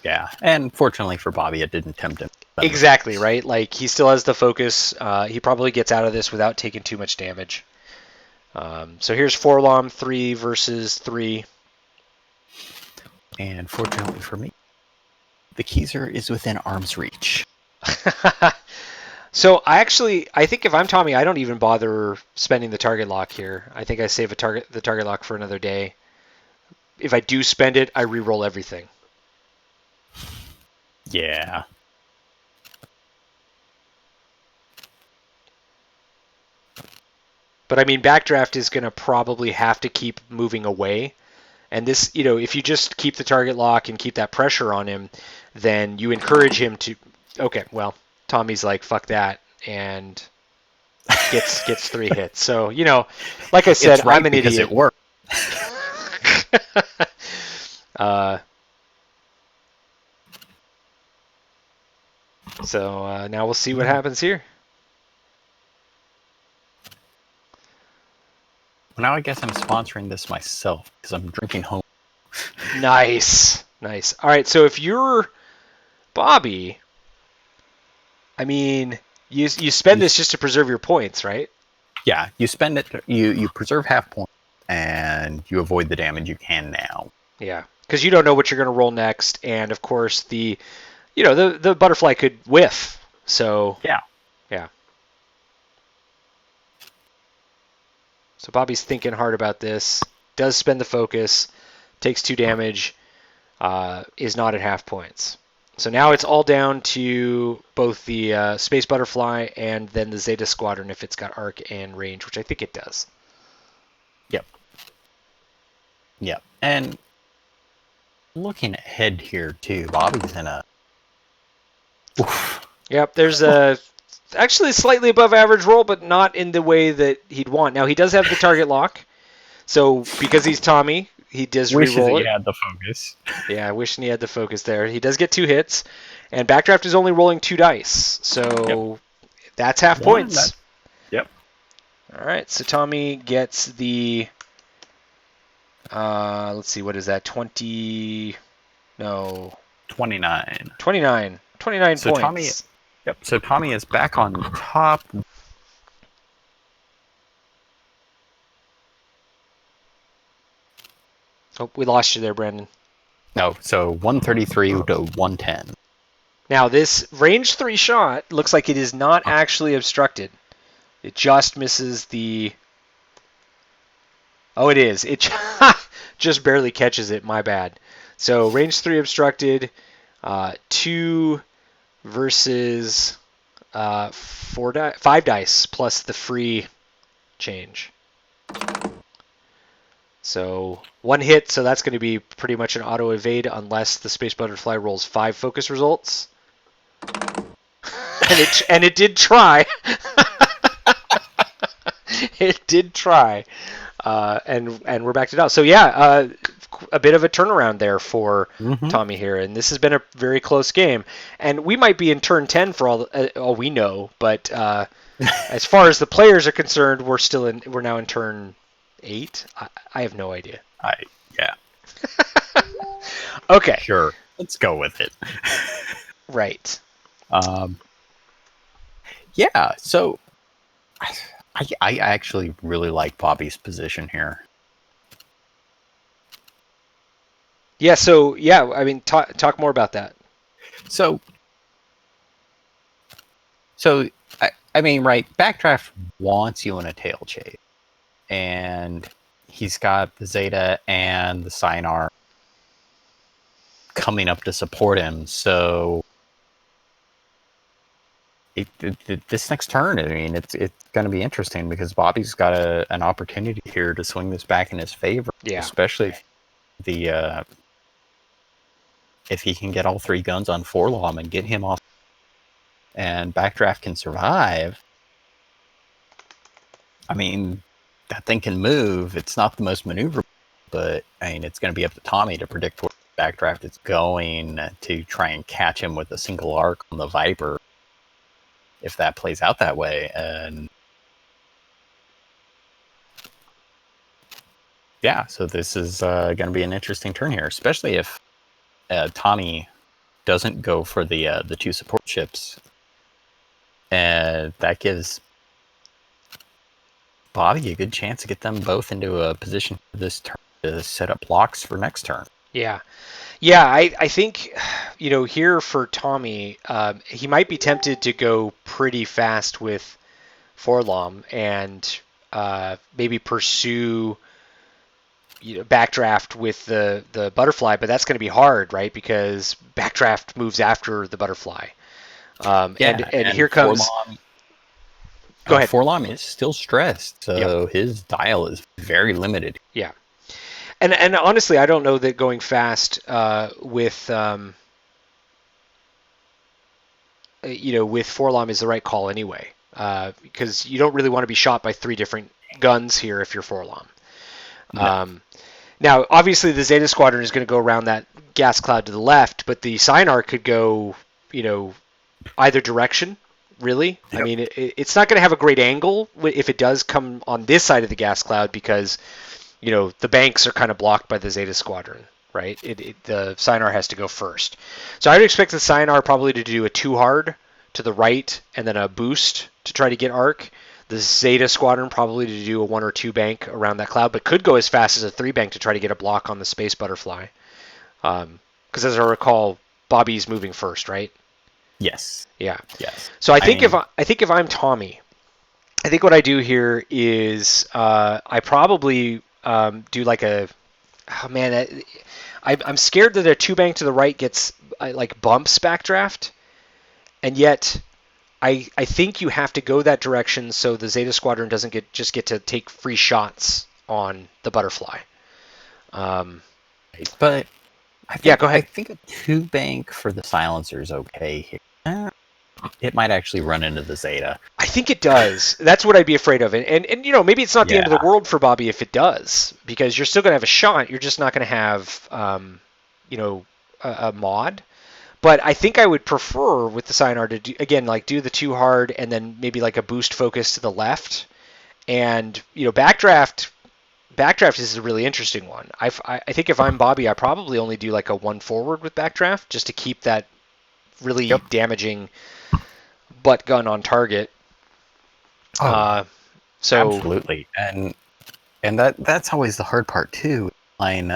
Yeah, and fortunately for Bobby, it didn't tempt him. Exactly, right? Like, he still has the focus. He probably gets out of this without taking too much damage. So here's Forlom 3 versus 3. And fortunately for me, the Keyser is within arm's reach. So I think if I'm Tommy, I don't even bother spending the target lock here. I think I save the target lock for another day. If I do spend it, I re-roll everything. Yeah. But I mean, Backdraft is going to probably have to keep moving away. And this, if you just keep the target lock and keep that pressure on him, then you encourage him to. Okay, well, Tommy's like, fuck that, and gets 3 hits. So, like I said, I'm an because idiot. It worked. So now we'll see what happens here. Now I guess I'm sponsoring this myself because I'm drinking home. Nice. All right, so if you're Bobby, I mean, you spend this just to preserve your points, right? Yeah, you spend it. You preserve half points, and you avoid the damage you can now. Yeah, because you don't know what you're going to roll next, and of course the butterfly could whiff. So yeah. So Bobby's thinking hard about this. Does spend the focus, takes 2 damage, is not at half points. So now it's all down to both the Space Butterfly and then the Zeta Squadron if it's got arc and range, which I think it does. Yep. And looking ahead here too, Bobby's in a. Oof. Yep. There's actually slightly above average roll, but not in the way that he'd want. Now he does have the target lock, so because he's Tommy, he does re-roll it. He had the focus. Yeah, wishing he had the focus there. He does get 2 hits, and Backdraft is only rolling 2 dice, so that's half points. Yep. All right, so Tommy gets the. Let's see, what is that? 29. 29 so points. So Tommy is back on top. Oh, we lost you there, Brandon. No, so 133 to 110. Now, this range 3 shot looks like it is not actually obstructed. It just misses the... Oh, it is. It just barely catches it. My bad. So, range 3 obstructed. 2 versus 5 dice plus the free change. So 1 hit, so that's going to be pretty much an auto evade unless the Space Butterfly rolls 5 focus results. and it did try. It did try. And we're back to down. So yeah, a bit of a turnaround there for Tommy here, and this has been a very close game. And we might be in turn 10 for all we know, but as far as the players are concerned, we're now in turn 8. I have no idea. Yeah. Okay. Sure. Let's go with it. Right. Yeah. So I actually really like Bobby's position here. Yeah. So yeah, I mean, talk more about that. So I mean, right? Backdraft wants you in a tail chase, and he's got the Zeta and the Sinar coming up to support him. So this next turn, I mean, it's going to be interesting because Bobby's got an opportunity here to swing this back in his favor. Yeah. Especially if he can get all 3 guns on Forlom and get him off, and Backdraft can survive. I mean, that thing can move. It's not the most maneuverable, but I mean, it's going to be up to Tommy to predict where Backdraft is going to try and catch him with a single arc on the Viper. if that plays out that way. And yeah, so this is going to be an interesting turn here, especially if Tommy doesn't go for the 2 support ships, and that gives Bobby a good chance to get them both into a position for this turn to set up blocks for next turn. Yeah. I think, here for Tommy, he might be tempted to go pretty fast with Forlom and maybe pursue backdraft with the butterfly, but that's going to be hard, right? Because backdraft moves after the butterfly. And here comes. Forlom, go ahead. Forlom is still stressed, so his dial is very limited. Yeah. And honestly, I don't know that going fast with Forlom is the right call anyway, because you don't really want to be shot by 3 different guns here if you're Forlom. No. Now, obviously, the Zeta Squadron is going to go around that gas cloud to the left, but the Sinar could go, either direction, really. Yep. I mean, it's not going to have a great angle if it does come on this side of the gas cloud because, the banks are kind of blocked by the Zeta Squadron, right? The Sinar has to go first. So I would expect the Sinar probably to do a 2-hard to the right and then a boost to try to get arc. The Zeta Squadron probably to do a 1 or 2 bank around that cloud, but could go as fast as a 3 bank to try to get a block on the Space Butterfly. Because as I recall, Bobby's moving first, right? Yes. Yeah. Yes. So I think if I'm Tommy, I think what I do here is I probably do like a. Oh man, I'm scared that a 2 bank to the right gets bumps backdraft, and yet. I think you have to go that direction so the Zeta Squadron doesn't get to take free shots on the butterfly. But go ahead. I think a 2 bank for the silencer is okay here. It might actually run into the Zeta. I think it does. That's what I'd be afraid of. And maybe it's not the end of the world for Bobby if it does, because you're still going to have a shot. You're just not going to have a mod. But I think I would prefer with the Sinar to do the 2-hard and then maybe like a boost focus to the left. And backdraft is a really interesting one. I think if I'm Bobby, I probably only do like a 1 forward with backdraft just to keep that really damaging butt gun on target. So absolutely, and that's always the hard part too. Line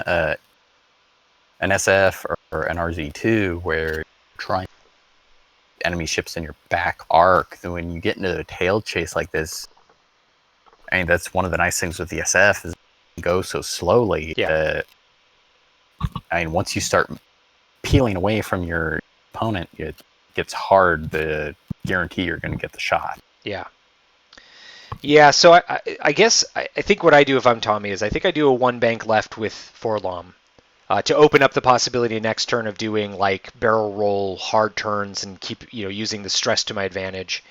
an SF or an RZ2 where you're trying enemy ships in your back arc. Then when you get into a tail chase like this, I mean, that's one of the nice things with the SF is you go so slowly. I mean, once you start peeling away from your opponent, it gets hard to guarantee you're going to get the shot. Yeah, so I guess I think what I do if I'm Tommy is I think I do a 1 bank left with Forlom. To open up the possibility next turn of doing like barrel roll hard turns and keep using the stress to my advantage,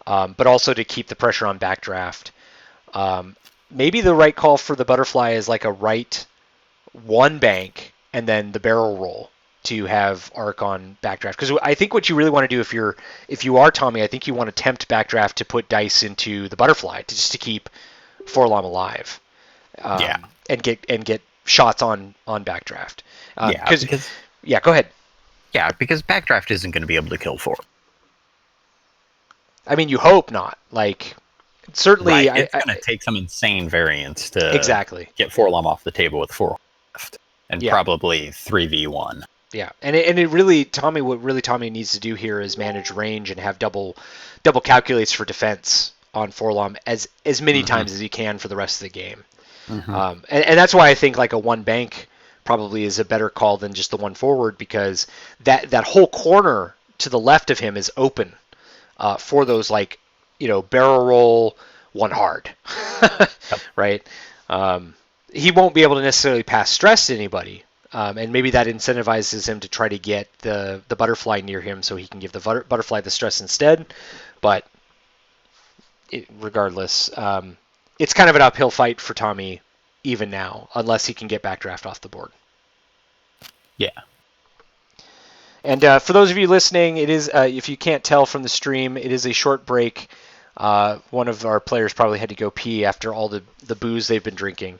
but also to keep the pressure on backdraft. Maybe the right call for the butterfly is like a right 1 bank and then the barrel roll to have arc on backdraft. Because I think what you really want to do if you are Tommy, I think you want to tempt backdraft to put dice into the butterfly to keep Forlom alive. And get shots on backdraft. Because go ahead. Yeah, because backdraft isn't going to be able to kill 4. I mean, you hope not. Certainly, right. It's going to take some insane variance to get Forlom off the table with 4 left, and probably 3v1. Yeah, and it really what Tommy needs to do here is manage range and have double calculates for defense on Forlom as many times as he can for the rest of the game. Mm-hmm. And that's why I think like a 1 bank probably is a better call than just the 1 forward, because that whole corner to the left of him is open for those barrel roll 1 hard, right? He won't be able to necessarily pass stress to anybody, and maybe that incentivizes him to try to get the butterfly near him so he can give the butterfly the stress instead. But regardless. It's kind of an uphill fight for Tommy even now, unless he can get backdraft off the board. Yeah. And for those of you listening, it is if you can't tell from the stream, it is a short break. One of our players probably had to go pee after all the booze they've been drinking.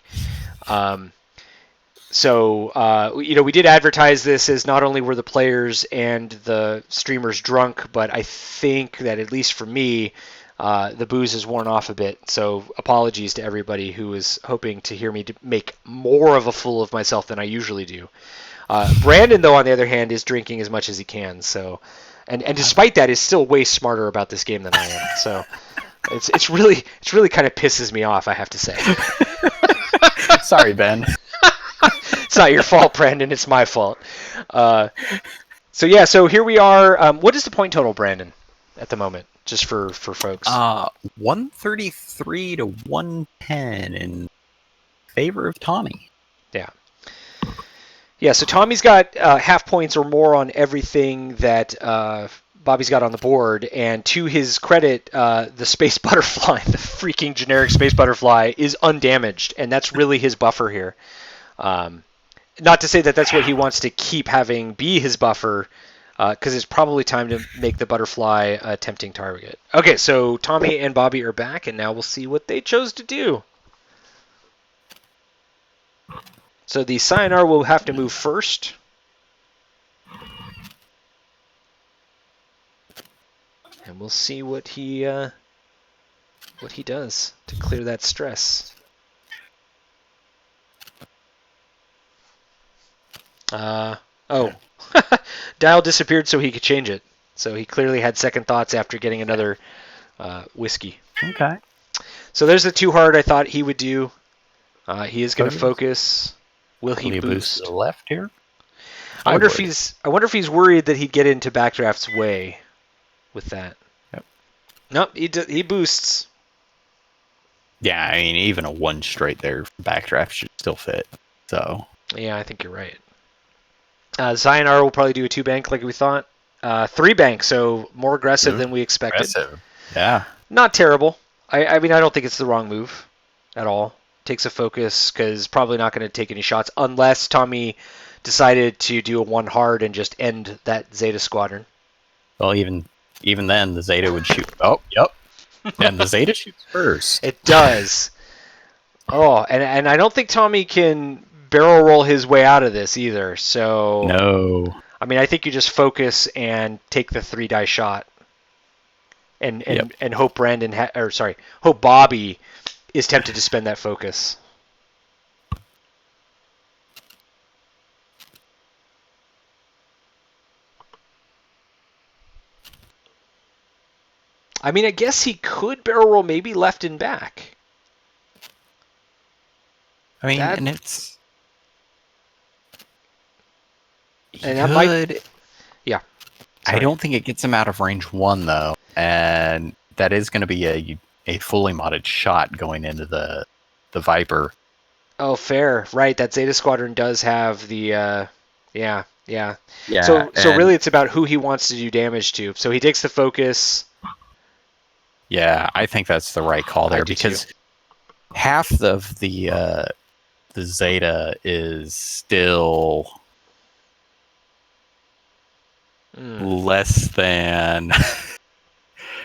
So we did advertise this as not only were the players and the streamers drunk, but I think that at least for me, the booze has worn off a bit. So apologies to everybody who was hoping to hear me make more of a fool of myself than I usually do. Brandon, though, on the other hand, is drinking as much as he can. So, and despite that, is still way smarter about this game than I am. So, it's really kind of pisses me off, I have to say. Sorry, Ben. It's not your fault, Brandon. It's my fault. So here we are. What is the point total, Brandon, at the moment, just for folks? 133 to 110 in favor of Tommy. Yeah. Yeah, so Tommy's got half points or more on everything that Bobby's got on the board, and to his credit, the space butterfly, the freaking generic space butterfly, is undamaged, and that's really his buffer here. Not to say that that's what he wants to keep having be his buffer, because it's probably time to make the butterfly a tempting target. Okay, so Tommy and Bobby are back, and now we'll see what they chose to do. So the Sayonara will have to move first. And we'll see what he does to clear that stress. Dial disappeared so he could change it. So he clearly had second thoughts after getting another whiskey. Okay. So there's the 2 hard I thought he would do. He is going to focus. Will he boost? To the left here? I wonder if he's worried that he'd get into Backdraft's way with that. Yep. Nope, he boosts. Yeah, I mean, even a 1 straight there Backdraft should still fit. So. Yeah, I think you're right. Sayonara will probably do a 2 bank like we thought. 3 bank, so more aggressive than we expected. Aggressive. Yeah. Not terrible. I mean, I don't think it's the wrong move at all. Takes a focus because probably not going to take any shots unless Tommy decided to do a 1 hard and just end that Zeta squadron. Well, even then, the Zeta would shoot. Oh, yep. And the Zeta shoots first. It does. Oh, and I don't think Tommy can barrel roll his way out of this either. So no. I mean, I think you just focus and take the 3 die shot, and hope hope Bobby is tempted to spend that focus. I mean, I guess he could barrel roll maybe left and back. I mean, and it's... And that might... Yeah. Sorry. I don't think it gets him out of range 1, though. And that is going to be a fully modded shot going into the Viper. Oh, fair. Right, that Zeta Squadron does have the... Yeah. Yeah. So really it's about who he wants to do damage to. So he takes the focus... Yeah, I think that's the right call there because half of the Zeta is still less than,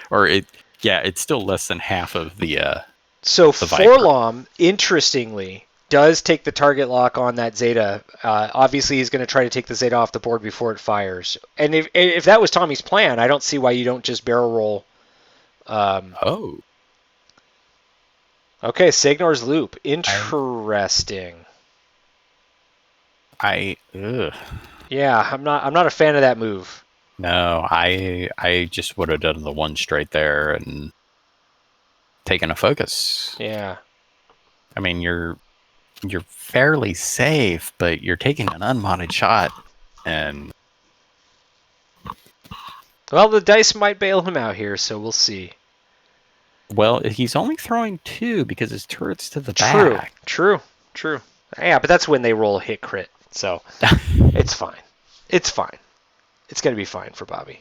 it's still less than half of the. So the Forlom, interestingly, does take the target lock on that Zeta. Obviously, he's going to try to take the Zeta off the board before it fires. And if that was Tommy's plan, I don't see why you don't just barrel roll. Okay, Sagnor's Loop. Interesting. Yeah, I'm not a fan of that move. No, I just would have done the 1 straight there and taken a focus. Yeah. I mean, you're fairly safe, but you're taking an unmodded shot, and well, the dice might bail him out here, so we'll see. Well, he's only throwing 2 because his turret's to the back. True. Yeah, but that's when they roll a hit crit, so it's fine. It's fine. It's going to be fine for Bobby.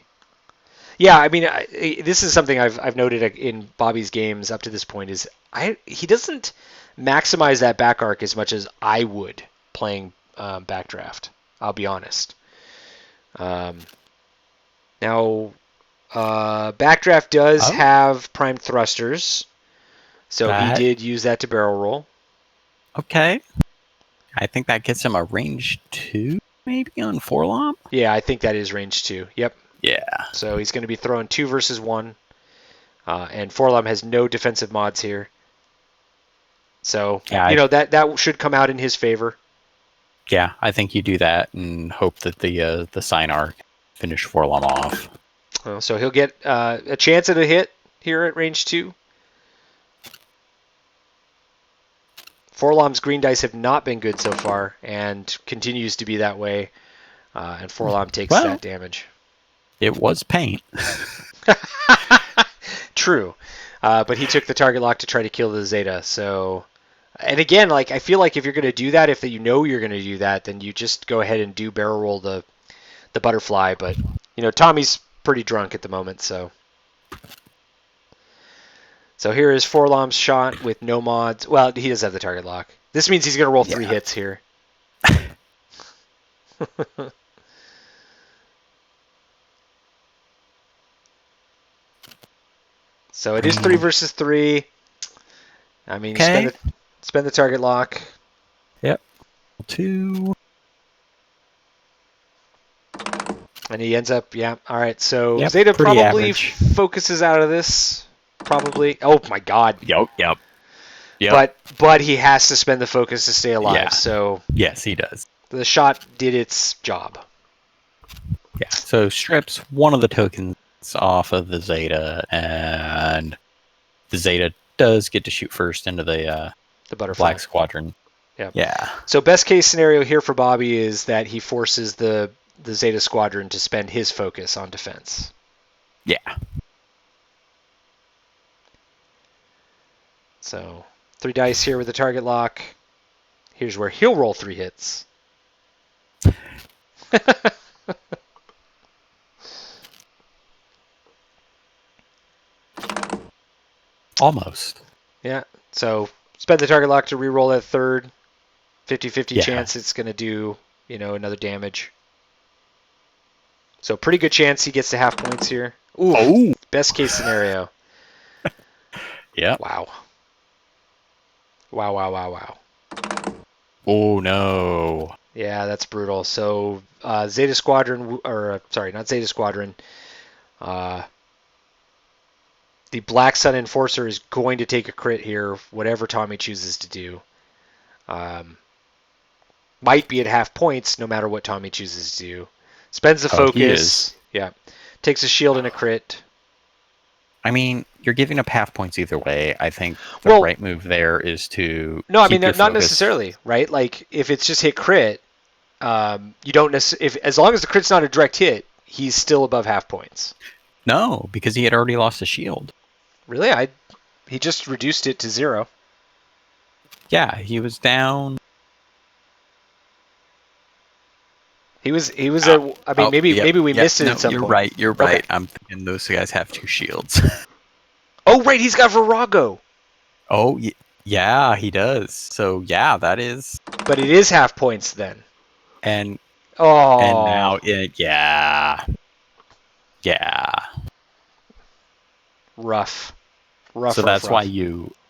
Yeah, I mean, this is something I've noted in Bobby's games up to this point is he doesn't maximize that back arc as much as I would playing Backdraft. I'll be honest. Now, Backdraft does have primed thrusters, so he did use that to barrel roll. Okay. I think that gets him a range 2, maybe, on Forlom? Yeah, I think that is range 2. Yep. Yeah. So he's going to be throwing 2 versus 1. And Forlom has no defensive mods here. So, yeah, that should come out in his favor. Yeah, I think you do that and hope that the Signar finish Forlom off. So he'll get a chance at a hit here at range 2. Forlom's green dice have not been good so far and continues to be that way. And Forlom takes that damage. It was paint. True. But he took the target lock to try to kill the Zeta. So, and again, I feel like if you're going to do that, if you know you're going to do that, then you just go ahead and do barrel roll the butterfly. But, Tommy's pretty drunk at the moment, so. So here is Forlom's shot with no mods. Well, he does have the target lock. This means he's going to roll 3 hits here. So it is 3 versus 3. I mean, spend the target lock. Yep. 2. And he ends up, all right. So Zeta probably focuses out of this. Probably. Oh my God. Yep. But he has to spend the focus to stay alive. Yeah. So yes, he does. The shot did its job. Yeah. So strips one of the tokens off of the Zeta, and the Zeta does get to shoot first into the butterfly Black Squadron. Yep. Yeah. So best case scenario here for Bobby is that he forces the Zeta Squadron to spend his focus on defense. Yeah. So 3 dice here with the target lock. Here's where he'll roll 3 hits. Almost. Yeah. So spend the target lock to re-roll that third. 50-50 chance it's going to do, another damage. So pretty good chance he gets to half points here. Ooh. Oh. Best case scenario. Yeah. Wow. Wow. Oh, no. Yeah, that's brutal. So Zeta Squadron, not Zeta Squadron. The Black Sun Enforcer is going to take a crit here, whatever Tommy chooses to do. Might be at half points, no matter what Tommy chooses to do. Spends the focus. He is. Yeah. Takes a shield and a crit. I mean, you're giving up half points either way. I think the right move there is to. No, I mean, not necessarily, right? Like, if it's just hit crit, you don't necessarily. As long as the crit's not a direct hit, he's still above half points. No, because he had already lost a shield. Really? He just reduced it to 0. Yeah, he was down. He was. Maybe we missed it at some point. You're right. I'm thinking those guys have 2 shields. Oh, right. He's got Virago. Oh, yeah, he does. So yeah, that is. But it is half points then. And and now yeah. Rough. So that's why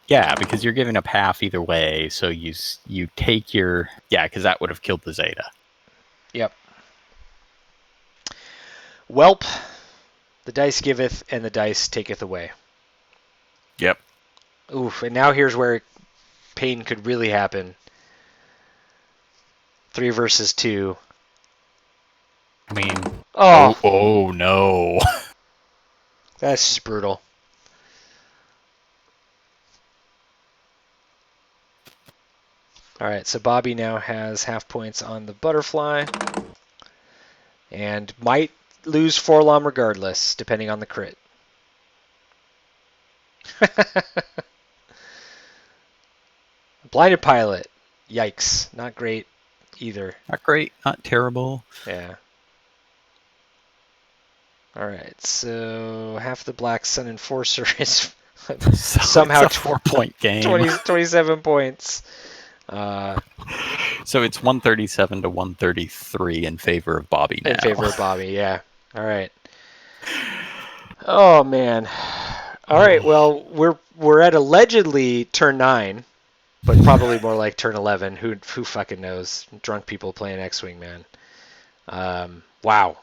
because you're giving up half either way. So you take your because that would have killed the Zeta. Yep. Welp, the dice giveth and the dice taketh away. Yep. Oof, and now here's where pain could really happen. 3 versus 2. I mean, oh no. That's just brutal. All right, so Bobby now has half points on the butterfly and might lose Forlom regardless, depending on the crit. Blinded Pilot. Yikes. Not great either. Not great. Not terrible. Yeah. All right, so half the Black Sun Enforcer is somehow it's a 4-point game. 27 points. So it's 137 to 133 in favor of Bobby now. In favor of Bobby, yeah. All right. Oh man. All right. Well, we're at allegedly turn 9, but probably more like turn 11. Who fucking knows? Drunk people playing X-wing, man. Wow.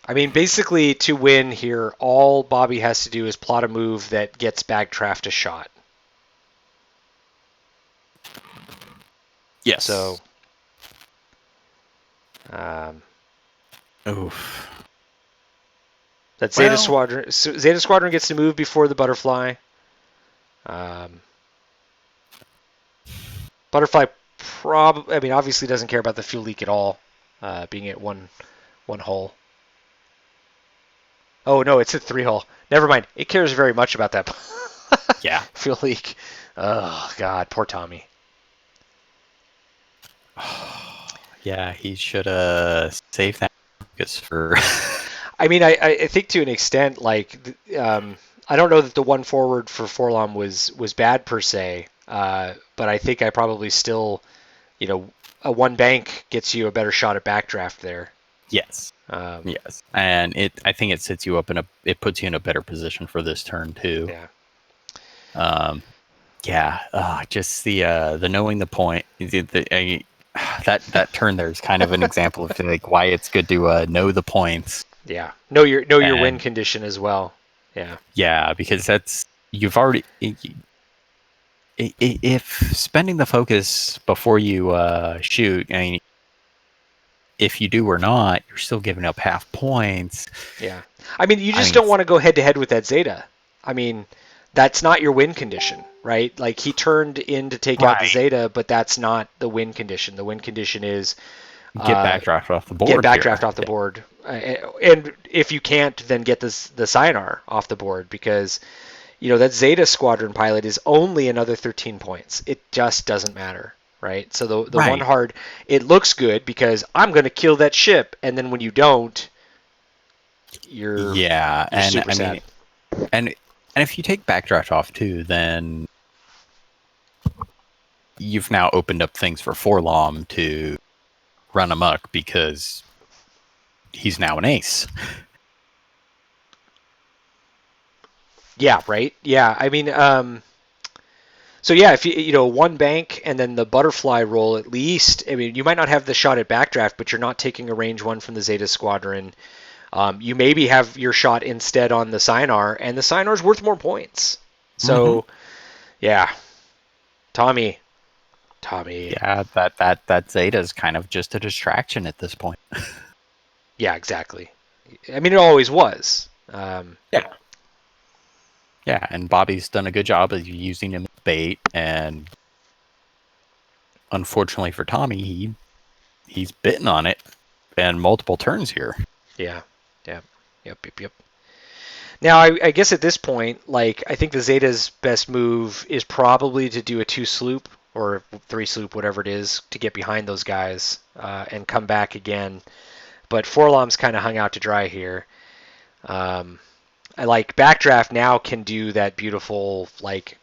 I mean, basically, to win here, all Bobby has to do is plot a move that gets Backdraft a shot. Yes. So, oof. that Zeta Squadron. Zeta Squadron gets to move before the Butterfly. Butterfly I mean, obviously doesn't care about the fuel leak at all, being at one hull. Oh no, it's at 3 hull. Never mind. It cares very much about that. Yeah. Fuel leak. Oh God, poor Tommy. Yeah, he should have saved that focus for. I mean, I think to an extent, like, I don't know that the one forward for Forlom was bad per se, but I think I probably still, a one bank gets you a better shot at backdraft there. Yes. Yes, and I think it sets you up it puts you in a better position for this turn too. Yeah. Just the knowing the point. That turn there is kind of an example of like why it's good to know the points. Yeah. Know your win condition as well. Yeah. Yeah, because you've already. If spending the focus before you shoot, I mean, if you do or not, you're still giving up half points. Yeah. I mean, you just don't want to go head to head with that Zeta. I mean, that's not your win condition, right? Like, he turned in to take out the Zeta, but that's not the win condition. The win condition is get backdraft off the board. Get backdraft off the board. And if you can't, then get the Scinar off the board, because that Zeta Squadron pilot is only another 13 points. It just doesn't matter. Right, so the one hard, it looks good because I'm going to kill that ship, and then when you don't, you're super sad. And if you take backdraft off too, then you've now opened up things for Forlom to run amok because he's now an ace. Yeah, right. Yeah, I mean, so yeah, if you one bank and then the Butterfly roll at least. I mean, you might not have the shot at backdraft, but you're not taking a range 1 from the Zeta Squadron. You maybe have your shot instead on the Scinar, and the Scinar's worth more points. So, yeah, Tommy. Yeah, that Zeta is kind of just a distraction at this point. Yeah, exactly. I mean, it always was. Yeah, and Bobby's done a good job of using him as bait, and unfortunately for Tommy, he's bitten on it, and multiple turns here. Yeah. Yep. Now, I guess at this point, like, I think the Zeta's best move is probably to do a 2 sloop or 3 sloop, whatever it is, to get behind those guys and come back again. But Forlom's kind of hung out to dry here. I like backdraft now can do that beautiful, like,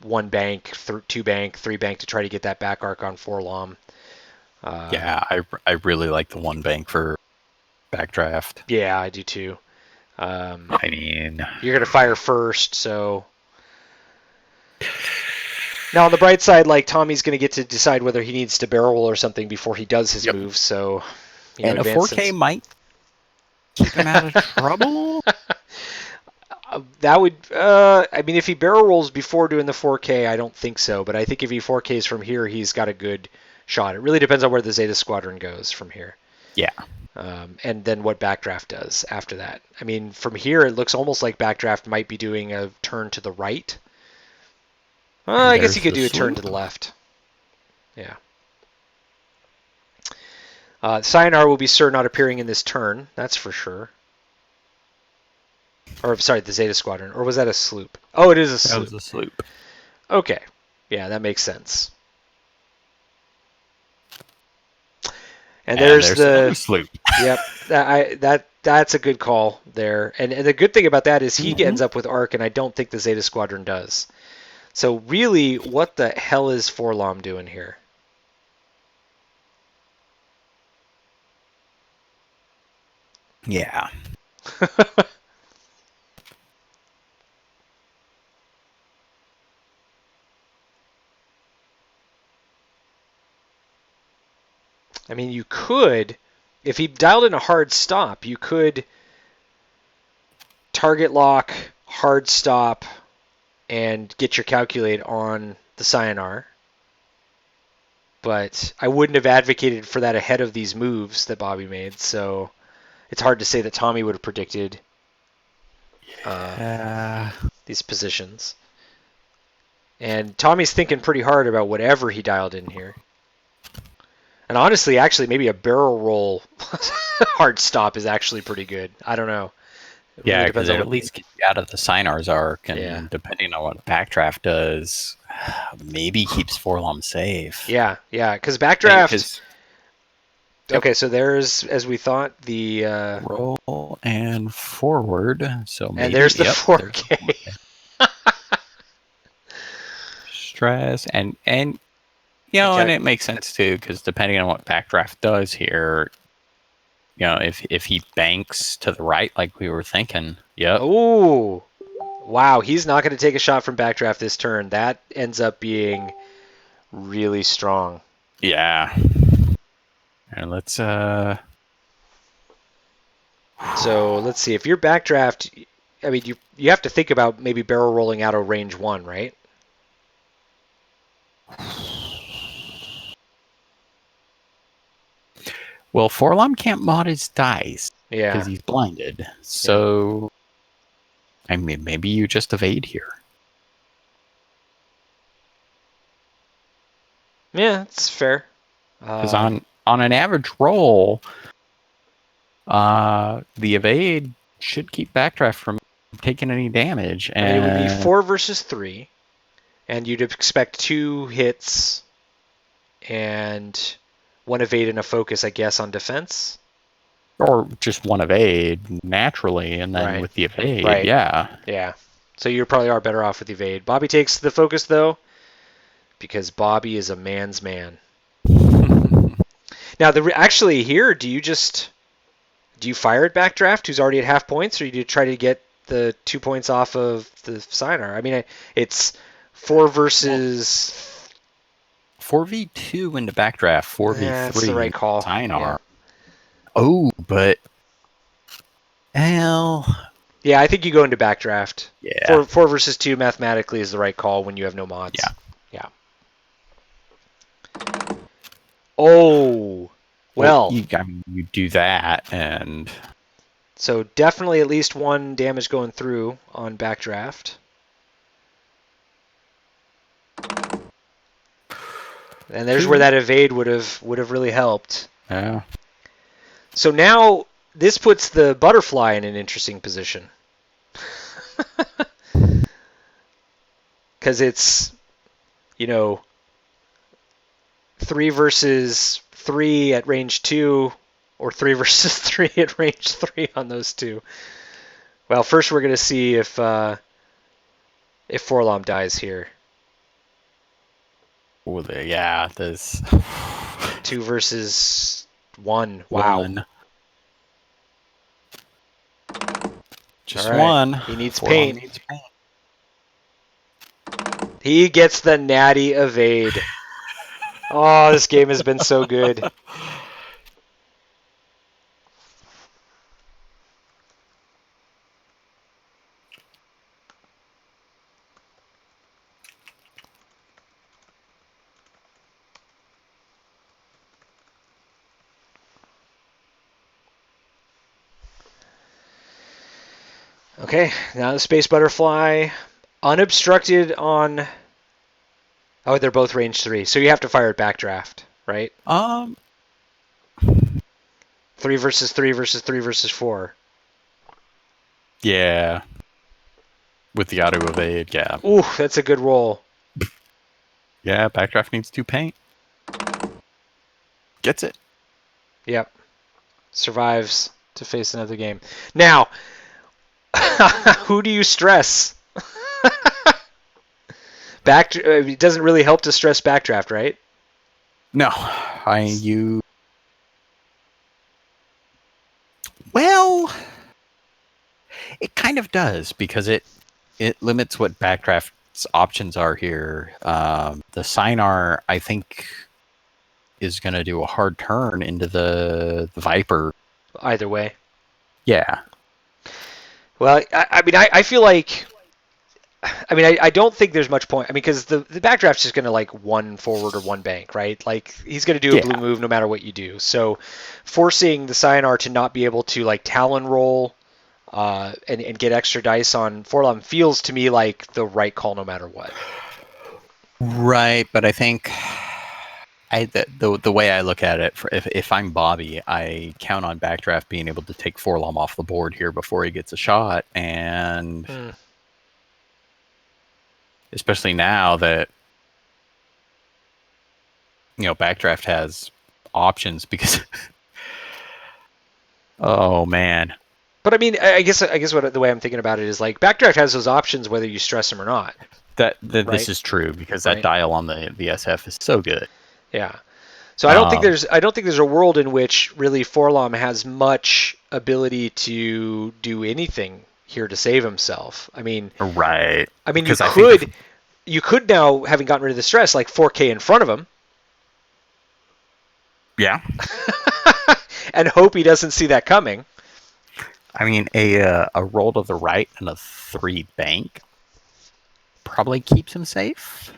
1 bank, 2 bank, 3 bank to try to get that back arc on Forlom. I really like the 1 bank for backdraft. Yeah, I do too. I mean, you're gonna fire first, so now on the bright side, like, Tommy's gonna get to decide whether he needs to barrel roll or something before he does his move. So, and a 4K might keep him out of trouble. That would, I mean, if he barrel rolls before doing the 4K, I don't think so. But I think if he 4Ks from here, he's got a good shot. It really depends on where the Zeta Squadron goes from here. Yeah. And then what backdraft does after that. I mean, from here, it looks almost like backdraft might be doing a turn to the right. I guess he could do a turn to the left. Yeah. Scinar will be Sir not appearing in this turn. That's for sure. Or, sorry, the Zeta Squadron. Or was that a sloop? Oh, it is a sloop. That was a sloop. Okay. Yeah, that makes sense. And there's the sloop. Yep. That's a good call there. And the good thing about that is he ends up with Arc, and I don't think the Zeta Squadron does. So really, what the hell is Forlom doing here? Yeah. I mean, you could, if he dialed in a hard stop, you could target lock, hard stop, and get your calculate on the Scion. But I wouldn't have advocated for that ahead of these moves that Bobby made, so it's hard to say that Tommy would have predicted these positions. And Tommy's thinking pretty hard about whatever he dialed in here. And honestly, actually, maybe a barrel roll hard stop is actually pretty good. I don't know. Yeah, because it at least gets you out of the Synar's arc, and depending on what Backdraft does, maybe keeps Forlom safe. Yeah, because Backdraft... Okay, so there's, as we thought, the... roll and forward, so maybe... And there's the 4K. Stress, and you know, and it makes sense too, because depending on what Backdraft does here, you know, if he banks to the right like we were thinking, Ooh, wow, he's not going to take a shot from Backdraft this turn. That ends up being really strong. Yeah. And let's So let's see. If you're Backdraft, I mean, you have to think about maybe barrel rolling out of range 1, right? Well, Forlom can't mod his dice because he's blinded. So, I mean, maybe you just evade here. Yeah, it's fair. Because on an average roll, the evade should keep Backdraft from taking any damage. And it would be 4 versus 3, and you'd expect 2 hits and 1 evade and a focus, I guess, on defense. Or just 1 evade naturally, and then with the evade, Yeah. So you probably are better off with the evade. Bobby takes the focus, though, because Bobby is a man's man. Now, actually here, do you fire at Backdraft, who's already at half points, or do you try to get the 2 points off of the Scion? I mean, it's 4 versus... 4v2 into Backdraft, 4v3 that's the right call. Scion. Yeah. Oh, but... Well... Yeah, I think you go into Backdraft. Yeah. 4 versus 2 mathematically is the right call when you have no mods. Yeah. Oh, well. You do that, and... So definitely at least 1 damage going through on Backdraft. And there's where that evade would have really helped. Yeah. So now this puts the butterfly in an interesting position. Because it's, 3 versus 3 at range 2, or 3 versus 3 at range 3 on those 2. Well, first we're going to see if Forlom dies here. Oh, yeah, there's 2 versus 1. Wow. 1. Just right. 1. He needs paint. He gets the natty evade. Oh, this game has been so good. Okay, now the Space Butterfly, unobstructed on... Oh, they're both range 3, so you have to fire at Backdraft, right? 3 versus 3 versus 3 versus 4. Yeah. With the auto evade, yeah. Ooh, that's a good roll. Yeah, Backdraft needs 2 paint. Gets it. Yep. Survives. to face another game. Now, who do you stress? It doesn't really help to stress backdraft, right? No, Well, it kind of does because it limits what backdraft's options are here. The Sinar, I think, is going to do a hard turn into the Viper. Either way. Yeah. Well, I feel like. I don't think there's much point. Because the backdraft's just going to like one forward or one bank, right? Like he's going to do a blue move no matter what you do. So forcing the Cyanar to not be able to like Talon roll and get extra dice on Forlom feels to me like the right call no matter what. Right, but I think the way I look at it, if I'm Bobby, I count on backdraft being able to take Forlom off the board here before he gets a shot, and especially now that backdraft has options because oh man. But I guess what the way I'm thinking about it is like backdraft has those options whether you stress them or not. Right? This is true because that dial on the SF is so good. Yeah. So I don't think there's a world in which really Forlom has much ability to do anything here to save himself. Right. You could now, having gotten rid of the stress, like 4K in front of him. Yeah. And hope he doesn't see that coming. A roll to the right and a 3 bank probably keeps him safe.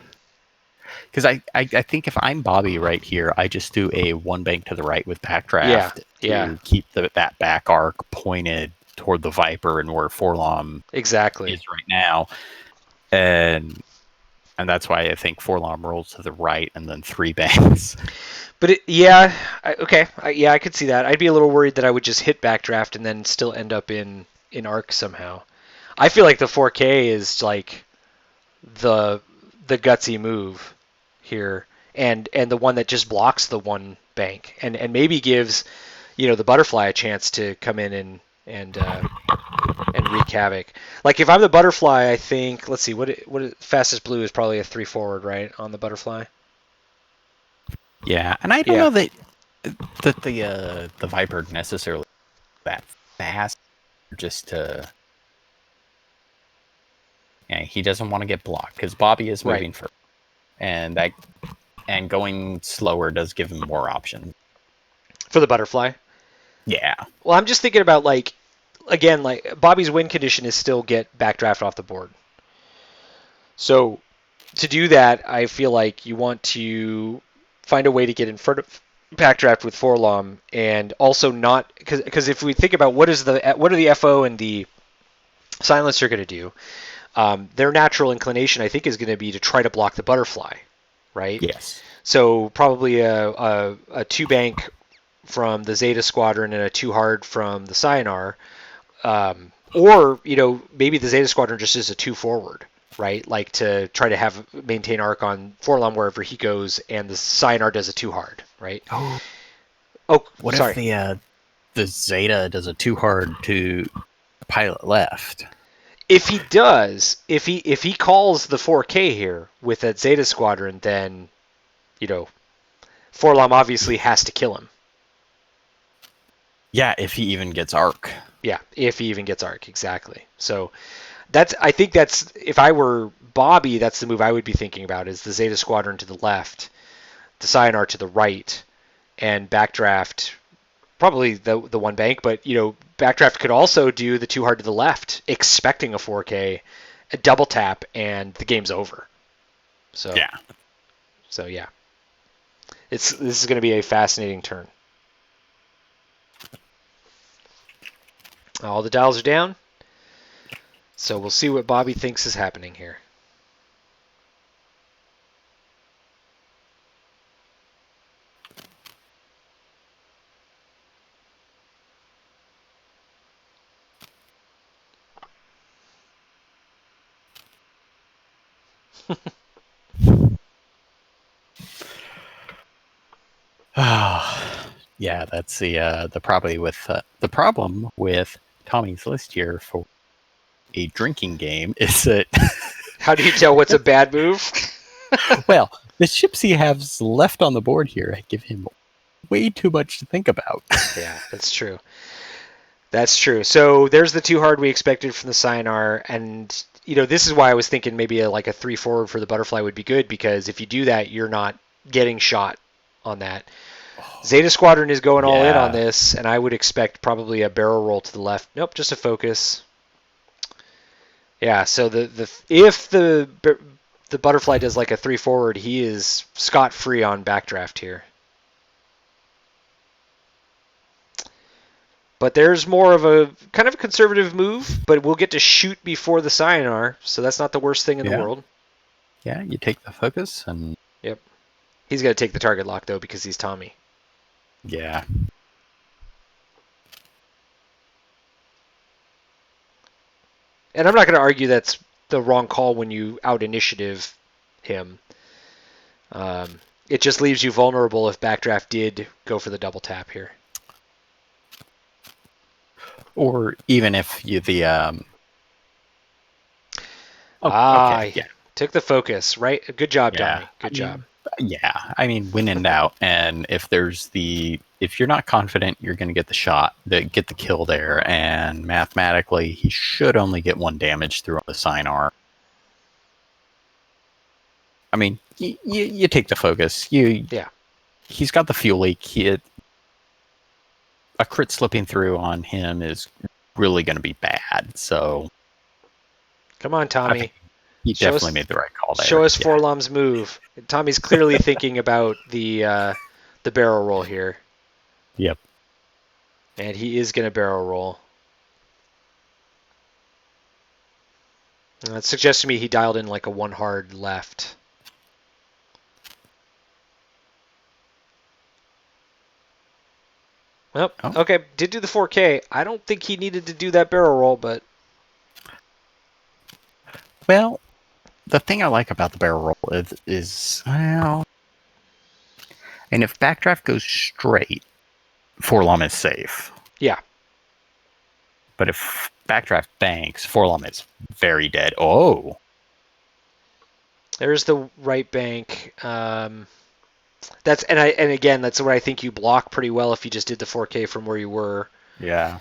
Because I think if I'm Bobby right here, I just do a 1 bank to the right with backdraft to keep that back arc pointed toward the Viper and where Forlom is right now. And that's why I think Forlom rolls to the right and then 3 banks. But I could see that. I'd be a little worried that I would just hit backdraft and then still end up in arc somehow. I feel like the 4K is like the gutsy move here, and the one that just blocks the 1 bank and maybe gives the butterfly a chance to come in and wreak havoc. Like if I'm the butterfly, I think let's see what fastest blue is probably a 3 forward, right, on the butterfly. Yeah, and I don't know that the Viper necessarily that fast. Just to, he doesn't want to get blocked because Bobby is moving first, and going slower does give him more options for the butterfly. Yeah. Well, I'm just thinking about like Bobby's win condition is still get backdraft off the board. So to do that, I feel like you want to find a way to get in front of backdraft with Forlom, and also not because if we think about what are the FO and the silencer going to do, their natural inclination I think is going to be to try to block the butterfly, right? Yes. So probably a 2 bank from the Zeta Squadron and a 2 hard from the Cyanar, or maybe the Zeta Squadron just is a 2 forward. Right, like to try to maintain arc on Forlom wherever he goes, and the Cyanar does a 2 hard, right? What if the Zeta does a 2 hard to pilot left? If he does, if he calls the 4K here with that Zeta Squadron, then Forlom obviously has to kill him. Yeah, if he even gets arc. Yeah, if he even gets arc, exactly. So. I think that's if I were Bobby, that's the move I would be thinking about is the Zeta Squadron to the left, the Cyanar to the right, and backdraft probably the 1 bank, but backdraft could also do the 2 hard to the left, expecting a 4K, a double tap, and the game's over. So yeah. This is going to be a fascinating turn. All the dials are down. So we'll see what Bobby thinks is happening here. Yeah, that's the problem with Tommy's list here for a drinking game is that How do you tell what's a bad move? well, the ships he has left on the board here give him way too much to think about. Yeah, that's true. That's true. So there's the 2 hard we expected from the Cyanar, and this is why I was thinking maybe like a 3 forward for the butterfly would be good, because if you do that, you're not getting shot on that. Zeta Squadron is going all in on this, and I would expect probably a barrel roll to the left. Nope, just a focus. Yeah, so if the butterfly does like a 3 forward, he is scot-free on backdraft here. But there's more of a kind of a conservative move, but we'll get to shoot before the Cyanar, so that's not the worst thing in the world. Yeah, you take the focus and... Yep. He's going to take the target lock, though, because he's Tommy. Yeah. And I'm not going to argue that's the wrong call when you out-initiative him. It just leaves you vulnerable if backdraft did go for the double tap here. Or even if you okay, took the focus, right? Good job, Tommy. Good job. Yeah, I mean, when in doubt, and if you're not confident you're going to get the shot, get the kill there, and mathematically he should only get 1 damage through the Cyanar. I mean, you take the focus. He's got the fuel leak. A crit slipping through on him is really going to be bad. So, come on, Tommy. He definitely made the right call there. Show us Forlom's move. Tommy's clearly thinking about the barrel roll here. Yep. And he is going to barrel roll. It suggests to me he dialed in like a 1 hard left. Oh, okay. Did do the 4K. I don't think he needed to do that barrel roll, but... Well, the thing I like about the barrel roll is and if backdraft goes straight, Forlom is safe. Yeah. But if backdraft banks, Forlom is very dead. Oh. There's the right bank. That's what I think you block pretty well if you just did the 4K from where you were. Yeah.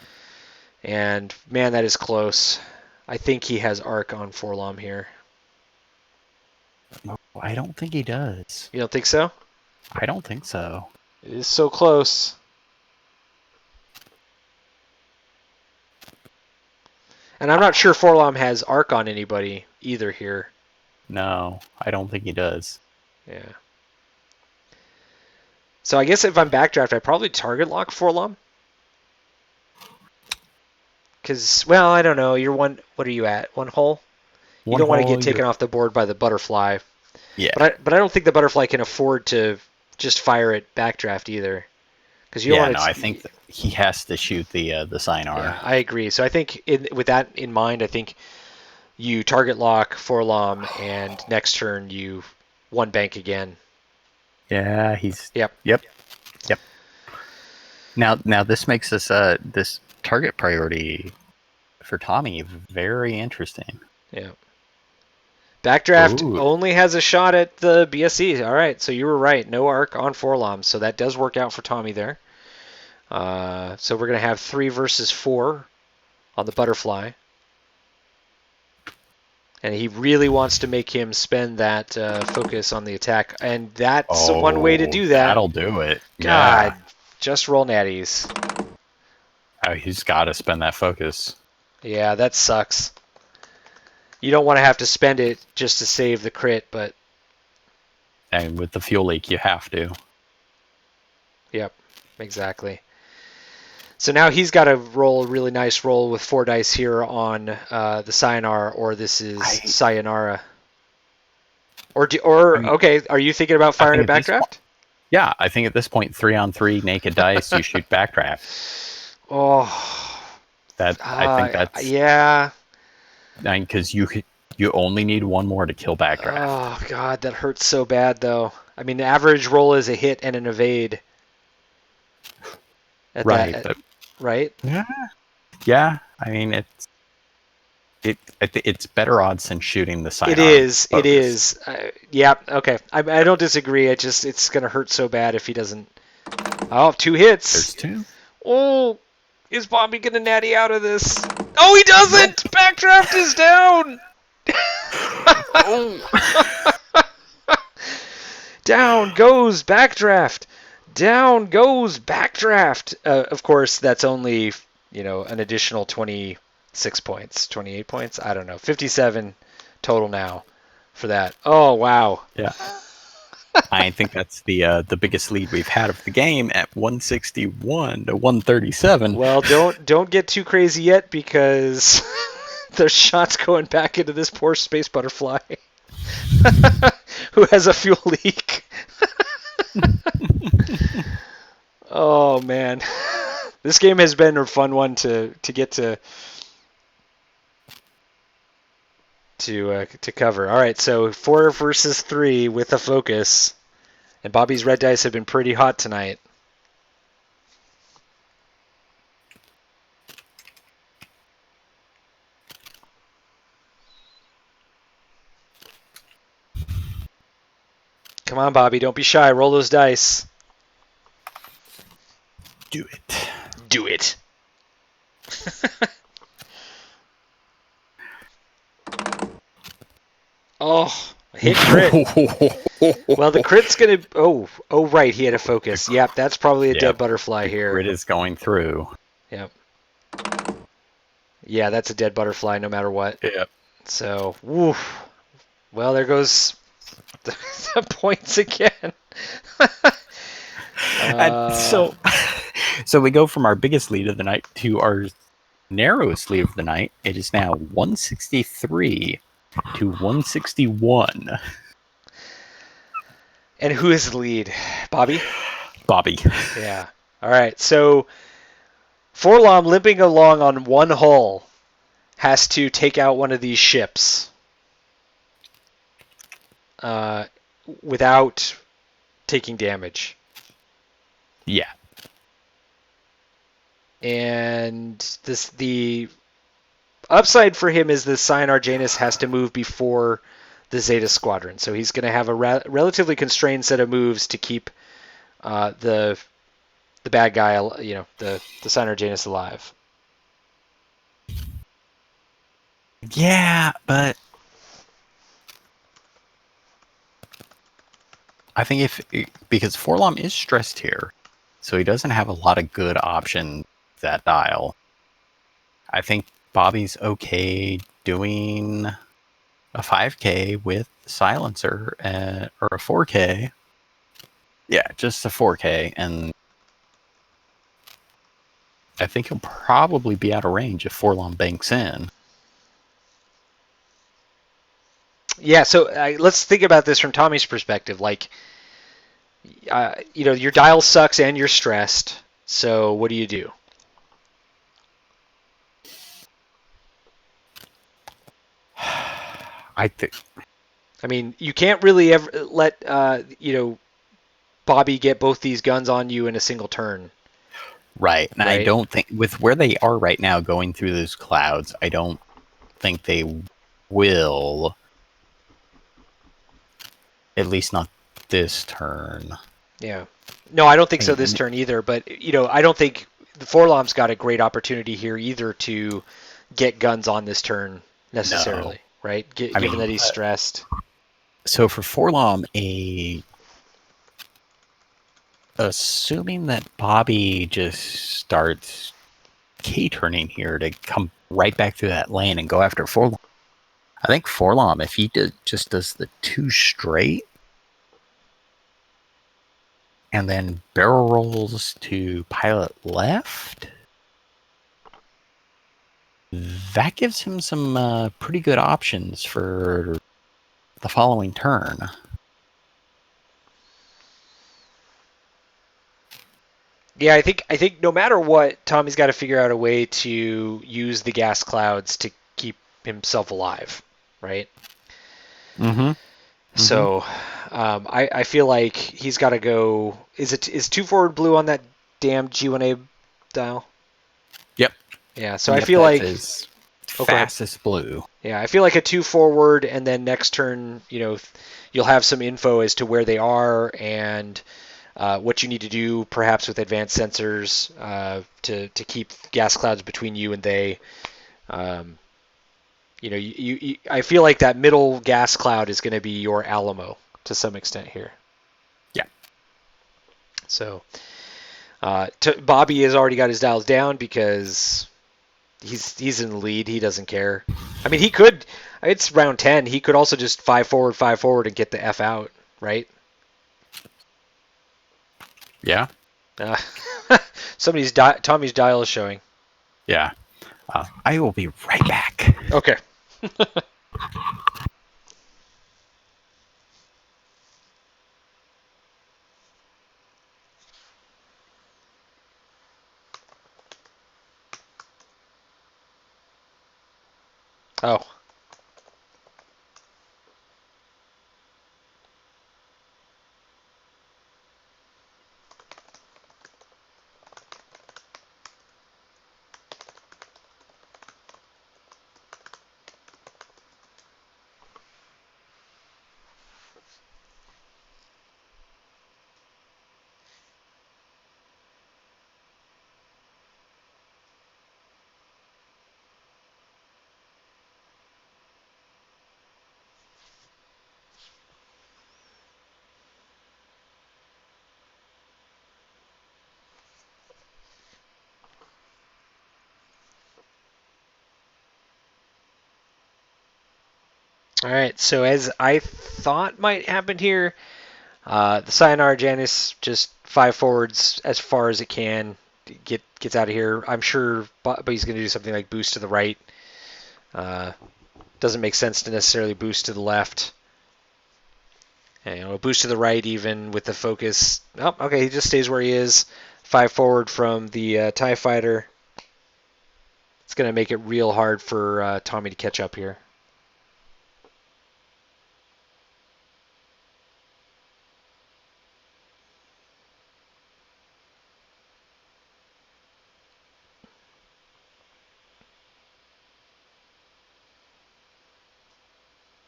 And man, that is close. I think he has arc on Forlom here. No, I don't think he does. You don't think so? I don't think so. It is so close. And I'm not sure Forlom has arc on anybody either here. No, I don't think he does. Yeah. So I guess if I'm backdraft, I probably target lock Forlom. Because, well, I don't know. You're what are you at? 1 hole? You don't want to get taken off the board by the butterfly. Yeah. But I don't think the butterfly can afford to just fire at backdraft either. Because you don't want to. I think he has to shoot the Cyanar. Yeah, I agree. So I think with that in mind, I think you target lock Forlom, and next turn you 1 bank again. Yeah, he's... Yep. Now this makes this target priority for Tommy very interesting. Yeah. Backdraft only has a shot at the BSE. All right, so you were right. No arc on Forlom, so that does work out for Tommy there. So we're going to have 3 versus 4 on the butterfly. And he really wants to make him spend that focus on the attack. And that's one way to do that. That'll do it. God, just roll natties. Oh, he's got to spend that focus. Yeah, that sucks. You don't want to have to spend it just to save the crit, but... And with the fuel leak, you have to. Yep, exactly. So now he's got to roll a really nice roll with 4 dice here on the Cyanar, or this is Sayonara. Okay, are you thinking about firing a backdraft? Yeah, I think at this point, 3-on-3 naked dice, you shoot backdraft. Oh. I think that's... Yeah. Because you only need 1 more to kill backdraft. Oh, God, that hurts so bad, though. I mean, the average roll is a hit and an evade. Right, but right? yeah. I mean, it's better odds than shooting the sidearm. It is. Yeah. Okay. I don't disagree. It's gonna hurt so bad if he doesn't. Oh, 2 hits. There's 2. Oh, is Bobby gonna natty out of this? Oh, he doesn't. Nope. Backdraft is down. Down goes backdraft. Down goes backdraft. Of course, that's only an additional 26 points, 28 points. I don't know. 57 total now for that. Oh wow. Yeah. I think that's the biggest lead we've had of the game at 161 to 137. Well, don't get too crazy yet because there's shots going back into this poor space butterfly who has a fuel leak. Oh man, this game has been a fun one to get to cover. All right, so 4 versus 3 with a focus, and Bobby's red dice have been pretty hot tonight. Come on, Bobby, don't be shy. Roll those dice. Do it. Do it. Oh, hit crit. Well, the crit's gonna. Oh, right. He had a focus. Yep, that's probably a dead butterfly here. Crit is going through. Yep. Yeah, that's a dead butterfly no matter what. Yep. So, woof. Well, there goes the points again. And so we go from our biggest lead of the night to our narrowest lead of the night. It is now 163 to 161. And who is the lead? Bobby? Bobby. Yeah. All right. So Forlom, limping along on one hull, has to take out one of these ships without taking damage. Yeah. And the upside for him is the Cyanar Janus has to move before the Zeta Squadron. So he's going to have a relatively constrained set of moves to keep the bad guy, the Cyanar Janus alive. Yeah, but I think because Forlom is stressed here, so he doesn't have a lot of good options that dial. I think Bobby's okay doing a 5K with silencer or a 4K. Yeah, just a 4K, and I think he'll probably be out of range if Forlom banks in. Yeah, so let's think about this from Tommy's perspective. Like, your dial sucks and you're stressed. So what do you do? I mean, you can't really ever let Bobby get both these guns on you in a single turn. Right. And I don't think, with where they are right now going through those clouds, I don't think they will. At least not this turn. Yeah. No, I don't think so this turn either. But, I don't think the Forlom's got a great opportunity here either to get guns on this turn necessarily. No. Right? Given that he's stressed. So for Forlom, assuming that Bobby just starts K-turning here to come right back through that lane and go after Forlom, I think Forlom, if he just does the 2 straight and then barrel rolls to pilot left, that gives him some pretty good options for the following turn. Yeah, I think no matter what, Tommy's got to figure out a way to use the gas clouds to keep himself alive, right? Mm-hmm. So, I feel like he's got to go. Is 2 forward blue on that damned G1A dial? Yep. Yeah, so Yep, I feel like is Oh, go ahead. fastest blue. Yeah, I feel like a 2 forward, and then next turn, you'll have some info as to where they are and what you need to do, perhaps with advanced sensors to keep gas clouds between you and they. I feel like that middle gas cloud is going to be your Alamo to some extent here. Yeah. So Bobby has already got his dials down because he's in the lead. He doesn't care. I mean, he could. It's round 10. He could also just 5 forward, and get the F out, right? Yeah. Tommy's dial is showing. Yeah. I will be right back. Okay. Oh. All right, so as I thought might happen here, the Sayonara Janus just 5 forwards as far as it can, gets out of here. I'm sure Bobby's going to do something like boost to the right. Doesn't make sense to necessarily boost to the left. And a boost to the right even with the focus. Oh, okay, he just stays where he is. 5 forward from the TIE Fighter. It's going to make it real hard for Tommy to catch up here.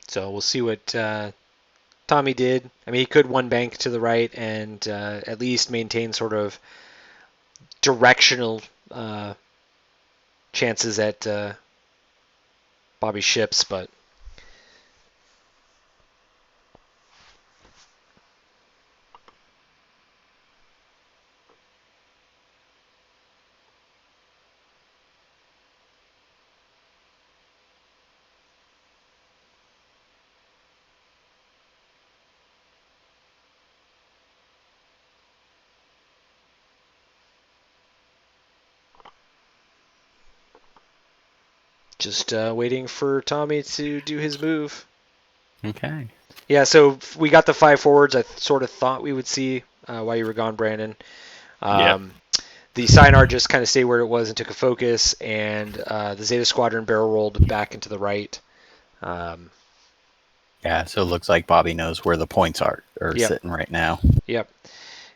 So we'll see what Tommy did. I mean, he could one bank to the right and at least maintain sort of directional chances at Bobby's ships, but just waiting for Tommy to do his move. Okay. Yeah, so we got the 5 forwards I sort of thought we would see while you were gone, Brandon. Yep. The Sinar just kind of stayed where it was and took a focus, and the Zeta Squadron barrel rolled back into the right. Yeah, so it looks like Bobby knows where the points are Yep. sitting right now. Yep.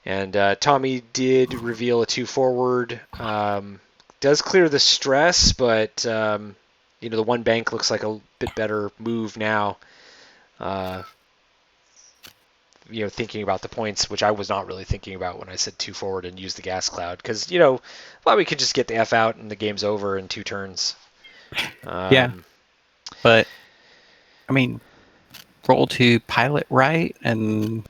And Tommy did reveal a 2 forward. Does clear the stress, but the one bank looks like a bit better move now. Thinking about the points, which I was not really thinking about when I said 2 forward and use the gas cloud, because Bobby could just get the F out and the game's over in 2 turns. Yeah, but I mean, roll to pilot right and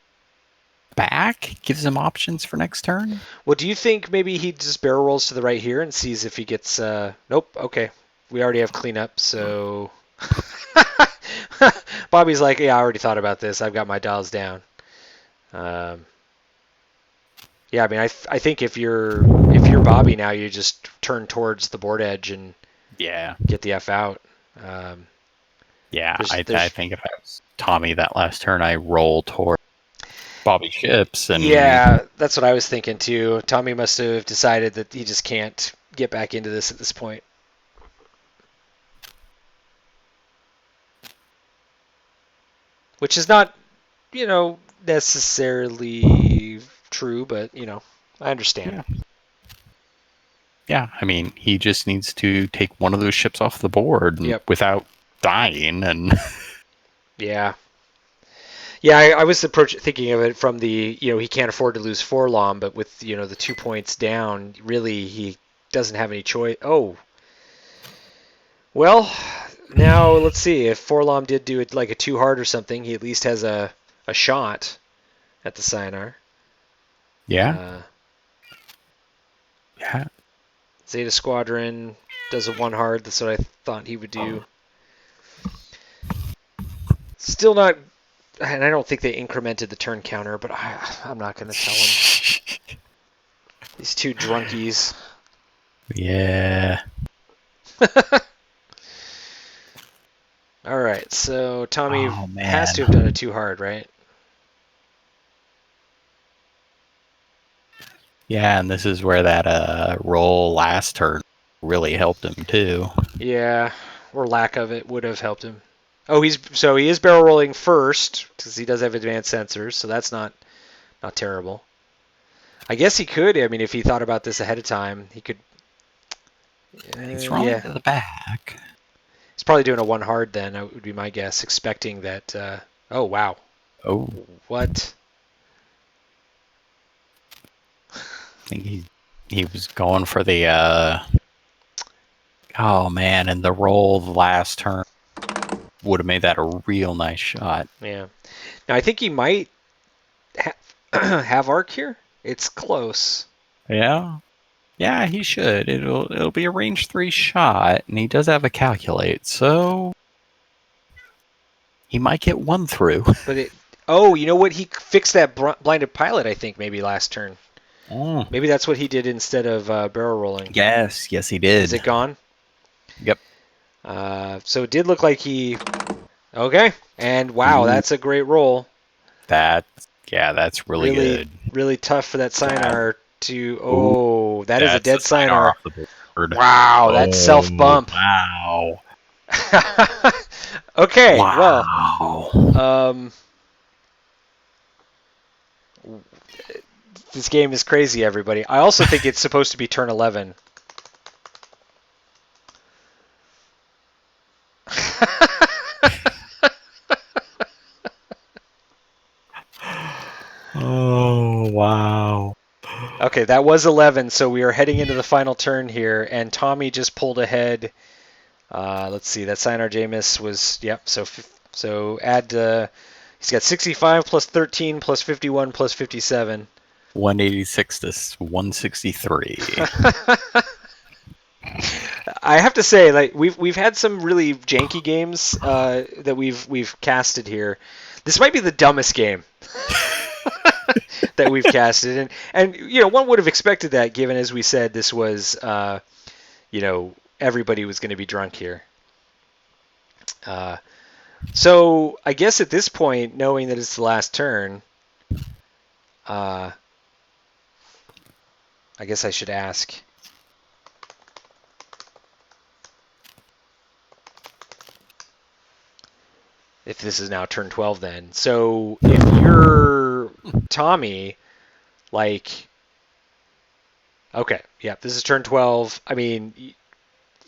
back gives him options for next turn. Well, do you think maybe he just barrel rolls to the right here and sees if he gets? Nope. Okay, we already have cleanup, so Bobby's like, yeah, I already thought about this. I've got my dials down. Yeah, I mean, I think if you're Bobby now, you just turn towards the board edge and get the F out. I think if I was Tommy that last turn, I roll toward Bobby ships. And yeah, that's what I was thinking too. Tommy must have decided that he just can't get back into this at this point. Which is not, necessarily true, but I understand. Yeah, I mean, he just needs to take one of those ships off the board without dying, and yeah. Yeah, I was thinking of it from the, he can't afford to lose Forlom, but with, the 2 points down, really he doesn't have any choice. Oh, well, now let's see. If Forlom did do it like a 2 hard or something, he at least has a shot at the Sinar. yeah. Zeta Squadron does a 1 hard. That's what I thought he would do. Still not, and I don't think they incremented the turn counter, but I'm not going to tell him. These 2 drunkies. Yeah. All right, so Tommy has to have done a 2 hard, right? Yeah, and this is where that roll last turn really helped him too. Yeah, or lack of it would have helped him. Oh, he is barrel rolling first because he does have advanced sensors, so that's not terrible. I guess he could. I mean, if he thought about this ahead of time, he could. He's rolling to the back. He's probably doing a 1 hard then. That would be my guess, expecting that. Oh wow. Oh. What? I think he was going for the. Oh man, and the roll the last turn would have made that a real nice shot. Yeah. Now I think he might have arc here. It's close. Yeah. Yeah, he should. It'll be a range 3 shot, and he does have a calculate, so he might get 1 through. But you know what? He fixed that blinded pilot, I think, maybe last turn. Oh. Maybe that's what he did instead of barrel rolling. Yes, he did. Is it gone? Yep. So it did look like he. Okay, and wow, that's a great roll. That's really good. Really tough for that Sinar to. Oh, that is a dead Sinar. Wow, that's self bump. Wow. Okay, wow. Well, this game is crazy, everybody. I also think it's supposed to be turn 11. Oh, wow. Okay, that was 11, so we are heading into the final turn here, and Tommy just pulled ahead. Let's see, that Sinar Jameis was, so add, he's got 65 plus 13 plus 51 plus 57. 186 to 163. I have to say, like we've had some really janky games that we've casted here. This might be the dumbest game that we've casted, and one would have expected that, given, as we said, this was everybody was going to be drunk here. So I guess at this point, knowing that it's the last turn, I guess I should ask. If this is now turn 12 then. So if you're Tommy, like, okay, yeah, this is turn 12. I mean,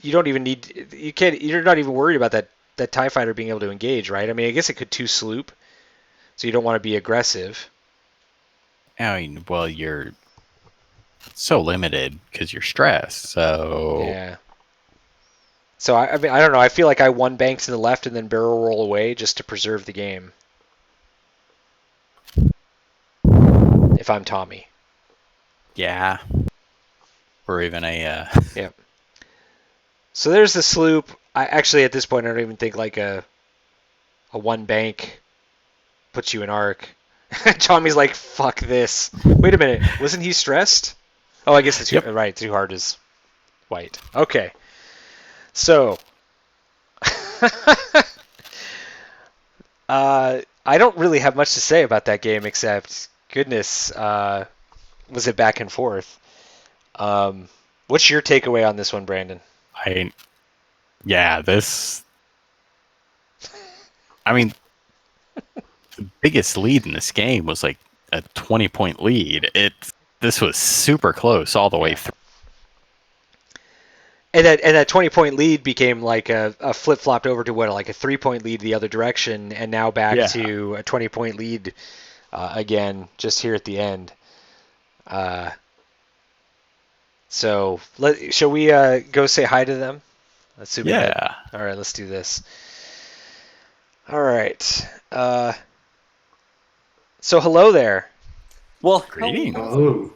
you don't even need, you're not even worried about that TIE fighter being able to engage, right? I mean, I guess it could 2 sloop, so you don't want to be aggressive. I mean, well, you're so limited because you're stressed, so... Yeah. So, I mean, I don't know. I feel like I 1 bank to the left and then barrel roll away just to preserve the game. If I'm Tommy. Yeah. Or even a... Yeah. So there's the sloop. I actually, at this point, I don't even think like a 1 bank puts you in arc. Tommy's like, fuck this. Wait a minute. Wasn't he stressed? Oh, I guess it's right. 2 hard is white. Okay. So, I don't really have much to say about that game except, goodness, was it back and forth. What's your takeaway on this one, Brandon? I mean, the biggest lead in this game was like a 20-point lead. This was super close all the way through. that 20-point lead became like a flip-flopped over to like a 3-point lead the other direction, and now back to a 20-point lead again, just here at the end. So shall we go say hi to them? Let's zoom ahead. All right, let's do this. All right. So hello there. Well, greetings. Oh.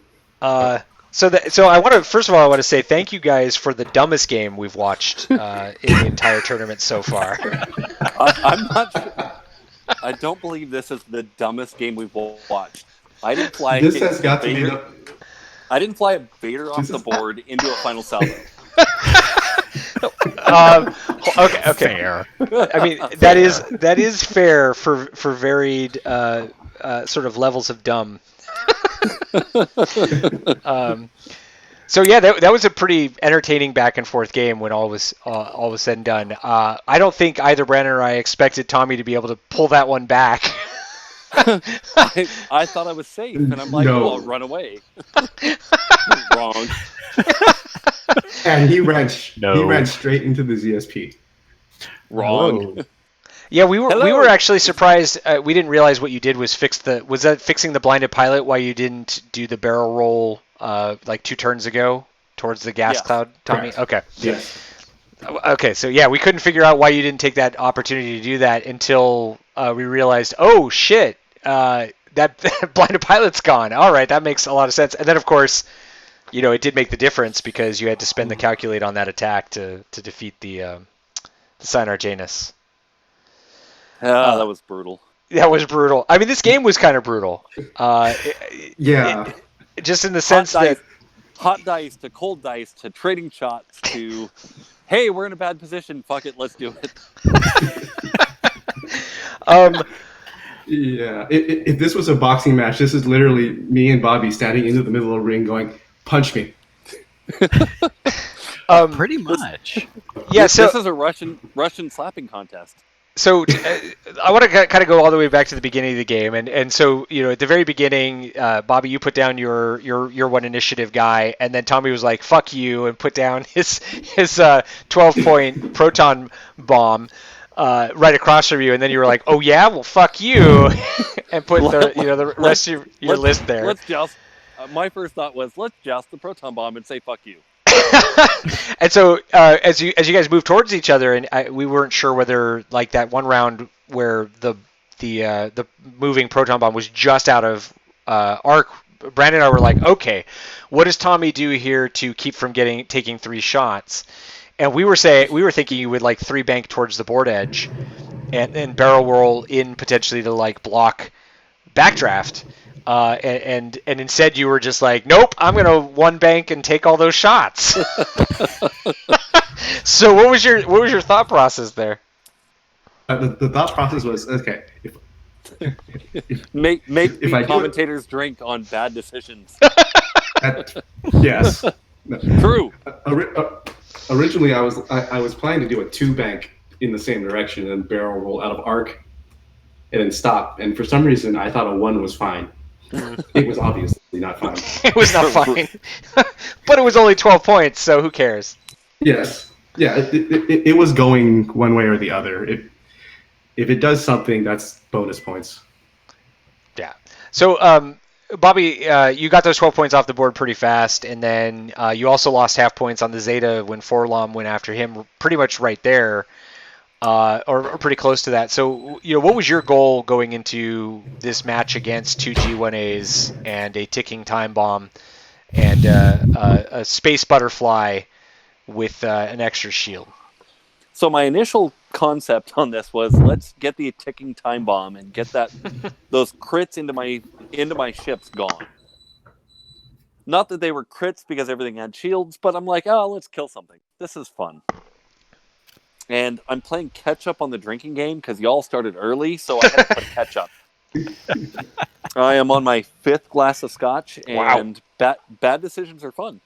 So I want to first of all I want to say thank you guys for the dumbest game we've watched in the entire tournament so far. I'm not sure. I don't believe this is the dumbest game we've watched. I didn't fly. This has got to be Vader. the. I didn't fly a Vader off the board into a final salvo. Okay. Fair. I mean that is fair for varied sort of levels of dumb. So yeah, that was a pretty entertaining back and forth game when all was said and done. I don't think either Brandon or I expected Tommy to be able to pull that one back. I thought I was safe, and I'm like, No. oh, I'll run away. Wrong. And he ran No. straight into the ZSP. Wrong. Whoa. Yeah, we Hello. were actually surprised. We didn't realize what you did was fixing the blinded pilot why you didn't do the barrel roll like 2 turns ago towards the gas cloud, Tommy? Correct. Okay. Yes. Okay, so yeah, we couldn't figure out why you didn't take that opportunity to do that until we realized, oh shit, that blinded pilot's gone. All right, that makes a lot of sense. And then of course, it did make the difference because you had to spend the calculate on that attack to defeat the Sinar Janus. That was brutal. That was brutal. I mean, this game was kind of brutal. Yeah. Just in the sense that Hot dice to cold dice to trading shots to, hey, we're in a bad position. Fuck it, let's do it. Yeah. If this was a boxing match, this is literally me and Bobby standing into the middle of the ring going, punch me. Pretty much. Yeah. So this is a Russian slapping contest. So I want to kind of go all the way back to the beginning of the game, and so at the very beginning, Bobby, you put down your one initiative guy, and then Tommy was like, "Fuck you," and put down his 12-point proton bomb right across from you, and then you were like, "Oh yeah, well fuck you," and put the rest of your list there. Let's joust. My first thought was let's joust the proton bomb and say fuck you. And so as you guys moved towards each other, and we weren't sure whether like that one round where the moving proton bomb was just out of arc, Brandon and I were like, okay, what does Tommy do here to keep from taking 3 shots? And we were thinking you would like 3 bank towards the board edge and barrel roll in potentially to like block backdraft. And instead you were just like, nope, I'm gonna 1 bank and take all those shots. So what was your thought process there? The thought process was, okay, Make if I do commentators drink on bad decisions. yes. True. Originally, I was planning to do a 2 bank in the same direction and barrel roll out of arc and then stop. And for some reason, I thought a 1 was fine. It was obviously not fine. It was not fine. But it was only 12 points, so who cares? Yes. Yeah, it was going one way or the other. If it does something, that's bonus points. Yeah. So, Bobby, you got those 12 points off the board pretty fast, and then you also lost half points on the Zeta when Forlom went after him pretty much right there. Or pretty close to that. So, what was your goal going into this match against 2 G1As and a ticking time bomb and a space butterfly with an extra shield? So my initial concept on this was let's get the ticking time bomb and get those crits into my ships gone. Not that they were crits because everything had shields, but I'm like, oh, let's kill something. This is fun. And I'm playing catch up on the drinking game because y'all started early, so I had to play catch up. I am on my 5th glass of scotch, and bad decisions are fun.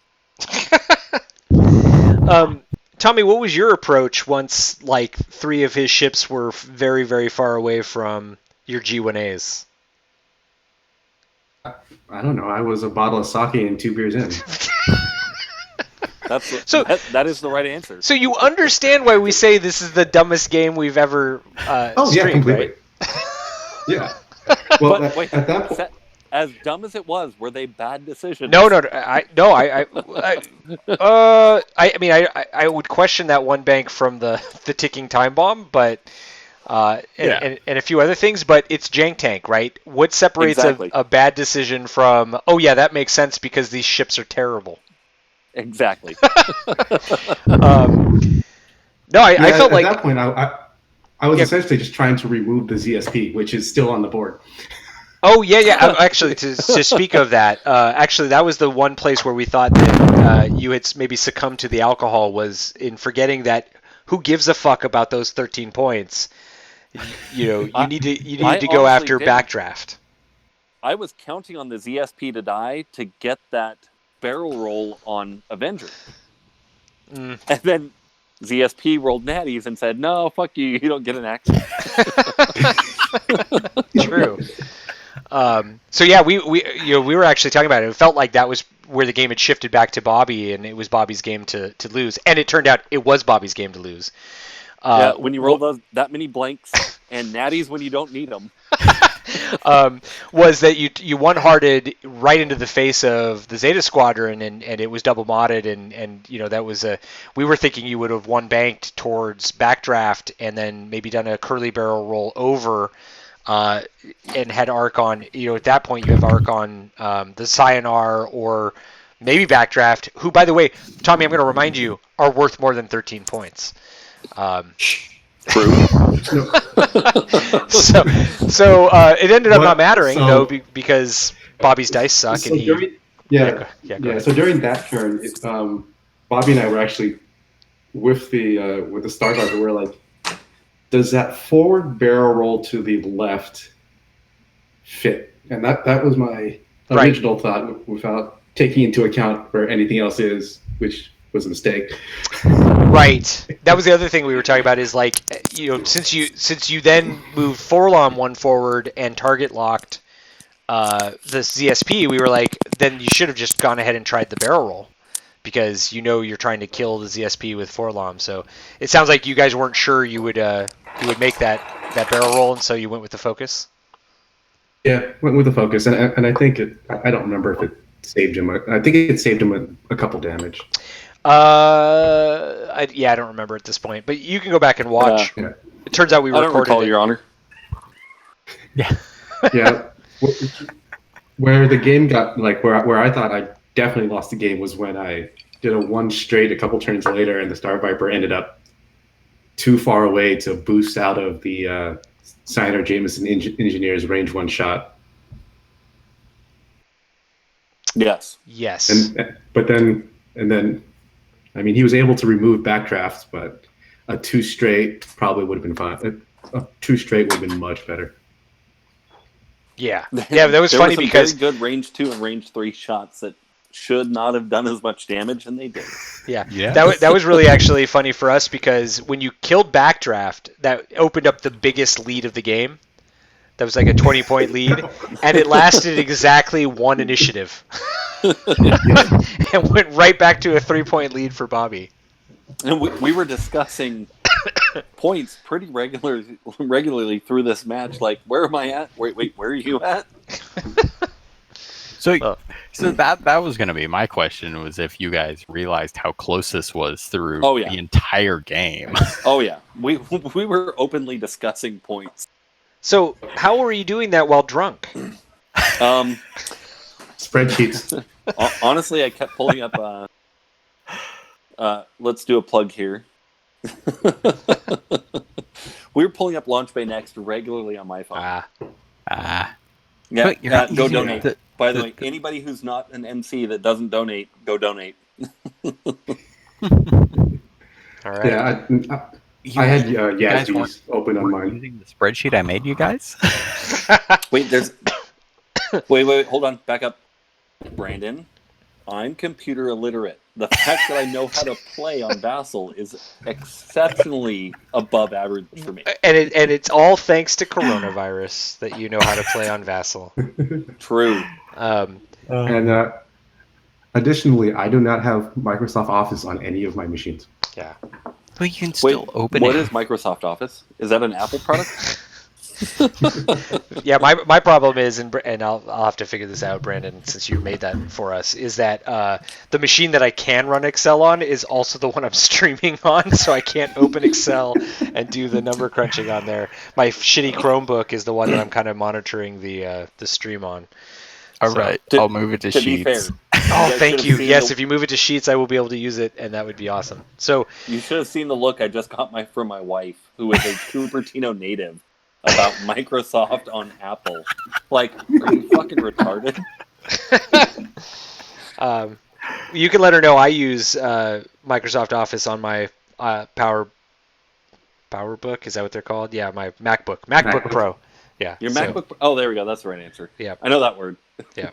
Tommy, what was your approach once like 3 of his ships were very, very far away from your G1As? I don't know. I was a bottle of sake and 2 beers in. That is the right answer. So you understand why we say this is the dumbest game we've ever streamed, yeah, completely. right? Yeah. Well, But wait, at that point, as dumb as it was, were they bad decisions? No. I mean, I would question that one bank from the ticking time bomb, but and a few other things. But it's Jank Tank, right? What separates Exactly. a bad decision from? Oh yeah, that makes sense because these ships are terrible. Exactly. No, I felt like at that point I was essentially just trying to remove the ZSP, which is still on the board. Oh yeah. Actually, to speak of that, actually that was the one place where we thought that you had maybe succumbed to the alcohol, was in forgetting that who gives a fuck about those 13 points. You need to go after Backdraft. I was counting on the ZSP to die to get that barrel roll on Avenger, and then ZSP rolled natties and said, "No, fuck you. You don't get an action." True. So yeah, we were actually talking about it. It felt like that was where the game had shifted back to Bobby, and it was Bobby's game to lose. And it turned out it was Bobby's game to lose. When you roll that many blanks and natties when you don't need them. Was that you one-hearted right into the face of the Zeta Squadron, and it was double modded, and that was we were thinking you would have one banked towards Backdraft and then maybe done a curly barrel roll over. And had Arc on, at that point you have Arc on the Sayonara or maybe Backdraft, who, by the way, Tommy, I'm going to remind you, are worth more than 13 points. True. so it ended up not mattering, though, because Bobby's dice suck. So and he... during, so during that turn, Bobby and I were actually with the Star Driver, we're like, does that forward barrel roll to the left fit? And that was my original thought, without taking into account where anything else is, which was a mistake. Right. That was the other thing we were talking about, is like, since you then moved Forlom one forward and target locked the ZSP, we were like, then you should have just gone ahead and tried the barrel roll, because you're trying to kill the ZSP with Forlom. So it sounds like you guys weren't sure you would make that barrel roll, and so you went with the focus. Yeah, went with the focus, and I think I don't remember if it saved him. I think it saved him a couple damage. I don't remember at this point, but you can go back and watch. Yeah. It turns out we recorded I don't recall, it. Your Honor. Yeah. Yeah. Where the game got, like, where I thought I definitely lost the game was when I did a one straight a couple turns later, and the Star Viper ended up too far away to boost out of the Signer Jameson Engineer's range one shot. Yes. But then, I mean, he was able to remove Backdrafts, but a two straight probably would have been fine. A two straight would have been much better. Yeah, that was funny because very good range 2 and range 3 shots that should not have done as much damage, and they did. Yeah. That was really actually funny for us, because when you killed Backdraft, that opened up the biggest lead of the game. That was like a 20-point lead, and it lasted exactly one initiative, and went right back to a 3-point lead for Bobby. And we were discussing points pretty regularly through this match. Like, where am I at? Wait, where are you at? So that was going to be my question, was if you guys realized how close this was through the entire game. Oh yeah, we were openly discussing points. So how were you doing that while drunk? Spreadsheets. Honestly, I kept pulling up. Let's do a plug here. We were pulling up Launch Bay Next regularly on my phone. Yeah, go donate. By the way, anybody who's not an MC that doesn't donate, go donate. All right. Yeah, I had Yazdi's open on mine. Using the spreadsheet I made you guys? Wait, wait, hold on, back up. Brandon, I'm computer illiterate. The fact that I know how to play on Vassal is exceptionally above average for me. And it's all thanks to coronavirus that you know how to play on Vassal. True. And Additionally, I do not have Microsoft Office on any of my machines. Yeah. But you can still open What it. is Microsoft Office? Is that an Apple product? Yeah, my problem is, and I'll have to figure this out, Brandon, since you made that for us, is that the machine that I can run Excel on is also the one I'm streaming on, so I can't open Excel and do the number crunching on there. My shitty Chromebook is the one that I'm kind of monitoring the stream on. All right, I'll move it to To be Sheets. fair, Oh, thank you. Yes, the- if you move it to Sheets, I will be able to use it, and that would be awesome. So you should have seen the look I just got from my wife, who is a Cupertino native, about Microsoft on Apple. Like, are you fucking retarded? you can let her know I use Microsoft Office on my PowerBook. Is that what they're called? Yeah, my MacBook Pro. Yeah. Your MacBook. Oh, there we go. That's the right answer. Yeah. I know that word. Yeah.